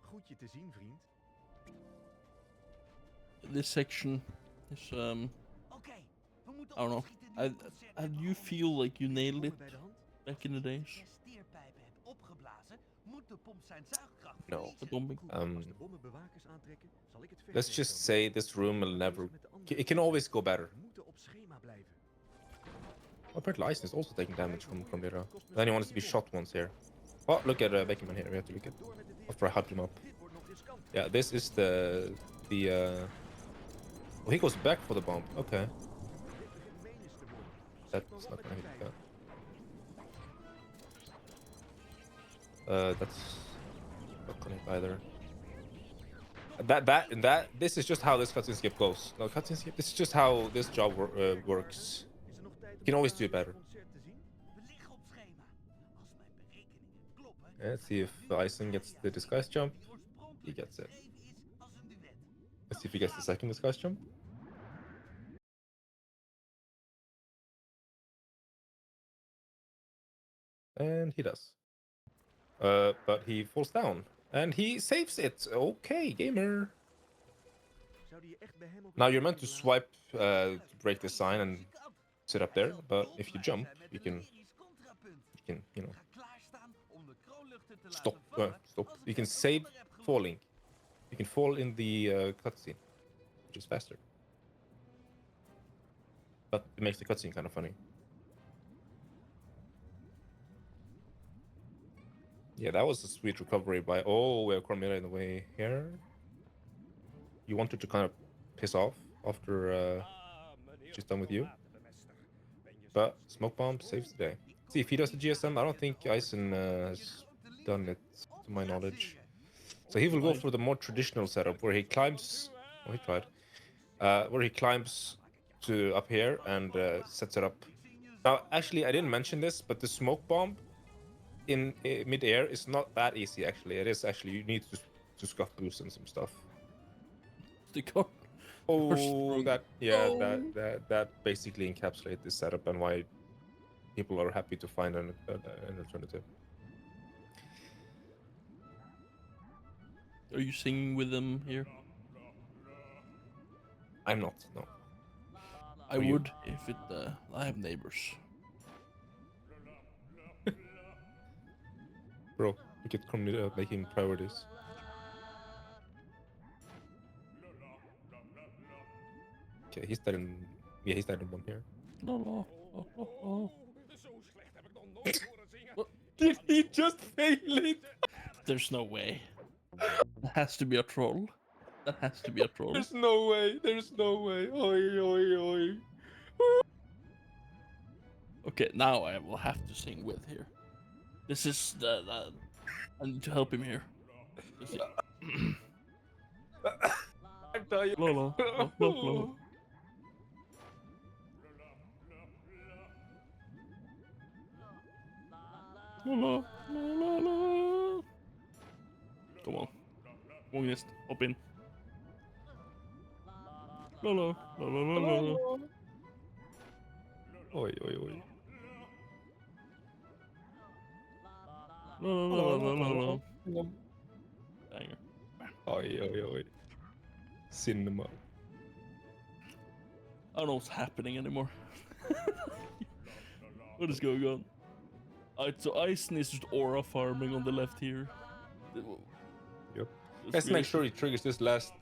Goed je te zien, vriend. This section is Oké, we moeten I don't know. opschieten nu het concert How net do you begon. feel like you nailed it Bij de hand. back in the days? Als je steerpijpen hebt opgeblazen, moet de pomp zijn zuigkracht No. verliezen. The bombing. Goed, als de bommenbewakers aantrekken, zal ik het verder Let's just regelen. say this room will never. Met de andere It can always go better. We moeten op schema blijven. Apparently, Ice is also taking damage from Mira. Then he wants to be shot once here. Oh, look at Bacon Man here. We have to look at Door met de after I hyped him up. Dit wordt nog riskant. Yeah, this is the. Oh, he goes back for the bomb. Okay, Dit begint menens te worden. that's Zet maar not op gonna met hit die that. That's not gonna hit either. This is just how this cutscene skip goes. No, cutscene skip. This is just how this job works. Is er nog tijd om can always do het better. concert te zien? We liggen op schema. Als mijn berekeningen kloppen... Let's see if Ison gets the disguise jump. He gets it. is als een duet. Let's see if he gets the second disguise jump. And he does. But he falls down. And he saves it. Okay, gamer. Zou die echt bij hem op Now het you're meant to blazen? swipe to break the sign and sit up there, but if you jump, you can, you know, Ga klaarstaan om de kroonluchter te stop. laten vallen Stop. als ik You can een save ander heb gevonden. falling. You can fall in the cutscene, which is faster. But it makes the cutscene kind of funny. Yeah, that was a sweet recovery by. Oh, we have Cormilla in the way here. You wanted to kind of piss off after she's done with you. But Smoke Bomb saves the day. See, if he does the GSM, I don't think Ison has done it, to my knowledge. So he will go for the more traditional setup, where he climbs... Oh, he tried. Where he climbs to up here and sets it up. Now, actually, I didn't mention this, but the Smoke Bomb in mid-air is not that easy, actually. It is actually, you need to scuff boost and some stuff. The car. Oh, sprung. that, yeah, Oh. that basically encapsulates this setup and why people are happy to find an alternative. Are you singing with them here? I'm not, no. I Are you? would if it. I have neighbors. Bro, we could making priorities. Okay, he's dead in... Yeah, he's dead in one here. La, la, la, la, la. Zo slecht heb ik nog nooit horen zingen. Did he just fail it? There's no way. That has to be a troll. That has to be a troll. There's no way. There's no way. Oi, oi, oi. Okay, now I will have to sing with here. This is the. I need to help him here. Let's see. I'm dying. La, la, la, la, la. La, la, la, la. Come on. Ångest, hop in. La, la, la, la, la, la. Oi, oi, oi. La, la, la, la, la, la. Banger. Oi, oi, oi. Cinema. I don't know what's happening anymore. What is going on? Alright, so Ison is just aura farming on the left here. Yep. That's Let's make weird. sure he triggers this last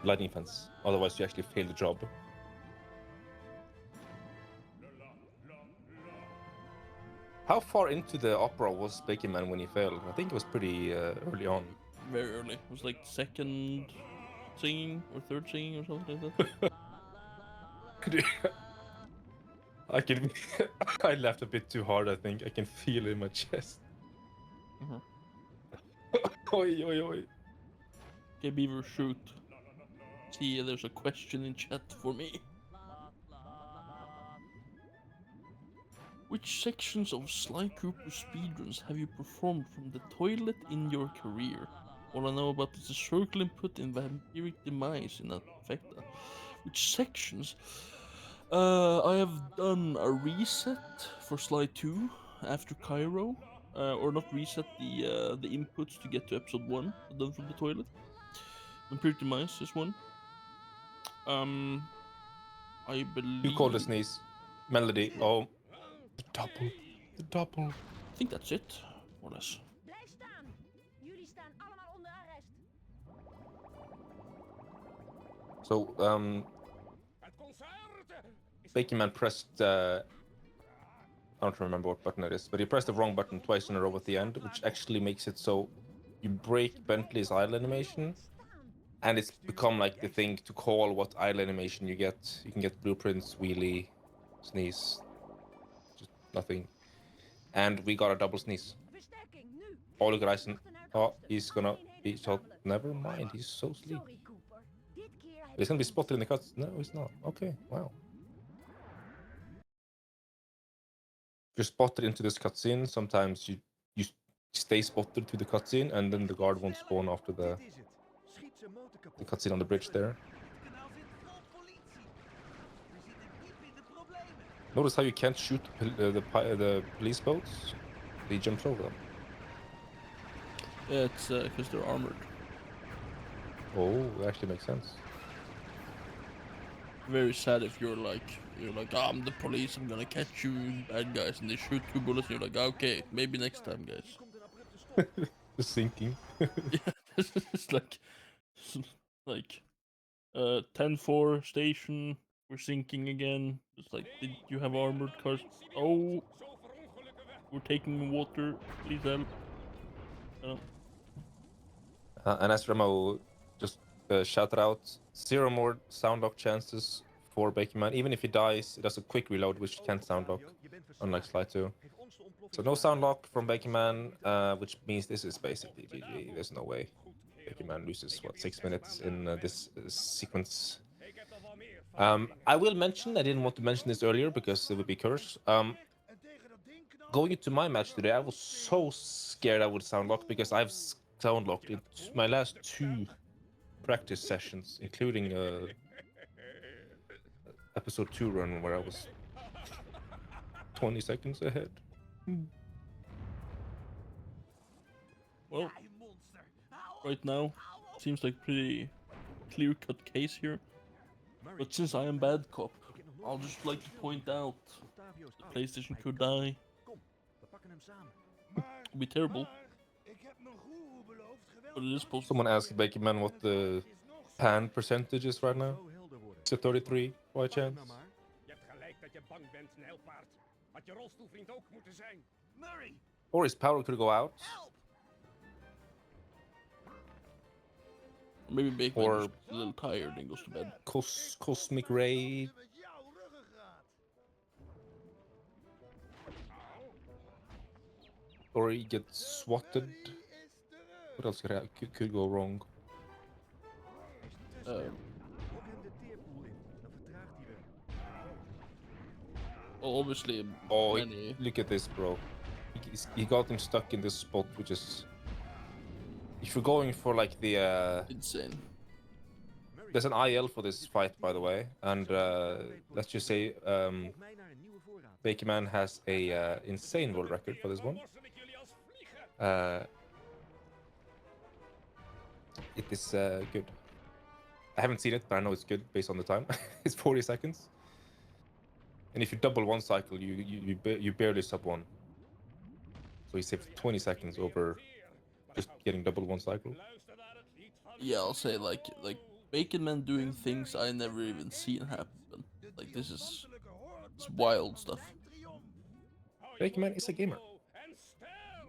lightning fence. Otherwise, you actually fail the job. How far into the opera was Bakerman when he failed? I think it was pretty early on. Very early. It was like second singing or third singing or something like that. I can. I laughed a bit too hard. I think I can feel it in my chest. Mhm. Oi, oi, oi. Okay, Beaver, shoot. See, there's a question in chat for me. Which sections of Sly Cooper speedruns have you performed from the toilet in your career? All I know about is the circle input in Vampiric Demise in Affecta. Which sections? I have done a reset for Sly 2 after Cairo. Or not reset, the inputs to get to episode 1, done from the toilet. Vampiric Demise is one. I believe... You call the sneeze. Melody. Oh. The double. The double. I think that's it, more or less. Blijf staan. Jullie staan allemaal onder arrest. So, Het concert is Bakerman pressed, I don't remember what button it is, but he pressed the wrong button twice in a row at the end, which actually makes it so you break Bentley's idle animation, and it's become like the thing to call what idle animation you get. You can get blueprints, wheelie, sneeze, just nothing. And we got a double sneeze. Versterking, nu. Ole Grijsen. Wachten naar het Oh, oosten. he's gonna Geen be hele shot. tablet. Never mind, he's so sleep. Sorry, Cooper. Dit keer heb He's gonna be ik spotted in the cuts. No, he's not. Okay, wow. If you're spotted into this cutscene, sometimes you stay spotted to the cutscene, and then the guard won't spawn after the Dit is het. Schiet zijn motor kapot. cutscene on the bridge there. Het kanaal zit vol politie. We zitten diep in de problemen. Notice how you can't shoot the police boats? He jumps over them. Yeah, it's because they're armored. Oh, that actually makes sense. Very sad if you're like, I'm the police, I'm gonna catch you bad guys, and they shoot 2 bullets, and you're like, okay, maybe next time, guys. Komt een abrupte stop. Just sinking. Yeah, it's like 10-4 station, we're sinking again. It's like, did you have armored cars? Oh, zo verongelukken we. we're taking water, please help. And as Remo just shouted out, 0 more sound lock chances for Bakerman. Even if he dies, it does a quick reload, which can't sound lock, Je bent unlike verslagen. Sly 2. Geef ons de ontploffing. So no sound lock from Bakerman, which means this is basically GG. There's no way Bakerman loses, what, 6 minutes in this sequence. Ik heb nog wel meer van. I will mention, I didn't want to mention this earlier because it would be curse. En tegen dat ding going into my match today, I was so scared I would sound locked because I've sound locked in my last 2 practice sessions, including episode 2 run where I was 20 seconds ahead. Well, Ja, je monster. Hou op. right now, Hou op. seems like pretty clear-cut case here. Murray, But since I am bad cop, ik heb nog nooit I'll een just like to film point gezien. out Octavio's oud. PlayStation Hij could kan. die. Kom, we pakken hem samen. Maar, It'd be terrible, ik heb mijn goeroe beloofd geweld. but it is possible. Someone asked Bakerman what the pan percentage is right now. Zo helder worden. It's a 33 by Pak hem chance. nou maar. Je hebt gelijk dat je bang bent, nijlpaard. Had je rolstoelvriend ook moeten zijn. Murray, Or his power could go out. help. Maybe Bakeman Or- is a little tired and goes to bed. Cosmic Ray. Met jouw ruggengraat. Or he gets swatted. What else could go wrong? Hij is te snel. Hok hem de teerpoel in. Dan vertraagt hij weer. Well, obviously, Oh, many. look at this, bro. He got him stuck in this spot, which is... If you're going for like the... Insane. Murray, There's an IL for this fight, by the way. And let's just say volg mij naar een nieuwe voorraad. Bakerman has a insane world record for this one. Worstel ik jullie als vliegen. It is good. I haven't seen it, but I know it's good based on the time. It's 40 seconds. And if you double one cycle, you barely sub one. So he saved 20 seconds over just getting double one cycle. Luister naar het lied van Yeah, I'll say like Bacon Man doing things I never even seen happen. Like this is it's wild stuff. Bakerman is a gamer. en sterf.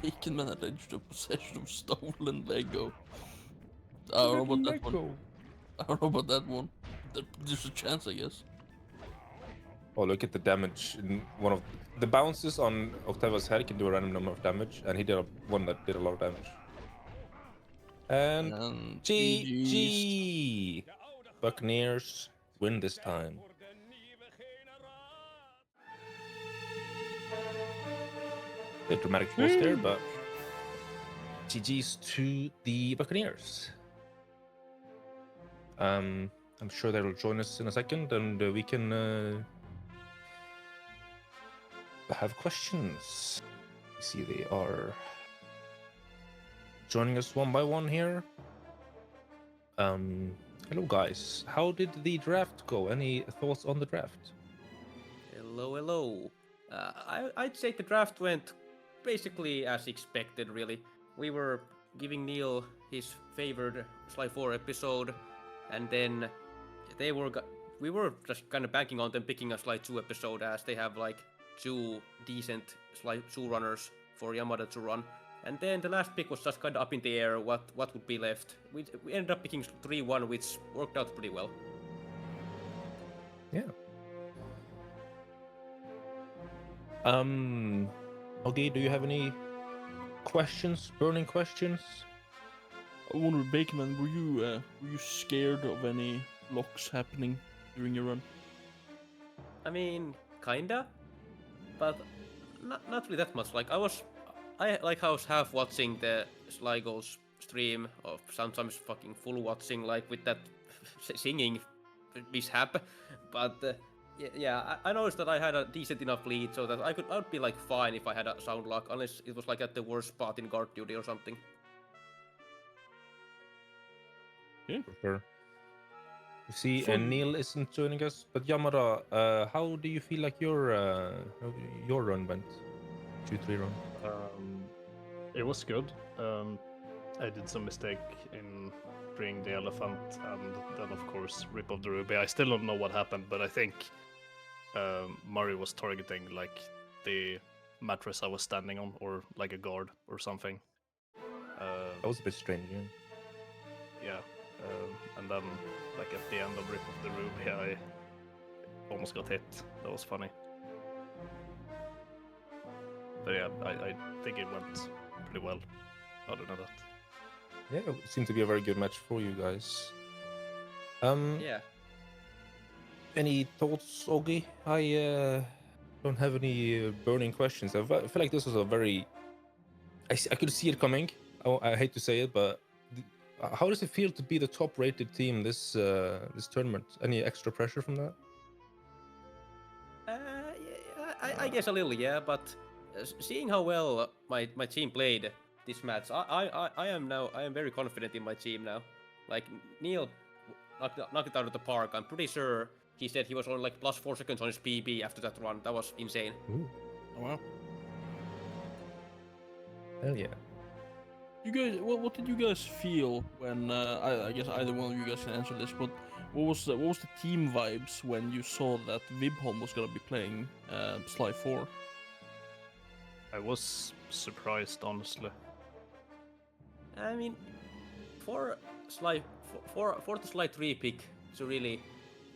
Bacon Man alleged of possession of stolen Lego. I don't know about that one. I don't know about that one. There's a chance, I guess. Oh, look at the damage. In one of the bounces on Octavio's head can do a random number of damage, and he did one that did a lot of damage. And And GG! Buccaneers win this time. Voor de nieuwe generaal. Bit dramatic pause there, but GG's to the Buccaneers. I'm sure they'll join us in a second, and we can have questions. You see, they are joining us one by one here. Hello, guys. How did the draft go? Any thoughts on the draft? Hello, hello. I'd say the draft went basically as expected, really. We were giving Neil his favored Sly 4 episode, and then we were just kind of banking on them picking a Sly 2 episode, as they have like 2 decent Sly 2 runners for Yamada to run. And then the last pick was just kind of up in the air, what would be left. We ended up picking 3-1, which worked out pretty well. Yeah. Okay, do you have any questions, burning questions? I wonder, Bacon Man, were you scared of any locks happening during your run? I mean, kinda, but not really that much. Like I was half watching the Sligo's stream, or sometimes fucking full watching, like with that singing mishap. But yeah, I noticed that I had a decent enough lead, so that I would be like fine if I had a sound lock, unless it was like at the worst spot in guard duty or something. For sure. You see, So- Neil isn't joining us, but Yamada, how do you feel like your run went? 2-3 run. It was good. I did some mistake in bringing the elephant, and then of course rip off the ruby. I still don't know what happened, but I think Murray was targeting like the mattress I was standing on, or like a guard or something. That was a bit strange, yeah. Yeah, and then like at the end of rip off the ruby, I almost got hit. That was funny. But yeah, I think it went pretty well. Other than that. Yeah, it seemed to be a very good match for you guys. Yeah. Any thoughts, Ogi? I don't have any burning questions. I feel like this was a very. I could see it coming. I hate to say it, but how does it feel to be the top-rated team this tournament? Any extra pressure from that? I guess a little, yeah. But seeing how well my team played this match, I am very confident in my team now. Like Neil knocked it out of the park. I'm pretty sure he said he was on like plus 4 seconds on his PB after that run. That was insane. Ooh. Oh, wow. Hell yeah. You guys, what did you guys feel when? I guess either one of you guys can answer this. But what was the team vibes when you saw that Vibholm was gonna be playing Sly 4? I was surprised, honestly. I mean, for Sly for the Sly 3 pick to really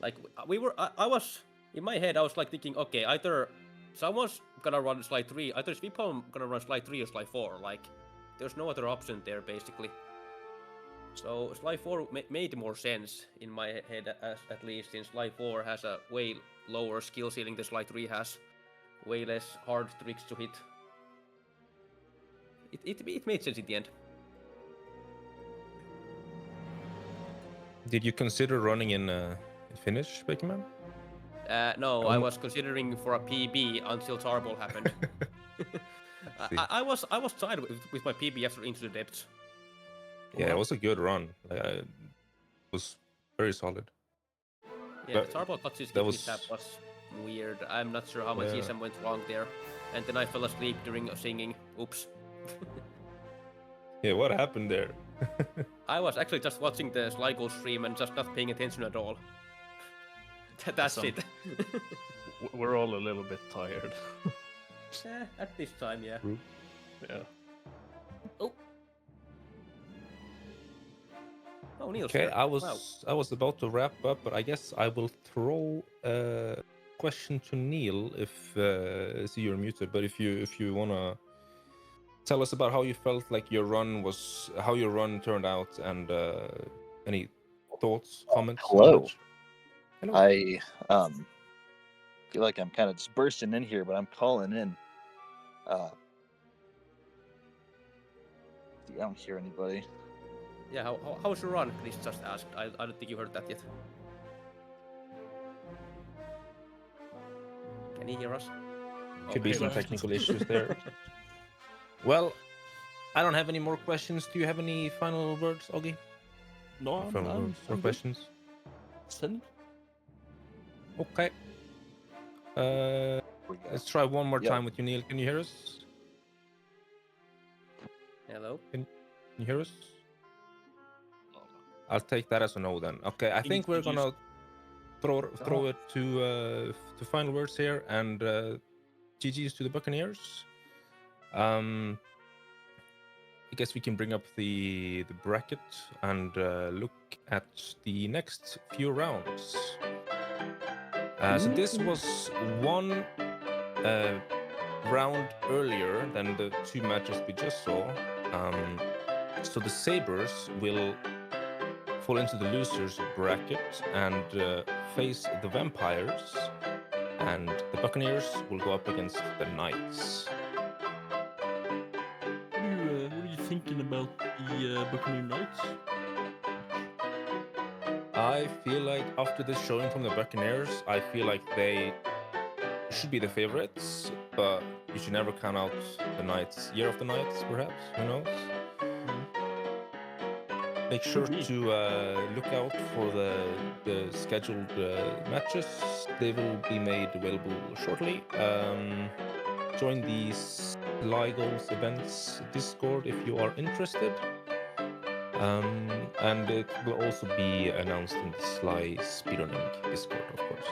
like I was in my head I was like thinking, okay, either someone's gonna run Sly 3, either is Vibholm gonna run Sly 3 or Sly 4. Like there's no other option there basically. So Sly 4 made more sense in my head at least, since Sly 4 has a way lower skill ceiling than Sly 3 has, way less hard tricks to hit. It made sense in the end. Did you consider running in Finnish, Bakerman? No, I was considering for a PB until Tarball happened. I was tired with my PB after Into the Depths. Yeah, it was a good run. It was very solid. Yeah, the Tarball cutscene that was weird. I'm not sure how my GSM went wrong there. And then I fell asleep during singing. Oops. Yeah, what happened there? I was actually just watching the Sligo stream and just not paying attention at all. That's it. We're all a little bit tired. At this time, yeah. Yeah. Oh. Oh, Neil's Okay, turn. I was about to wrap up, but I guess I will throw a question to Neil if see you're muted. But if you wanna tell us about how you felt like how your run turned out, and any thoughts, comments? Hello. Hello. I feel like I'm kind of just bursting in here, but I'm calling in. I don't hear anybody. Yeah, how was your run? Chris just asked. I don't think you heard that yet. Can he hear us? Could be some technical issues there. Well, I don't have any more questions. Do you have any final words, Ogi? No, I'm questions? Send. Okay. Let's try one more time with you, Neil. Can you hear us? Hello? Can you hear us? I'll take that as a no then. Okay, I think we're gonna throw it to final words here, and GG's to the Buccaneers. I guess we can bring up the bracket and look at the next few rounds. So this was one round earlier than the two matches we just saw. So the Sabres will fall into the losers bracket and face the Vampires, and the Buccaneers will go up against the Knights. What are you thinking about the Buccaneer Knights? I feel like after this showing from the Buccaneers, I feel like they should be the favorites, but you should never count out the Knights. Year of the Knights, perhaps? Who knows? Make sure to look out for the scheduled matches. They will be made available shortly. Join the Sligo's events Discord if you are interested. And it will also be announced in the Sly Speedrunning Discord, of course.